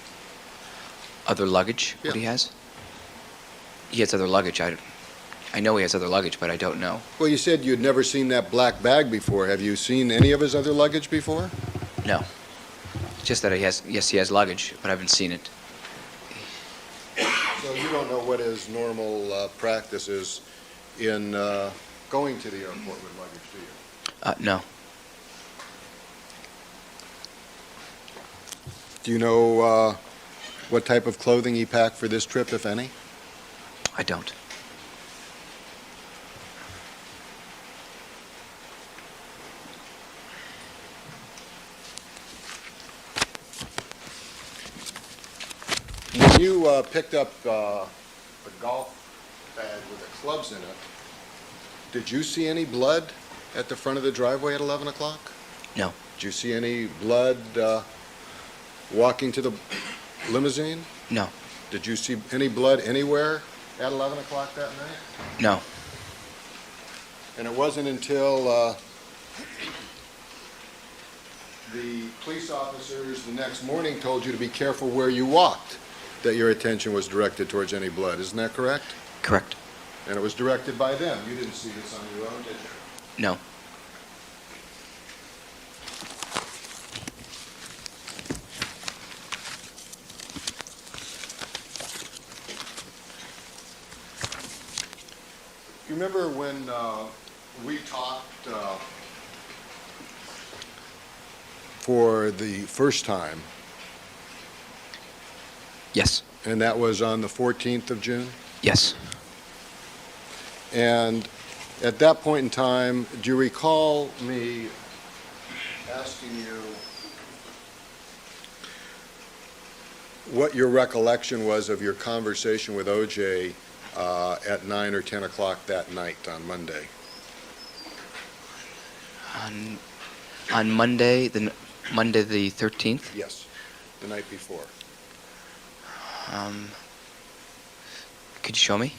Other luggage? What Yeah. he has? He has other luggage. I know he has other luggage, but I don't know. Well, you said you'd never seen that black bag before. Have you seen any of his other luggage before? No. Just that he has luggage, but I haven't seen it. So you don't know what his normal practice is in going to the airport with luggage, do you? No. Do you know what type of clothing he packed for this trip, if any? I don't. When you picked up a golf bag with the clubs in it, did you see any blood at the front of the driveway at 11 o'clock? No. Did you see any blood walking to the limousine? No. Did you see any blood anywhere at 11 o'clock that night? No. And it wasn't until the police officers the next morning told you to be careful where you walked that your attention was directed towards any blood. Isn't that correct? Correct. And it was directed by them. You didn't see this on your own, did you? No. You remember when we talked for the first time, Yes. and that was on the 14th of June? Yes. And at that point in time, do you recall me asking you what your recollection was of your conversation with O.J. At 9 or 10 o'clock that night on Monday? On Monday, Monday the 13th. Yes, the night before. Could you show me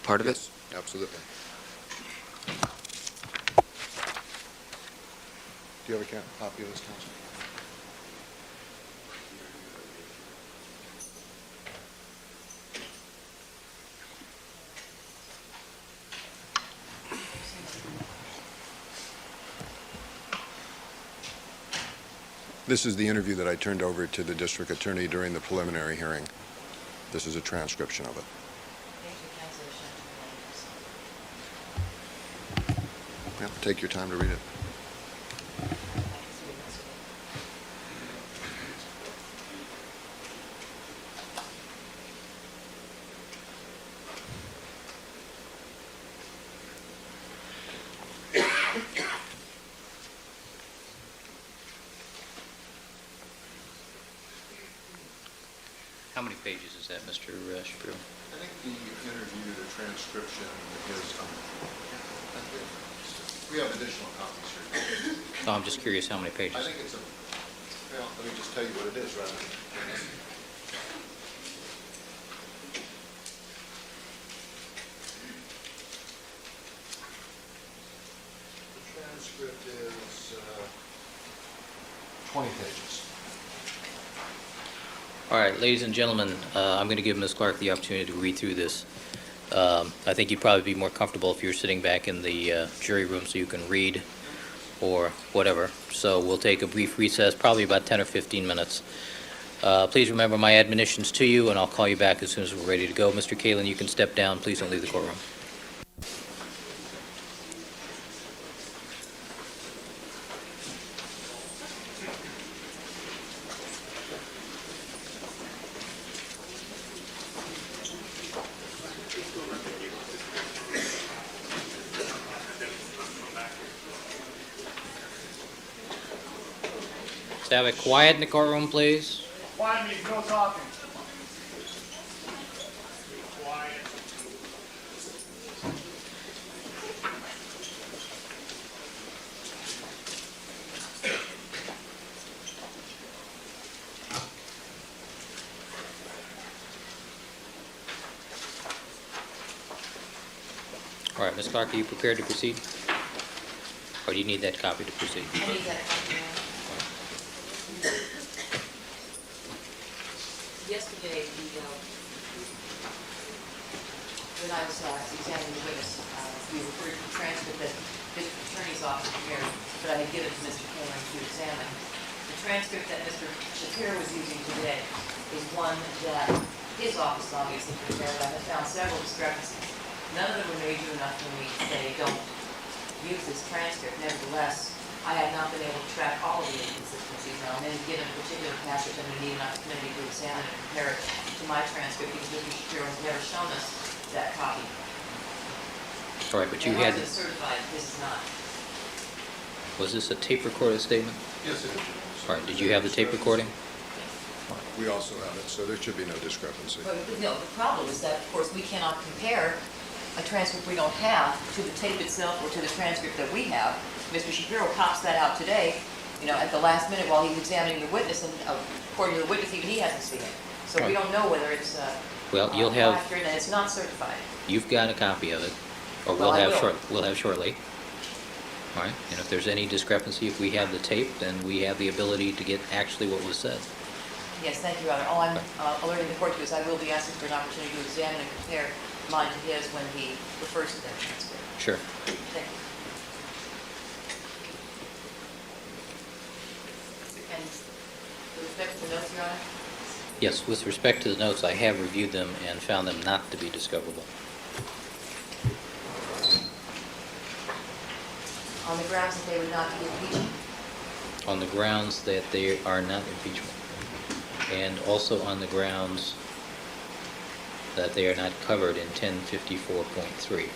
part of it? Yes, absolutely. Do you have a copy of this, Counsel? This is the interview that I turned over to the district attorney during the preliminary hearing. This is a transcription of it. Yeah, take your time to read it. How many pages is that, Mr. Shapiro? I think the interview, the transcription is, we have additional copies here. No, I'm just curious how many I pages. think it's well, let me just tell you what it is rather than. The transcript is 20 pages. All right, ladies and gentlemen, I'm going to give Ms. Clark the opportunity to read through this. I think you'd probably be more comfortable if you're sitting back in the jury room so you can read or whatever. So we'll take a brief recess, probably about 10 or 15 minutes. Please remember my admonitions to you, and I'll call you back as soon as we're ready to go. Mr. Kalin, you can step down. Please don't leave the courtroom. Let's have it quiet in the courtroom, please. Quiet means no talking. Quiet. All right, Ms. Clark, are you prepared to proceed? Or do you need that copy to proceed? I need that copy. Yesterday, when I was examining the witness, we referred to the transcript that the attorney's office prepared, that I had given to Mr. Kaling to examine. The transcript that Mr. Shapiro was using today is one that his office obviously prepared. I have found several discrepancies. None of them were major enough for me to say, don't use this transcript. Nevertheless, I have not been able to track all of the inconsistencies. Now, in any given particular passage, I'm going to need an opportunity to examine and compare it to my transcript because Mr. Shapiro has never shown us that copy. All right, but you And had, ours is certified, this is not. was this a tape recorded statement? Yes, it is. All right, did you have the tape recording? We also have it, so there should be no discrepancy. But no, the problem is that, of course, we cannot compare a transcript we don't have to the tape itself or to the transcript that we have. Mr. Shapiro pops that out today, at the last minute while he's examining the witness, and according to the witness, even he hasn't seen it. So we don't know whether it's Well, you'll have, accurate, and it's not certified. you've got a copy of it, or Well, I will. we'll have shortly. All right, and if there's any discrepancy, if we have the tape, then we have the ability to get actually what was said. Yes, thank you, Your Honor. All I'm alerting the court to is I will be asking for an opportunity to examine and compare mine to his when he refers to that transcript. Sure. Thank you. And with respect to the notes, Your Honor? Yes, with respect to the notes, I have reviewed them and found them not to be discoverable. On the grounds that they would not be impeaching? On the grounds that they are not impeachment. And also on the grounds that they are not covered in 1054.3.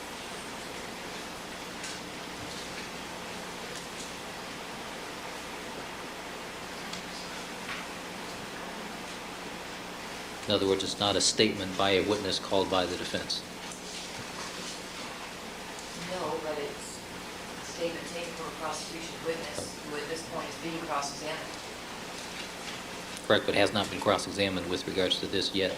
In other words, it's not a statement by a witness called by the defense. No, but it's a statement taken from a prosecution witness who at this point is being cross-examined. Correct, but has not been cross-examined with regards to this yet.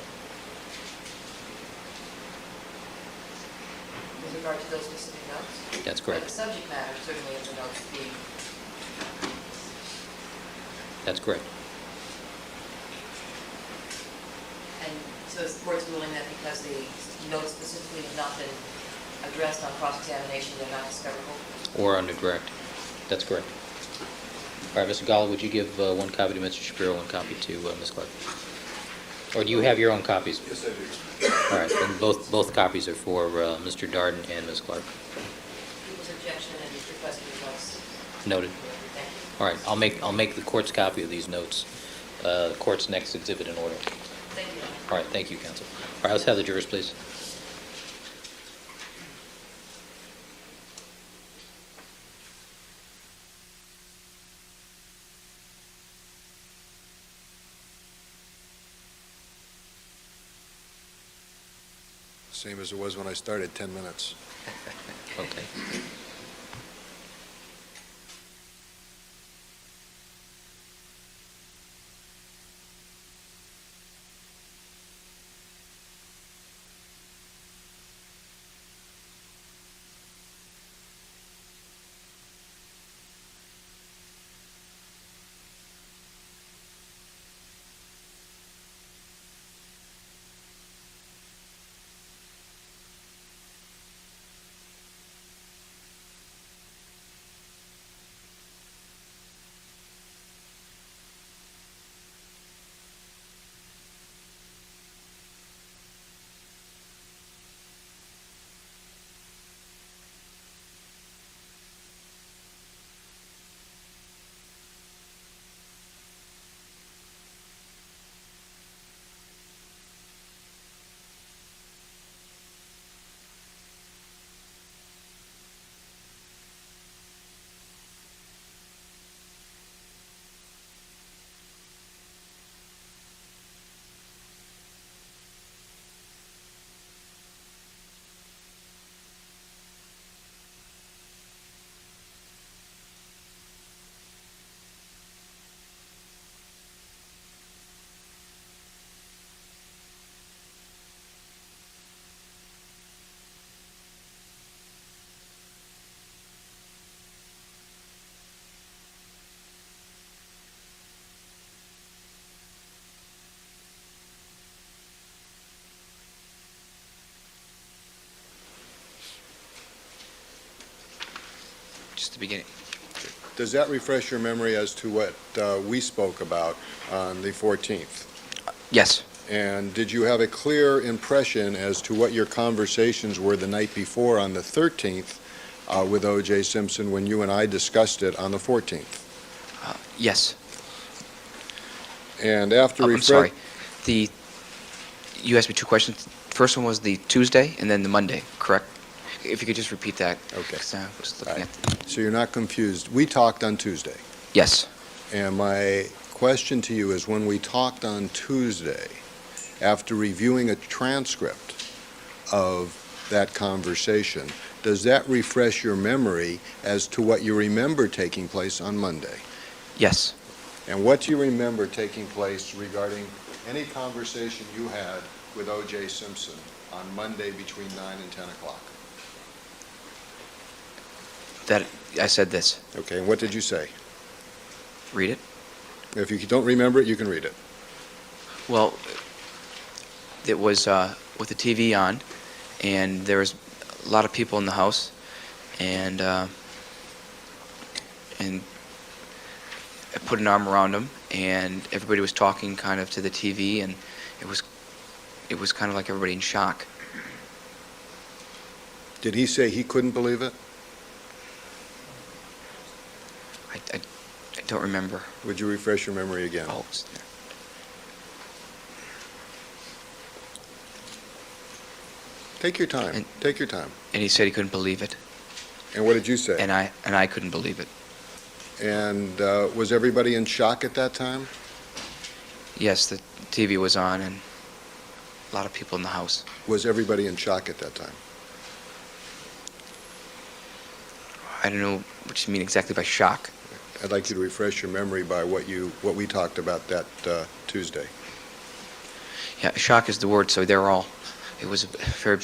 With regard to those specific notes? That's But correct. the subject matter certainly of the notes being, That's correct. and so the court's ruling that because the notes specifically have not been addressed on cross-examination, they're not discoverable? Or under direct. That's correct. All right, Mr. Gala, would you give one copy to Mr. Shapiro, one copy to Ms. Clark? Or do you have your own copies? Yes, I do. All right, then both copies are for Mr. Darden and Ms. Clark. People's objection and his request for notes. Noted. Thank you. All right, I'll make the court's copy of these notes, the court's next exhibit in order. Thank you. All right, thank you, counsel. All right, let's have the jurors, please. Same as it was when I started, 10 minutes. Okay. the beginning. Does that refresh your memory as to what we spoke about on the 14th? Yes. And did you have a clear impression as to what your conversations were the night before on the 13th with O.J. Simpson when you and I discussed it on the 14th? Yes. And after I'm sorry. You asked me two questions. First one was the Tuesday and then the Monday, correct? If you could just repeat that. Okay. 'Cause I was looking All at So you're not confused. We talked on Tuesday. Yes. And my question to you is, when we talked on Tuesday, after reviewing a transcript of that conversation, does that refresh your memory as to what you remember taking place on Monday? Yes. And what do you remember taking place regarding any conversation you had with O.J. Simpson on Monday between 9 and 10 o'clock? That I said this. Okay, and what did you say? Read it. If you don't remember it, you can read it. Well, it was with the TV on, and there was a lot of people in the house, and I put an arm around him, and everybody was talking kind of to the TV, and it was kind of like everybody in shock. Did he say he couldn't believe it? I don't remember. Would you refresh your memory again? Oh, it's there. Take your time. And- Take your time. And he said he couldn't believe it, And what did you say? and I couldn't believe it. And was everybody in shock at that time? Yes, the TV was on, and a lot of people in the house. Was everybody in shock at that time? I don't know what you mean exactly by shock. I'd like you to refresh your memory by what we talked about that Tuesday. Yeah, shock is the word, so it was a very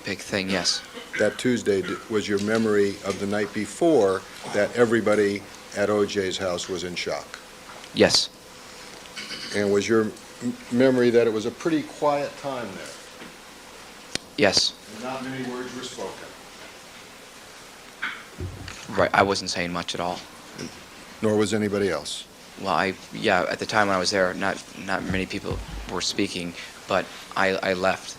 big thing, yes. That Tuesday was your memory of the night before that everybody at O.J.'s house was in shock. Yes. And was your memory that it was a pretty quiet time there? Yes. And not many words were spoken. Right, I wasn't saying much at all. Nor was anybody else. Well, at the time when I was there, not many people were speaking, but I left.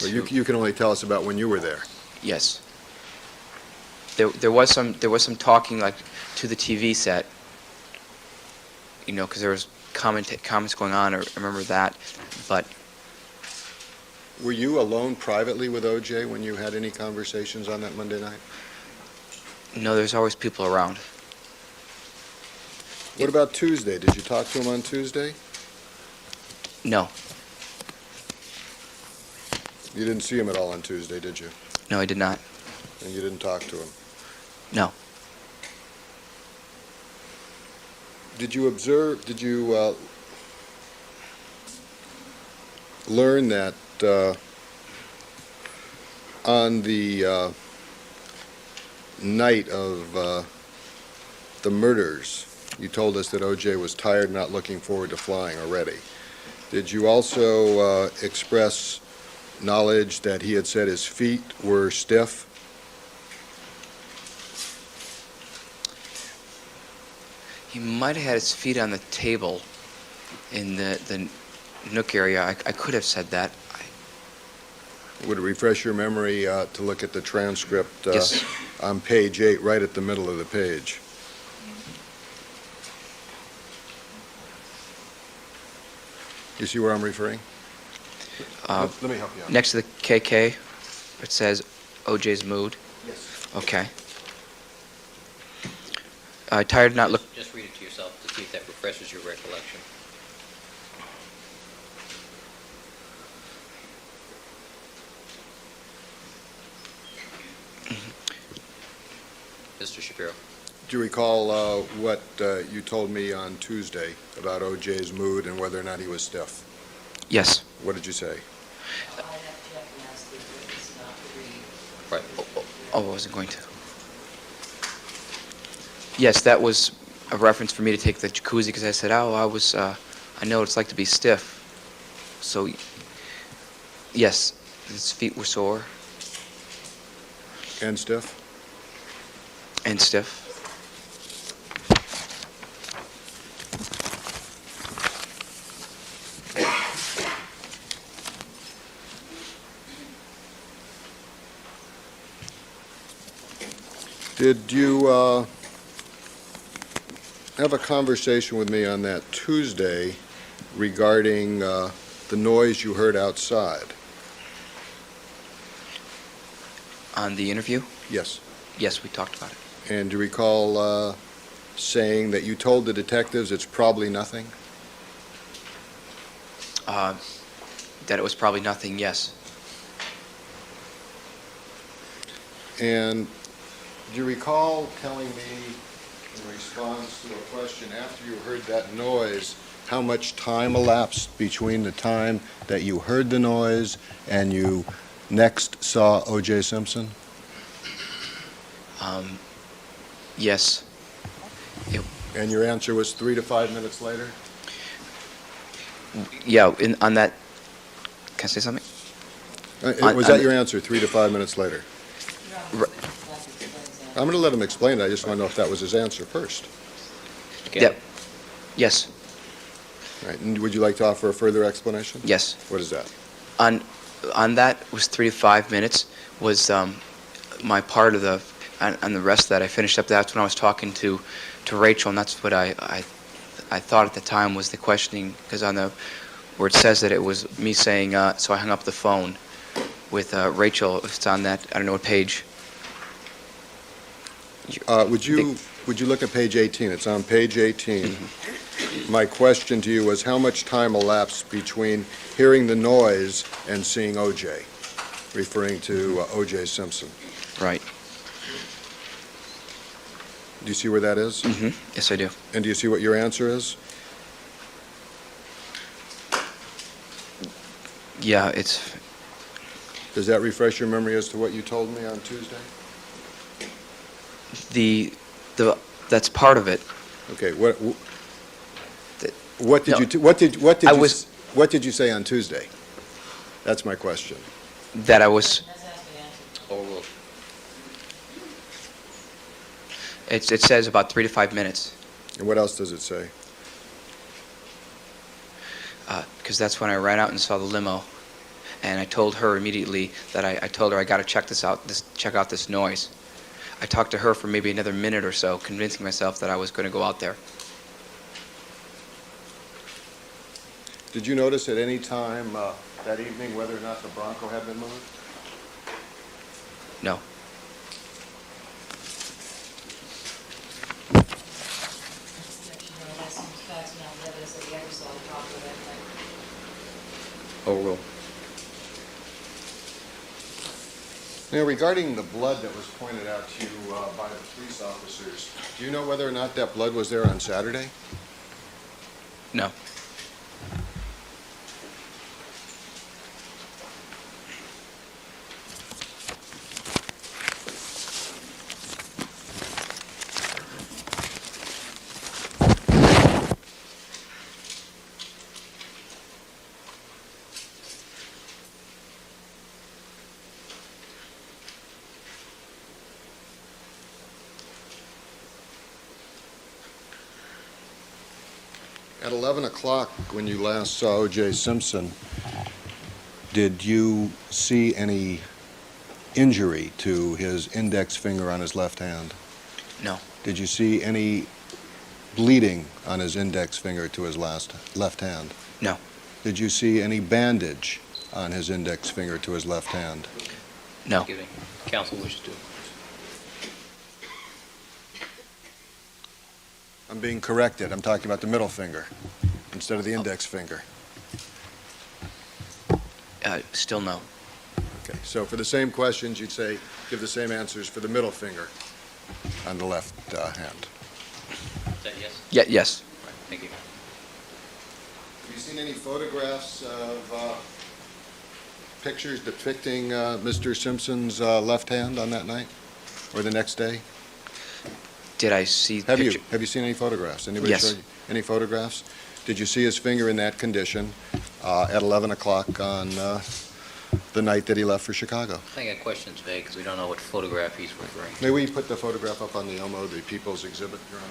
Well, you can only tell us about when you were there. Yes. There was some talking like to the TV set, because there was comments going on. I remember that, but Were you alone privately with O.J. when you had any conversations on that Monday night? no, there's always people around. What about Tuesday? Did you talk to him on Tuesday? No, You didn't see him at all on Tuesday, did you? no, I did not. And you didn't talk to him? No. Did you learn that on the night of the murders, you told us that O.J. was tired, not looking forward to flying already. Did you also express knowledge that he had said his feet were stiff? He might have had his feet on the table in the nook area. I could have said that. Would it refresh your memory to look at the transcript Yes. on page 8, right at the middle of the page? You see where I'm referring? Let me help you out. Next to the KK, it says OJ's mood. Yes. Okay. Tired, not look. Just read it to yourself to see if that refreshes your recollection. Mr. Shapiro. Do you recall what you told me on Tuesday about O.J.'s mood and whether or not he was stiff? Yes. What did you say? Right. Oh, I wasn't going to. Yes, that was a reference for me to take the jacuzzi because I said, I know what it's like to be stiff. So, yes, his feet were sore. And stiff? And stiff. Did you have a conversation with me on that Tuesday regarding the noise you heard outside? On the interview? Yes. Yes, we talked about it. And do you recall saying that you told the detectives it's probably nothing? That it was probably nothing, yes. And do you recall telling me in response to a question after you heard that noise, how much time elapsed between the time that you heard the noise and you next saw O.J. Simpson? Yes. And your answer was 3 to 5 minutes later? Yeah, on that, can I say something? Was that your answer, 3 to 5 minutes later? I'm going to let him explain it. I just want to know if that was his answer first. Yep. Yes, All right. And would you like to offer a further explanation? yes. What is that? On that was 3 to 5 minutes was my part of the, and the rest of that I finished up. That's when I was talking to Rachel, and that's what I thought at the time was the questioning, because on the, where it says that it was me saying, so I hung up the phone with Rachel. It's on that, I don't know what page. Would you look at page 18? It's on page 18. My question to you was how much time elapsed between hearing the noise and seeing O.J., referring to O.J. Simpson. Right. Do you see where that is? Yes, I do. And do you see what your answer is? Yeah, it's, Does that refresh your memory as to what you told me on Tuesday? that's part of it. Okay, The- what did No. what did you say on Tuesday? That's my question. That I was, it says about 3 to 5 minutes, And what else does it say? because that's when I ran out and saw the limo, and I told her immediately that I told her I got to check this out, check out this noise. I talked to her for maybe another minute or so, convincing myself that I was going to go out there. Did you notice at any time that evening whether or not the Bronco had been moved? No. Overruled. Now, regarding the blood that was pointed out to you by the police officers, do you know whether or not that blood was there on Saturday? No. At 11 o'clock, when you last saw O.J. Simpson, did you see any injury to his index finger on his left hand? No. Did you see any bleeding on his index finger to his left hand? No. Did you see any bandage on his index finger to his left hand? No. Counsel wishes to. I'm being corrected. I'm talking about the middle finger instead of the index finger. Still no. Okay, so for the same questions, you'd say, give the same answers for the middle finger on the left hand. Is that yes? Yeah, yes. All right, thank you. Have you seen any photographs of pictures depicting Mr. Simpson's left hand on that night or the next day? Did I see Have picture? you? Have you seen any photographs? Anybody Yes. showed you any photographs? Did you see his finger in that condition at 11 o'clock on the night that he left for Chicago. I think that question's vague because we don't know what photograph he's referring to. May we put the photograph up on the Elmo, the People's Exhibit, Your Honor?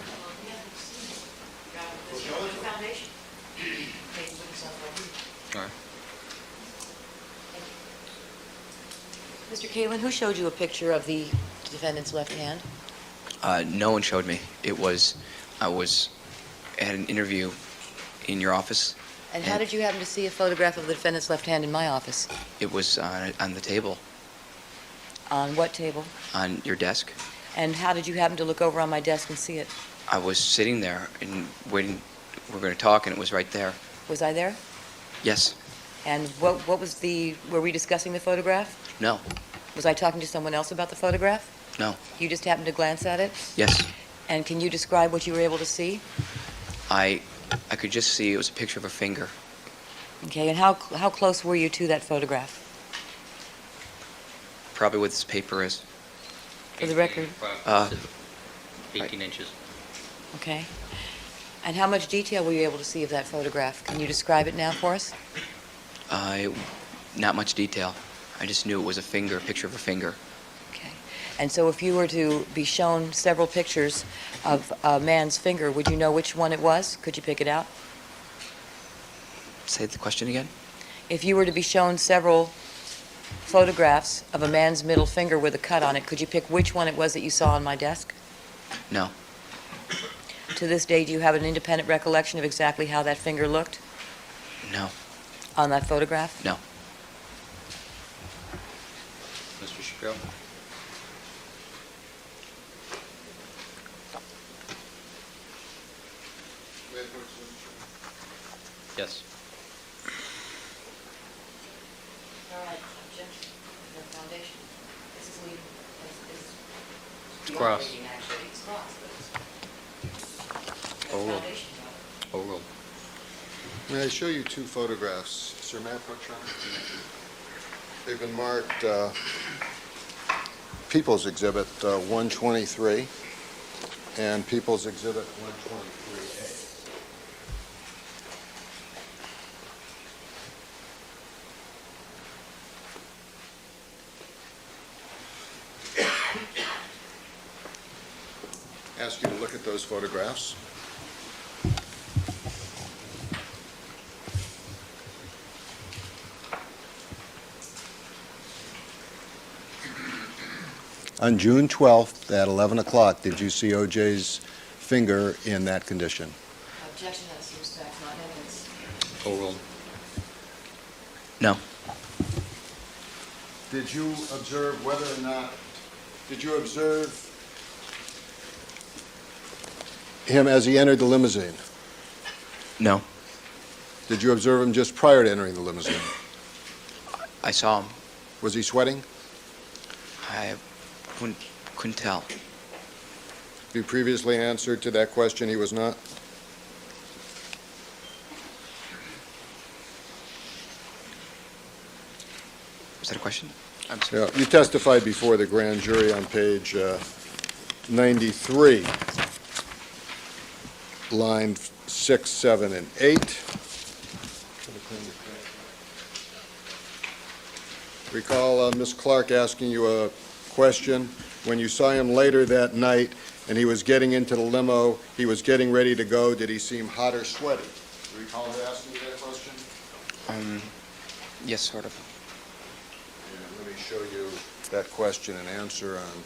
Foundation. All right. Mr. Kalin, who showed you a picture of the defendant's left hand? No one showed me. I was at an interview in your office. And how did you happen to see a photograph of the defendant's left hand in my office? It was on the table, On what table? on your desk. And how did you happen to look over on my desk and see it? I was sitting there and waiting. We were going to talk, and it was right there. Was I there? Yes. And what was were we discussing the photograph? No. Was I talking to someone else about the photograph? No. You just happened to glance at it? Yes. And can you describe what you were able to see? I could just see it was a picture of a finger. Okay, and how close were you to that photograph? Probably what this paper is. For the record. 18 inches. Okay. And how much detail were you able to see of that photograph? Can you describe it now for us? Not much detail. I just knew it was a finger, a picture of a finger. Okay. And so if you were to be shown several pictures of a man's finger, would you know which one it was? Could you pick it out? Say the question again? If you were to be shown several photographs of a man's middle finger with a cut on it, could you pick which one it was that you saw on my desk? No. To this day, do you have an independent recollection of exactly how that finger looked No. on that photograph? No. Mr. Shapiro? Yes. All right, objection. No foundation. This is legal. It's cross. Actually, it's cross, but Overruled. foundation. Overruled. May I show you two photographs? Sir Matt Buckshot? They've been marked People's Exhibit 123 and People's Exhibit 123A. Ask you to look at those photographs. On June 12th at 11 o'clock, did you see O.J.'s finger in that condition? Objection, that's respect, not evidence. Overruled. No. Did you observe did you observe him as he entered the limousine? No. Did you observe him just prior to entering the limousine? I saw him. Was he sweating? I couldn't tell. You previously answered to that question he was not? Was that a question? I'm sorry. Yeah, you testified before the grand jury on page 93, line 6, 7, and 8. Recall Ms. Clark asking you a question. When you saw him later that night and he was getting into the limo, he was getting ready to go, did he seem hot or sweaty? Do you recall her asking you that question? Yes, sort of. And let me show you that question and answer on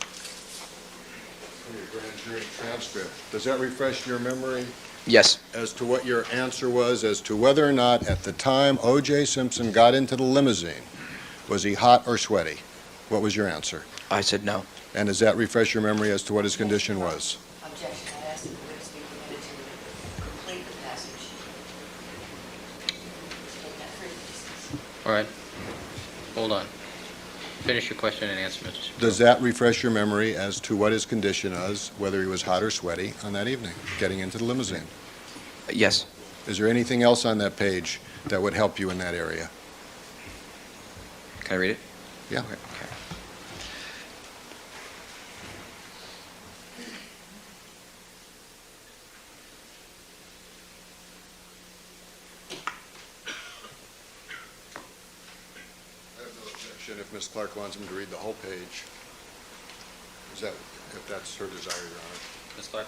your grand jury transcript. Does that refresh your memory Yes. as to what your answer was as to whether or not at the time O.J. Simpson got into the limousine, was he hot or sweaty? What was your answer? I said no. And does that refresh your memory as to what his condition was? Objection, I ask that the witness be permitted to complete the passage. Take that free, please. All right. Hold on. Finish your question and answer, Mr. Shapiro. Does that refresh your memory as to what his condition was, whether he was hot or sweaty on that evening, getting into the limousine? Yes. Is there anything else on that page that would help you in that area? Can I read it? Yeah. Okay. I have no question if Ms. Clark wants him to read the whole page. Is that, if that's her desire, Your Honor? Ms. Clark?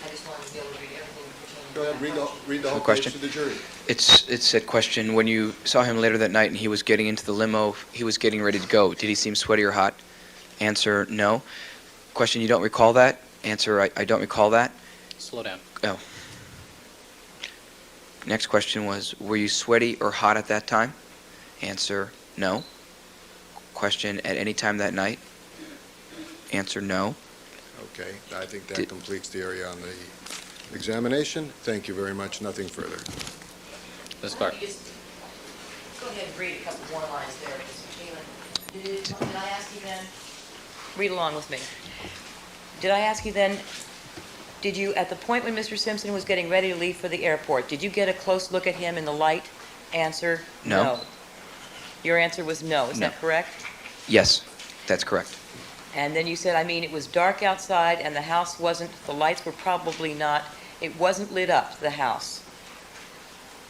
I just wanted to be able to read everything pertaining to Go ahead, that read the whole page question? to the jury. It said question, when you saw him later that night and he was getting into the limo, he was getting ready to go, did he seem sweaty or hot? Answer, no. Question, you don't recall that? Answer, I don't recall that. Slow down. Oh. Next question was, were you sweaty or hot at that time? Answer, no. Question, at any time that night? Answer, no. Okay, I think that Did- completes the area on the examination. Thank you very much, nothing further. Ms. Clark? You just go ahead and read a couple more lines there, Mr. Keelan. Did I ask you then? Read along with me. Did I ask you then, did you, at the point when Mr. Simpson was getting ready to leave for the airport, did you get a close look at him in the light? Answer, No. Your answer was no, is No. that correct? Yes, that's correct. And then you said, it was dark outside and the house wasn't, the lights were probably not, it wasn't lit up, the house.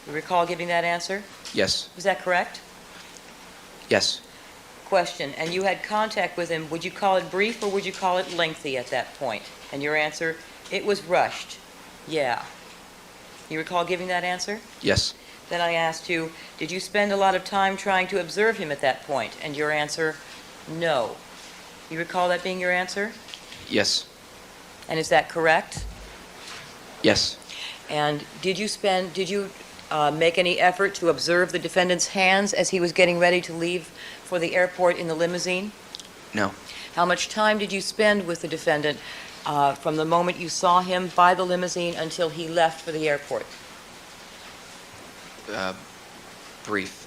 You recall giving that answer? Yes, Was that correct? yes, Question, and you had contact with him, would you call it brief or would you call it lengthy at that point? And your answer, it was rushed. Yeah. You recall giving that answer? yes, Then I asked you, did you spend a lot of time trying to observe him at that point? And your answer, no. You recall that being your answer? yes, And is that correct? yes, And did you make any effort to observe the defendant's hands as he was getting ready to leave for the airport in the limousine? no. How much time did you spend with the defendant from the moment you saw him by the limousine until he left for the airport? Brief.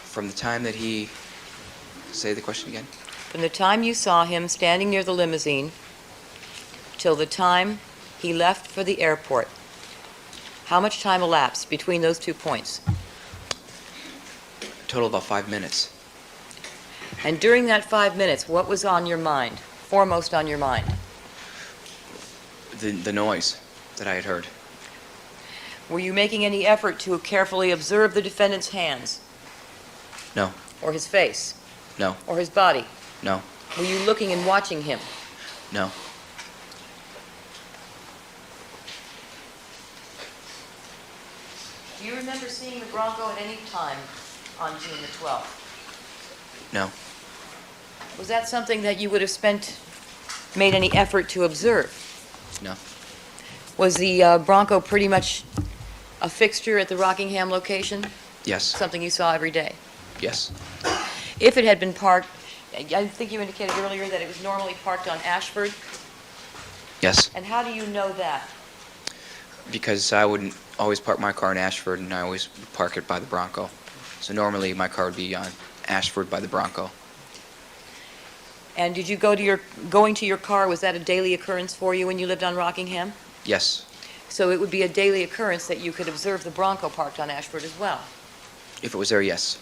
From the time that he, say the question again? From the time you saw him standing near the limousine till the time he left for the airport, how much time elapsed between those 2 points? A total of about 5 minutes. And during that 5 minutes, what was on your mind, foremost on your mind? The noise that I had heard. Were you making any effort to carefully observe the defendant's hands? No, Or his face? no, Or his body? no, Were you looking and watching him? no. Do you remember seeing the Bronco at any time on June the 12th? No. Was that something that you would have made any effort to observe? No. Was the Bronco pretty much a fixture at the Rockingham location? Yes, Something you saw every day? yes, If it had been parked, I think you indicated earlier that it was normally parked on Ashford, yes. and how do you know that? Because I wouldn't always park my car in Ashford, and I always park it by the Bronco. So normally my car would be on Ashford by the Bronco. And did you going to your car, was that a daily occurrence for you when you lived on Rockingham? Yes, So it would be a daily occurrence that you could observe the Bronco parked on Ashford as well? if it was there, yes.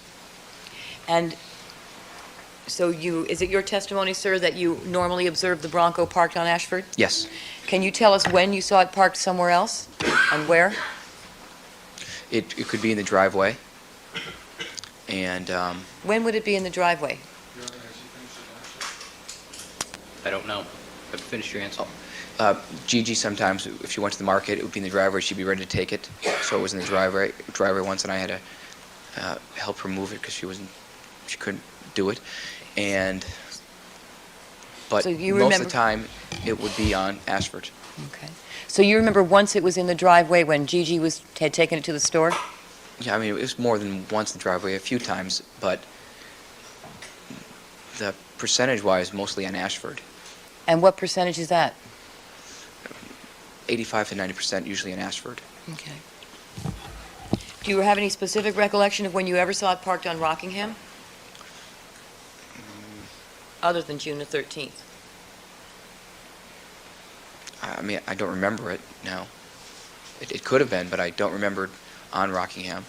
And so is it your testimony, sir, that you normally observe the Bronco parked on Ashford? Yes. Can you tell us when you saw it parked somewhere else and where? It could be in the driveway. And When would it be in the driveway? I don't know. But finish your answer. Gigi sometimes, if she went to the market, it would be in the driveway. She'd be ready to take it. So it was in the driveway once, and I had to help her move it because she couldn't do it. But So you most of remember- the time, it would be on Ashford. Okay. So you remember once it was in the driveway when Gigi had taken it to the store? Yeah, I mean, it was more than once in the driveway, a few times, but the percentage-wise, mostly on Ashford. And what percentage is that? 85 to 90% usually in Ashford. Okay. Do you have any specific recollection of when you ever saw it parked on Rockingham? Other than June the 13th? I mean, I don't remember it, no. It could have been, but I don't remember it on Rockingham.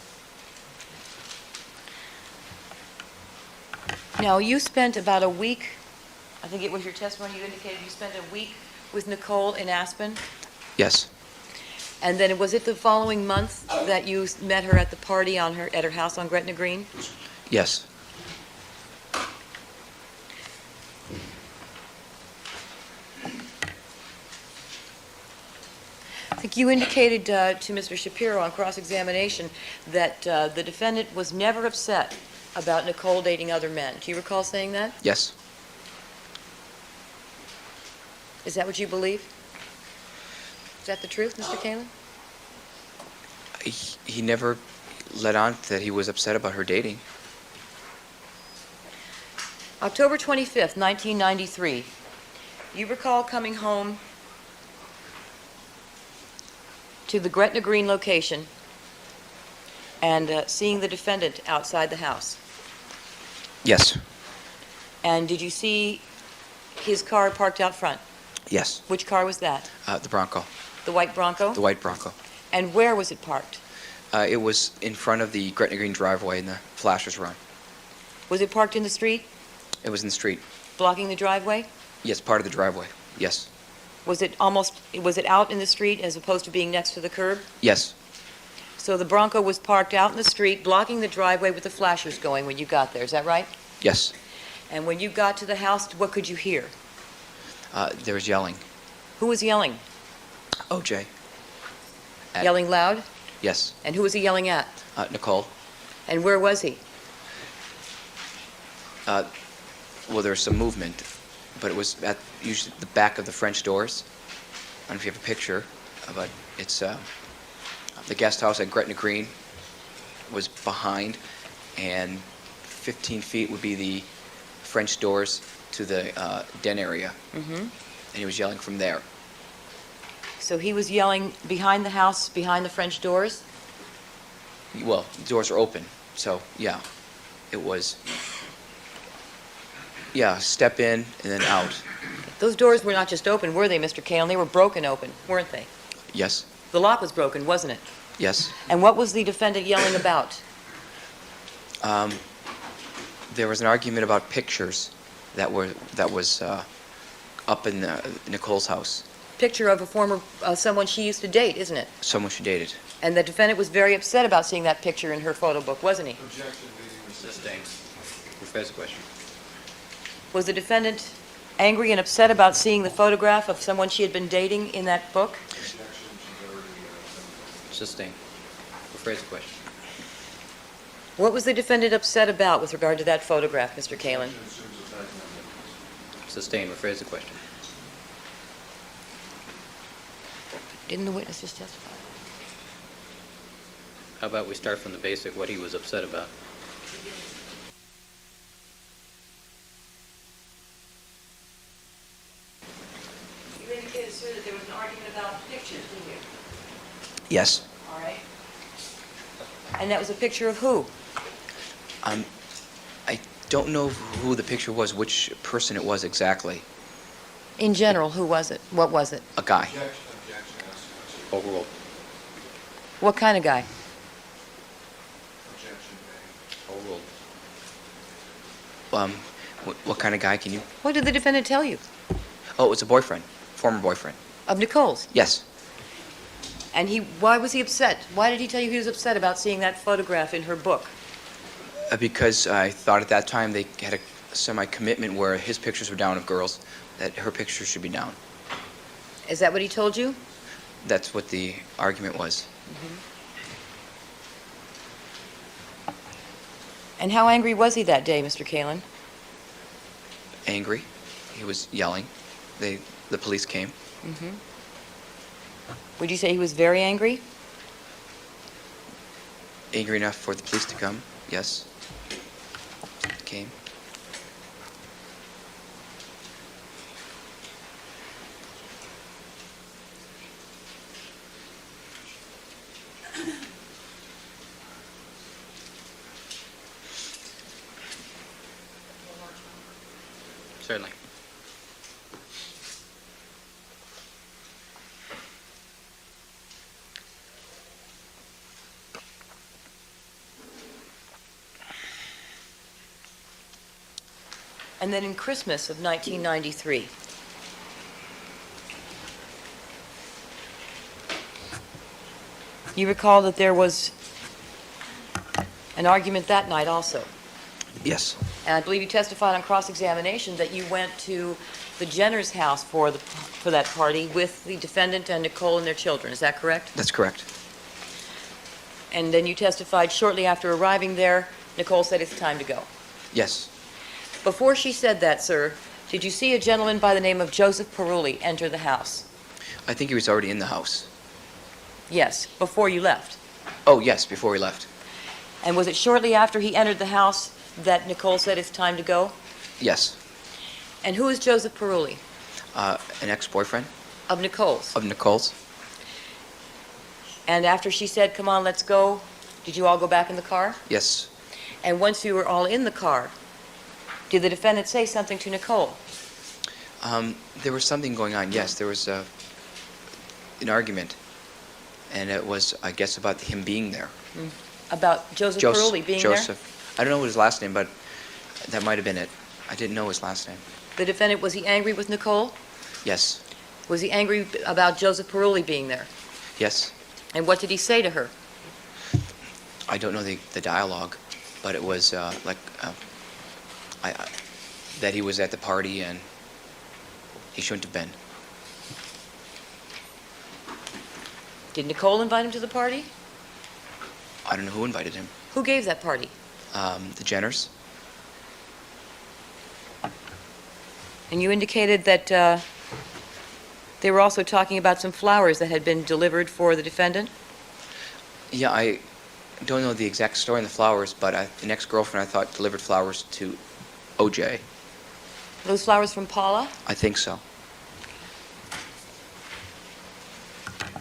Now, you spent about a week, I think it was your testimony you indicated you spent a week with Nicole in Aspen, Yes, And then was it the following month that you met her at the party at her house on Gretna Green? Yes. I think you indicated to Mr. Shapiro on cross-examination that the defendant was never upset about Nicole dating other men. Do you recall saying that? Yes. Is that what you believe? Is that the truth, Mr. Kalin? He never let on that he was upset about her dating. October 25th, 1993. You recall coming home to the Gretna Green location and seeing the defendant outside the house. Yes. And did you see his car parked out front? Yes. Which car was that? The Bronco. The white Bronco? The white Bronco. And where was it parked? It was in front of the Gretna Green driveway and the flashers were on. Was it parked in the street, It was in the street. blocking the driveway? Yes, part of the driveway. Yes. Was it out in the street as opposed to being next to the curb? Yes. So the Bronco was parked out in the street, blocking the driveway with the flashers going when you got there, is that right? Yes. And when you got to the house, what could you hear? There was yelling. Who was yelling? OJ. Yelling loud? Yes. And who was he yelling at? Nicole. And where was he? Well, there was some movement, but it was at usually the back of the French doors. I don't know if you have a picture, but it's the guest house at Gretna Green was behind, and 15 feet would be the French doors to the den area. Mm-hmm. And he was yelling from there. So he was yelling behind the house, behind the French doors? Well, the doors are open, so yeah, it was. Yeah, step in and then out. Those doors were not just open, were they, Mr. Kalin? They were broken open, weren't they? Yes. The lock was broken, wasn't it? Yes. And what was the defendant yelling about? There was an argument about pictures that was up in Nicole's house. Picture of a former, someone she used to date, isn't it? Someone she dated. And the defendant was very upset about seeing that picture in her photo book, wasn't he? Sustained. Rephrase the question. Was the defendant angry and upset about seeing the photograph of someone she had been dating in that book? Sustained. Rephrase the question. What was the defendant upset about with regard to that photograph, Mr. Kalin? Sustained. Rephrase the question. Didn't the witnesses testify? How about we start from the basic, what he was upset about? You indicated, sir, that there was an argument about pictures, didn't you? Yes. All right. And that was a picture of who? I don't know who the picture was, which person it was exactly. In general, who was it? What was it? A guy. Overruled. What kind of guy? Overruled. What kind of guy can you? What did the defendant tell you? Oh, it was a boyfriend, former boyfriend. Of Nicole's? Yes. And why was he upset? Why did he tell you he was upset about seeing that photograph in her book? Because I thought at that time they had a semi-commitment where his pictures were down of girls, that her pictures should be down. Is that what he told you? That's what the argument was. And how angry was he that day, Mr. Kalin? Angry. He was yelling. The police came. Would you say he was very angry? Angry enough for the police to come. Yes. Came. Certainly. And then in Christmas of 1993, You recall that there was an argument that night also. Yes. And I believe you testified on cross-examination that you went to the Jenner's house for that party with the defendant and Nicole and their children. Is that correct? That's correct. And then you testified shortly after arriving there, Nicole said it's time to go. Yes. Before she said that, sir, did you see a gentleman by the name of Joseph Perulli enter the house? I think he was already in the house. Yes, before you left. Oh, yes, before we left. And was it shortly after he entered the house that Nicole said it's time to go? Yes. And who is Joseph Perulli? An ex-boyfriend Of Nicole's. of Nicole's. And after she said, come on, let's go, did you all go back in the car? Yes. And once you were all in the car, did the defendant say something to Nicole? There was something going on, yes. There was an argument, and it was, I guess, about him being there. About Joseph Perulli being Joseph. I don't know his last name, but that might have been it. I didn't know his last name. there? The defendant, was he angry with Nicole? Yes. Was he angry about Joseph Perulli being there? Yes. And what did he say to her? I don't know the dialogue, but it was that he was at the party and he shouldn't have been. Did Nicole invite him to the party? I don't know who invited him. Who gave that party? The Jenners. And you indicated that they were also talking about some flowers that had been delivered for the defendant? Yeah, I don't know the exact story on the flowers, but an ex-girlfriend I thought delivered flowers to OJ. Those flowers from Paula? I think so.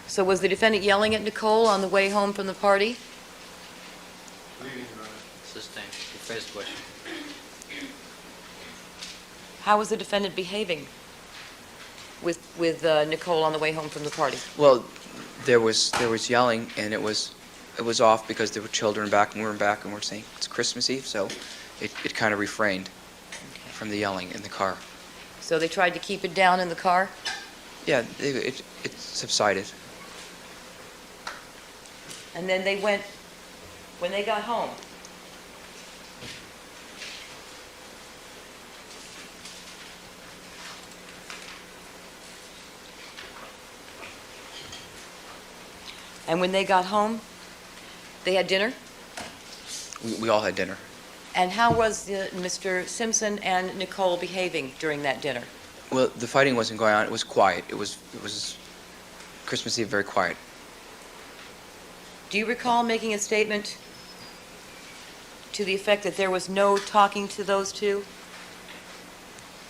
So was the defendant yelling at Nicole on the way home from the party? Sustained. Rephrase the question. How was the defendant behaving with Nicole on the way home from the party? Well, there was yelling, and it was off because there were children back, and we were back, and we're saying it's Christmas Eve, so it kind of refrained from the yelling in the car. So they tried to keep it down in the car? Yeah, it subsided. And then they went, when they got home, they had dinner? We all had dinner. And how was Mr. Simpson and Nicole behaving during that dinner? Well, the fighting wasn't going on. It was quiet. It was Christmas Eve, very quiet. Do you recall making a statement to the effect that there was no talking to those two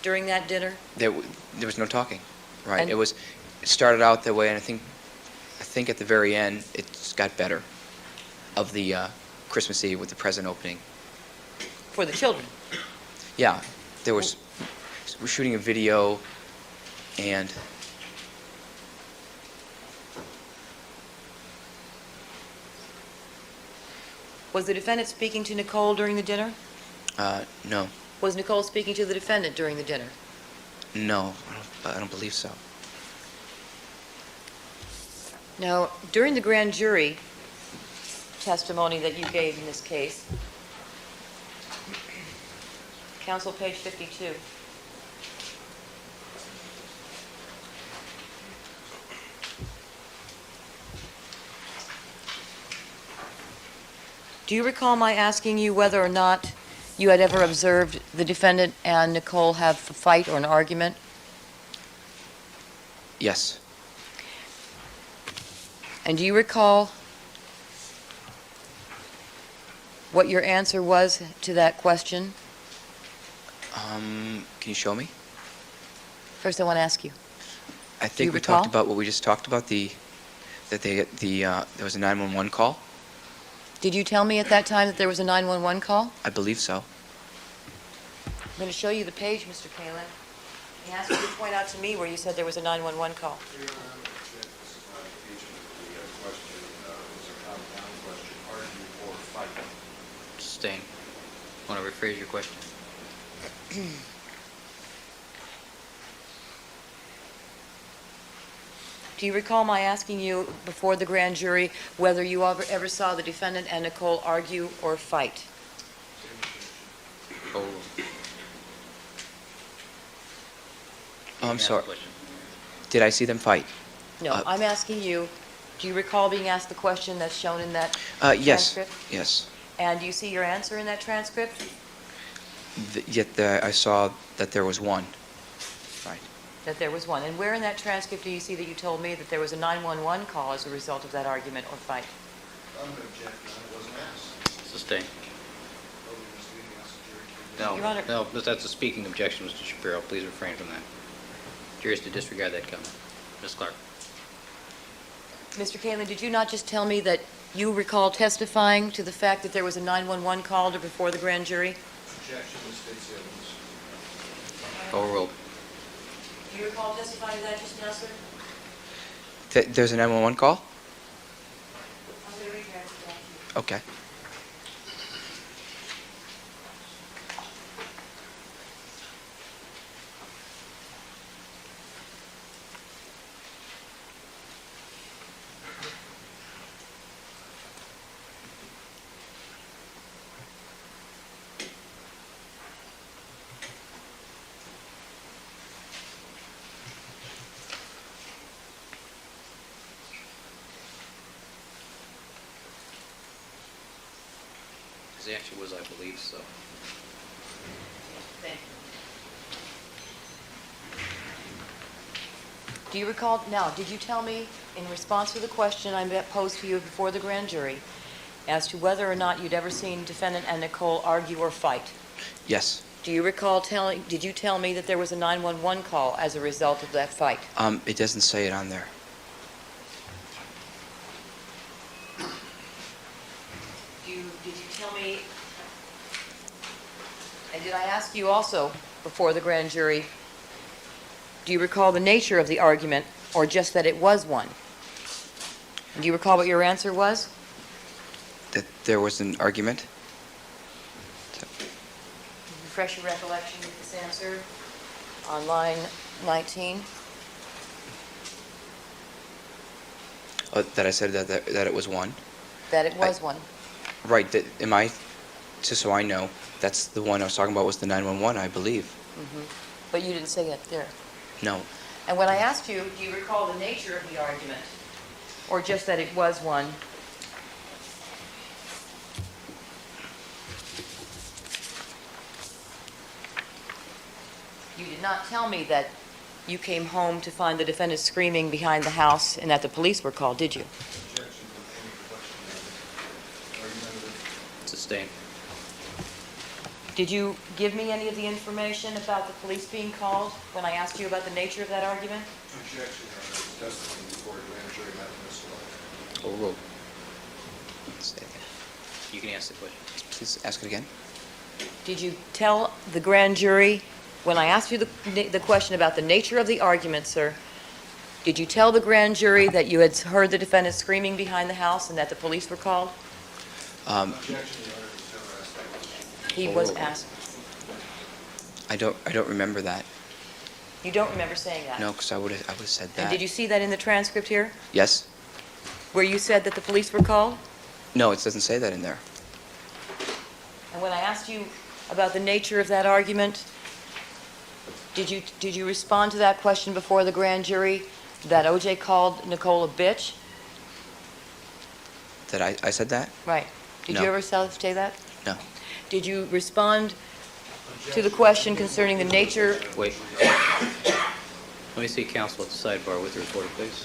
during that dinner? There was no talking, right? And- It started out that way, and I think at the very end it just got better. Of the Christmas Eve with the present opening. For the children? Yeah, we're shooting a video, and Was the defendant speaking to Nicole during the dinner? no, Was Nicole speaking to the defendant during the dinner? no, I don't believe so. Now, during the grand jury testimony that you gave in this case, counsel page 52, do you recall my asking you whether or not you had ever observed the defendant and Nicole have a fight or an argument? Yes, And do you recall what your answer was to that question? can you show me? First, I want to ask you. I you think we recall? talked about what we just talked about, there was a 911 call. Did you tell me at that time that there was a 911 call? I believe so. I'm going to show you the page, Mr. Kalin. He asked you to point out to me where you said there was a 911 call. Sustained. Want to rephrase your question? Do you recall my asking you before the grand jury whether you ever saw the defendant and Nicole argue or fight? Oh, Oh, I'm ask the sorry. question. Did I see them fight? No, I'm asking you, do you recall being asked the question that's shown in that Yes. transcript? Yes. And do you see your answer in that transcript? I saw that there was one. Right. That there was one. And where in that transcript do you see that you told me that there was a 911 call as a result of that argument or fight? I'm going to object, it wasn't asked. Sustain. Your Honor- No, that's a speaking objection, Mr. Shapiro. Please refrain from that. Jury is to disregard that comment. Ms. Clark. Mr. Kalin, did you not just tell me that you recall testifying to the fact that there was a 911 call before the grand jury? Objection, Ms. Fitzsimmons. Overruled. Do you recall testifying to that just now, sir? There's a 911 call? I'm going to read your answer back to you. Okay. His answer was, I believe so. Thank you. Do you recall, now, did you tell me, in response to the question I posed to you before the grand jury, as to whether or not you'd ever seen defendant and Nicole argue or fight? Yes. Do you recall did you tell me that there was a 911 call as a result of that fight? It doesn't say it on there. Did you tell me, and did I ask you also before the grand jury, do you recall the nature of the argument or just that it was one? Do you recall what your answer was? That there was an argument? Refresh your recollection with this answer on line 19. That I said that it was one? That it was one. Right. Just so I know, that's the one I was talking about was the 911, I believe. But you didn't say it there. No. And when I asked you, do you recall the nature of the argument or just that it was one? You did not tell me that you came home to find the defendant screaming behind the house and that the police were called, did you? Objection from any question. Sustained. Did you give me any of the information about the police being called when I asked you about the nature of that argument? Objection, Your Honor. It's testimony before a grand jury matter, Ms. Clark. Overruled. Say it again. You can answer the question. Please ask it again. Did you tell the grand jury, when I asked you the question about the nature of the argument, sir, did you tell the grand jury that you had heard the defendant screaming behind the house and that the police were called? Objection, Your Honor. It's never asked that question. He was asked. I don't remember that. You don't remember saying that? No, because I would have said that. And did you see that in the transcript here, Yes? where you said that the police were called? No, it doesn't say that in there. And when I asked you about the nature of that argument, did you respond to that question before the grand jury that O.J. called Nicole a bitch? That I said that? Right. Did No. you ever say that? No. Did you respond to the question concerning the nature? Wait. Let me see counsel at the sidebar with the reporter, please.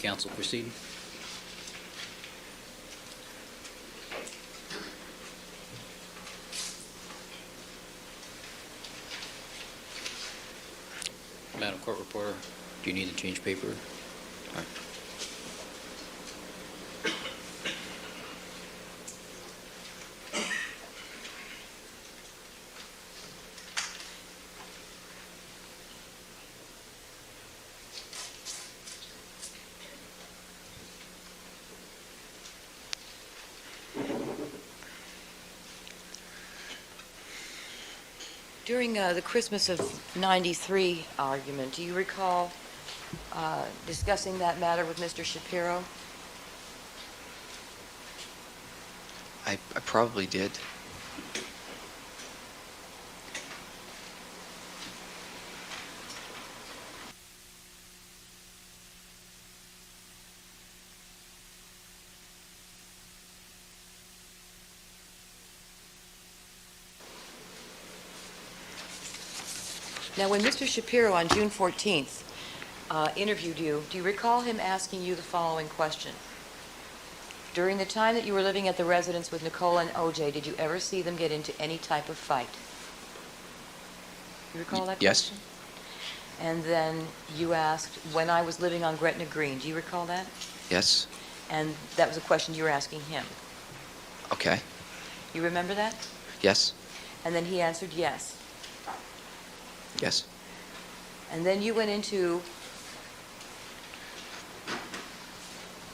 Counsel proceed. Madam Court Reporter, do you need to change paper? All right. During the Christmas of '93 argument, do you recall discussing that matter with Mr. Shapiro? I probably did. Now, when Mr. Shapiro on June 14th interviewed you, do you recall him asking you the following question? During the time that you were living at the residence with Nicole and O.J., did you ever see them get into any type of fight? You recall that Yes. question? And then you asked, when I was living on Gretna Green, do you recall that? Yes. And that was a question you were asking him. Okay. You remember that? Yes. And then he answered yes. Yes. And then you went into,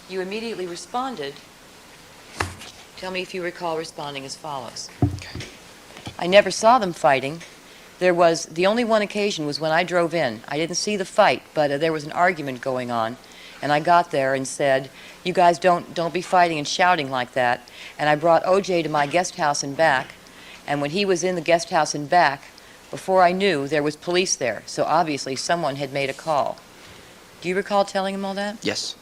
you immediately responded. Tell me if you recall responding as follows. Okay. I never saw them fighting. The only one occasion was when I drove in. I didn't see the fight, but there was an argument going on. And I got there and said, you guys don't be fighting and shouting like that. And I brought O.J. to my guest house and back. And when he was in the guest house and back, before I knew, there was police there. So obviously someone had made a call. Do you recall telling him all that? Yes.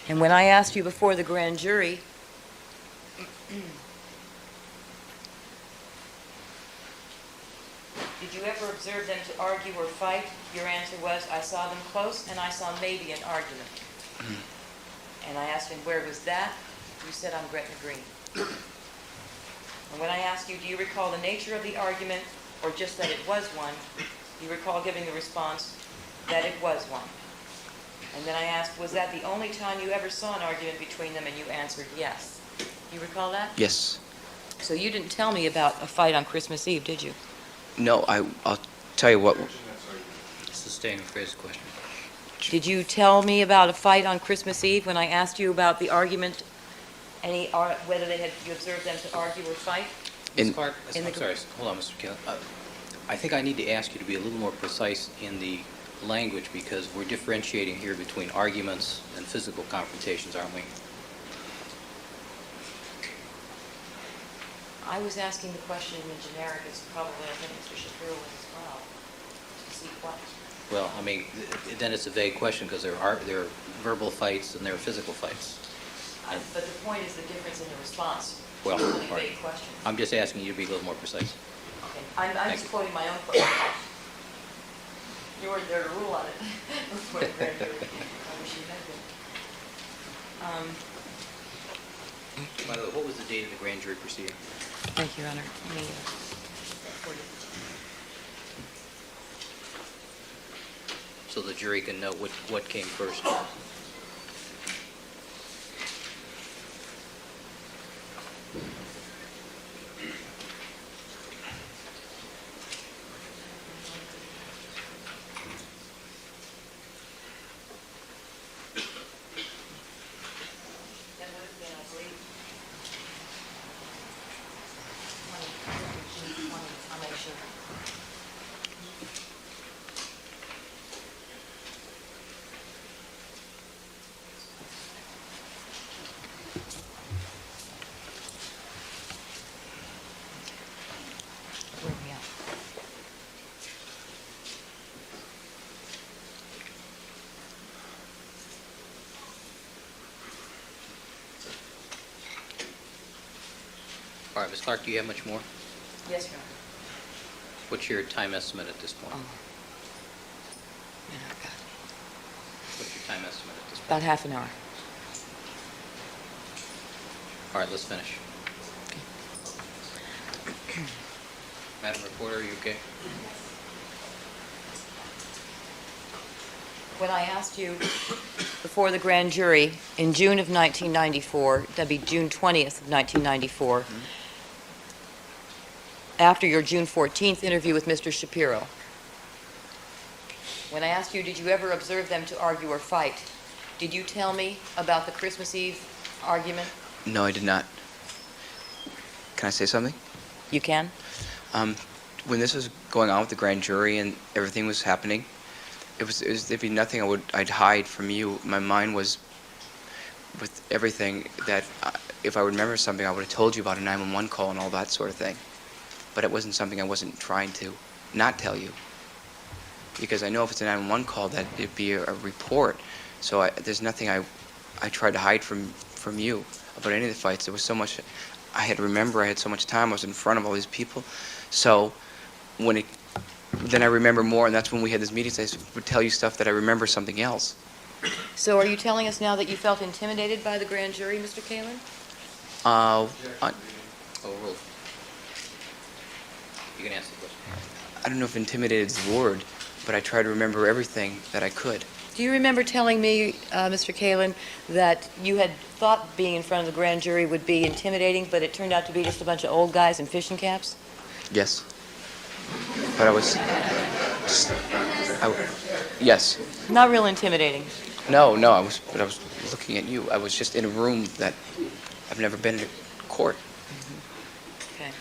And when I asked you before the grand jury, did you ever observe them to argue or fight? Your answer was, I saw them close and I saw maybe an argument. And I asked him, where was that? You said on Gretna Green. And when I asked you, do you recall the nature of the argument or just that it was one, you recall giving the response that it was one. And then I asked, was that the only time you ever saw an argument between them? And you answered yes. You recall that? Yes. So you didn't tell me about a fight on Christmas Eve, did you? No, I'll tell you what. Sustain phrase question. Did you tell me about a fight on Christmas Eve when I asked you about the argument, whether you observed them to argue or fight? Ms. Clark, in the- I'm sorry, hold on, Mr. Kelly. I think I need to ask you to be a little more precise in the language because we're differentiating here between arguments and physical confrontations, aren't we? I was asking the question in generic, it's probably, I think Mr. Shapiro was as well, to see what. Well, I mean, then it's a vague question because there are verbal fights and there are physical fights. But the point is the difference in the response. Well, It's a really all right. vague question. I'm just asking you to be a little more precise. Okay. I'm Thank just you. quoting my own question. You weren't there to rule on it. Before the grand jury. I wish you had been. By the way, what was the date of the grand jury proceeding? Thank you, Your Honor. Let me, record it. So the jury can know what came first. That would have been, I believe, 20, I'll make sure. Where are we at? All right, Ms. Clark, do you have much more? Yes, Your Honor. What's your time estimate at this point? You know, time estimate at this point? About half an hour. All right, let's finish. Madam Reporter, are you okay? When I asked you before the grand jury in June of 1994, that'd be June 20th of 1994, after your June 14th interview with Mr. Shapiro, when I asked you, did you ever observe them to argue or fight, did you tell me about the Christmas Eve argument? No, I did not. Can I say something? You can? When this was going on with the grand jury and everything was happening, there'd be nothing I'd hide from you. My mind was with everything that if I remember something, I would have told you about a 911 call and all that sort of thing. But it wasn't something I wasn't trying to not tell you. Because I know if it's a 911 call, that it'd be a report. So there's nothing I tried to hide from you about any of the fights. There was so much I had to remember. I had so much time. I was in front of all these people. So then I remember more, and that's when we had these meetings. I would tell you stuff that I remember something else. So are you telling us now that you felt intimidated by the grand jury, Mr. Kalin? Overruled. You can answer the question. I don't know if intimidated is the word, but I try to remember everything that I could. Do you remember telling me, Mr. Kalin, that you had thought being in front of the grand jury would be intimidating, but it turned out to be just a bunch of old guys in fishing caps? Yes. But yes. Not real intimidating. No, I was looking at you. I was just in a room that I've never been in a court. Okay.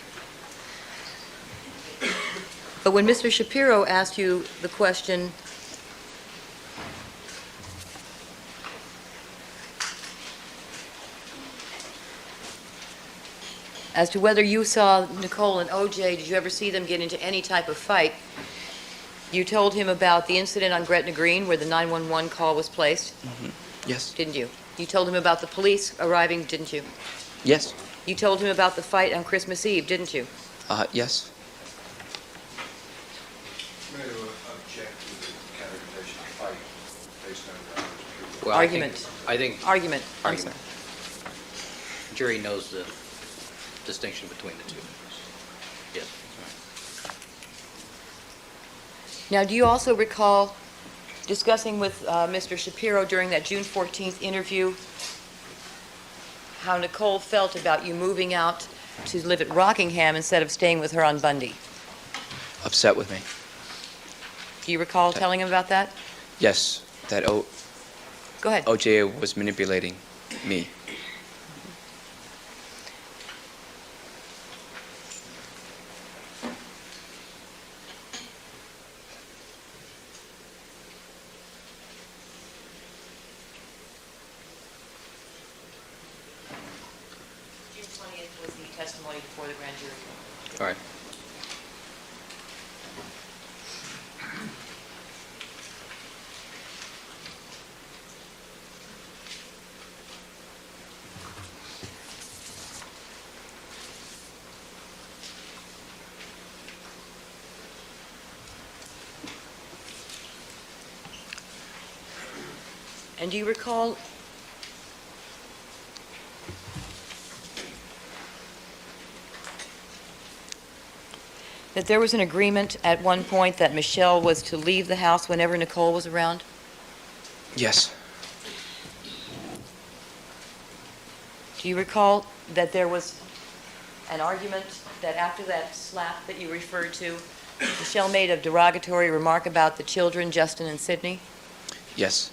But when Mr. Shapiro asked you the question, as to whether you saw Nicole and O.J., did you ever see them get into any type of fight, you told him about the incident on Gretna Green where the 911 call was placed, Yes. didn't you? You told him about the police arriving, didn't you? Yes. You told him about the fight on Christmas Eve, didn't you? Yes. May I object to the categorization of fight based on Well, Argument. I think Argument. I'm Argument. sorry. jury knows the distinction between the two. Yes. Now, do you also recall discussing with Mr. Shapiro during that June 14th interview how Nicole felt about you moving out to live at Rockingham instead of staying with her on Bundy? Upset with me. Do you recall telling him about that? Yes. That Go ahead. O.J. was manipulating me. June 20th was the testimony before the grand jury. All right. And do you recall that there was an agreement at one point that Michelle was to leave the house whenever Nicole was around? Yes. Do you recall that there was an argument that after that slap that you referred to, Michelle made a derogatory remark about the children, Justin and Sydney? Yes.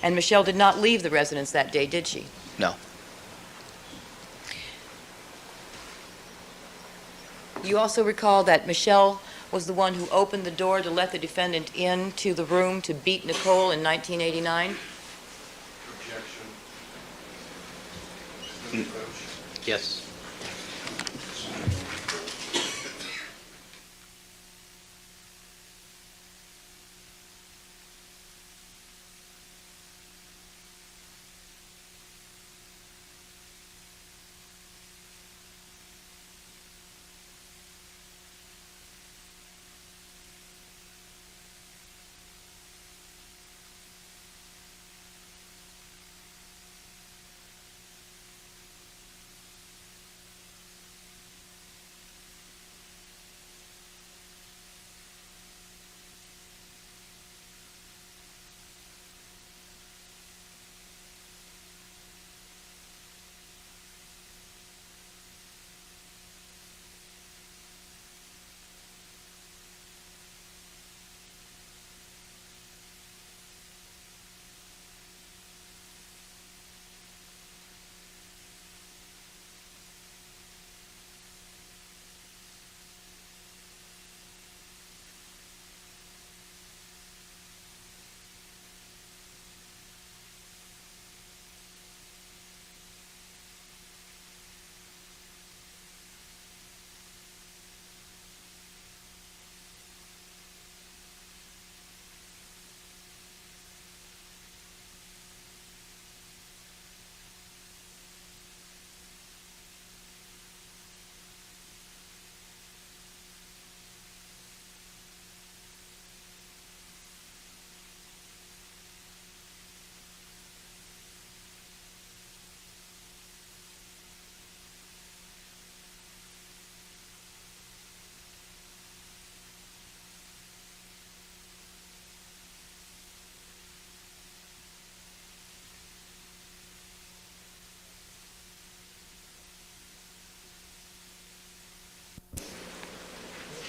And Michelle did not leave the residence that day, did she? No. You also recall that Michelle was the one who opened the door to let the defendant into the room to beat Nicole in 1989? objection. Yes.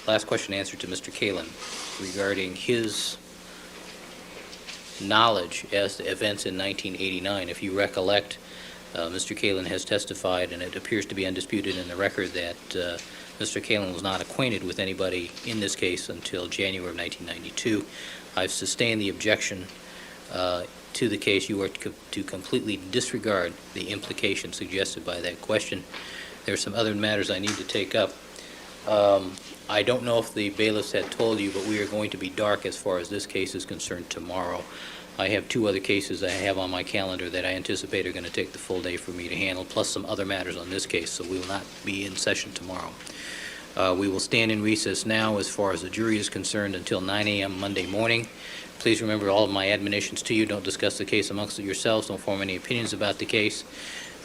last question and answer to Mr. Kalin regarding his knowledge as to events in 1989. If you recollect, Mr. Kalin has testified, and it appears to be undisputed in the record, that Mr. Kalin was not acquainted with anybody in this case until January of 1992. I've sustained the objection to the case. You are to completely disregard the implication suggested by that question. There are some other matters I need to take up. I don't know if the bailiffs had told you, but we are going to be dark as far as this case is concerned tomorrow. I have 2 other cases I have on my calendar that I anticipate are going to take the full day for me to handle, plus some other matters on this case, so we will not be in session tomorrow. We will stand in recess now as far as the jury is concerned until 9 a.m. Monday morning. Please remember all of my admonitions to you. Don't discuss the case amongst yourselves. Don't form any opinions about the case.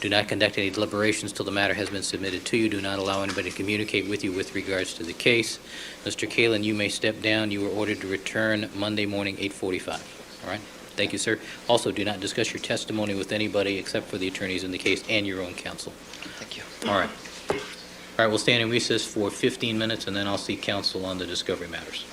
Do not conduct any deliberations till the matter has been submitted to you. Do not allow anybody to communicate with you with regards to the case. Mr. Kalin, you may step down. You are ordered to return Monday morning, 8:45. All right? Thank you, sir. Also, do not discuss your testimony with anybody except for the attorneys in the case and your own counsel. Thank you. All right. All right, we'll stand in recess for 15 minutes, and then I'll seek counsel on the discovery matters.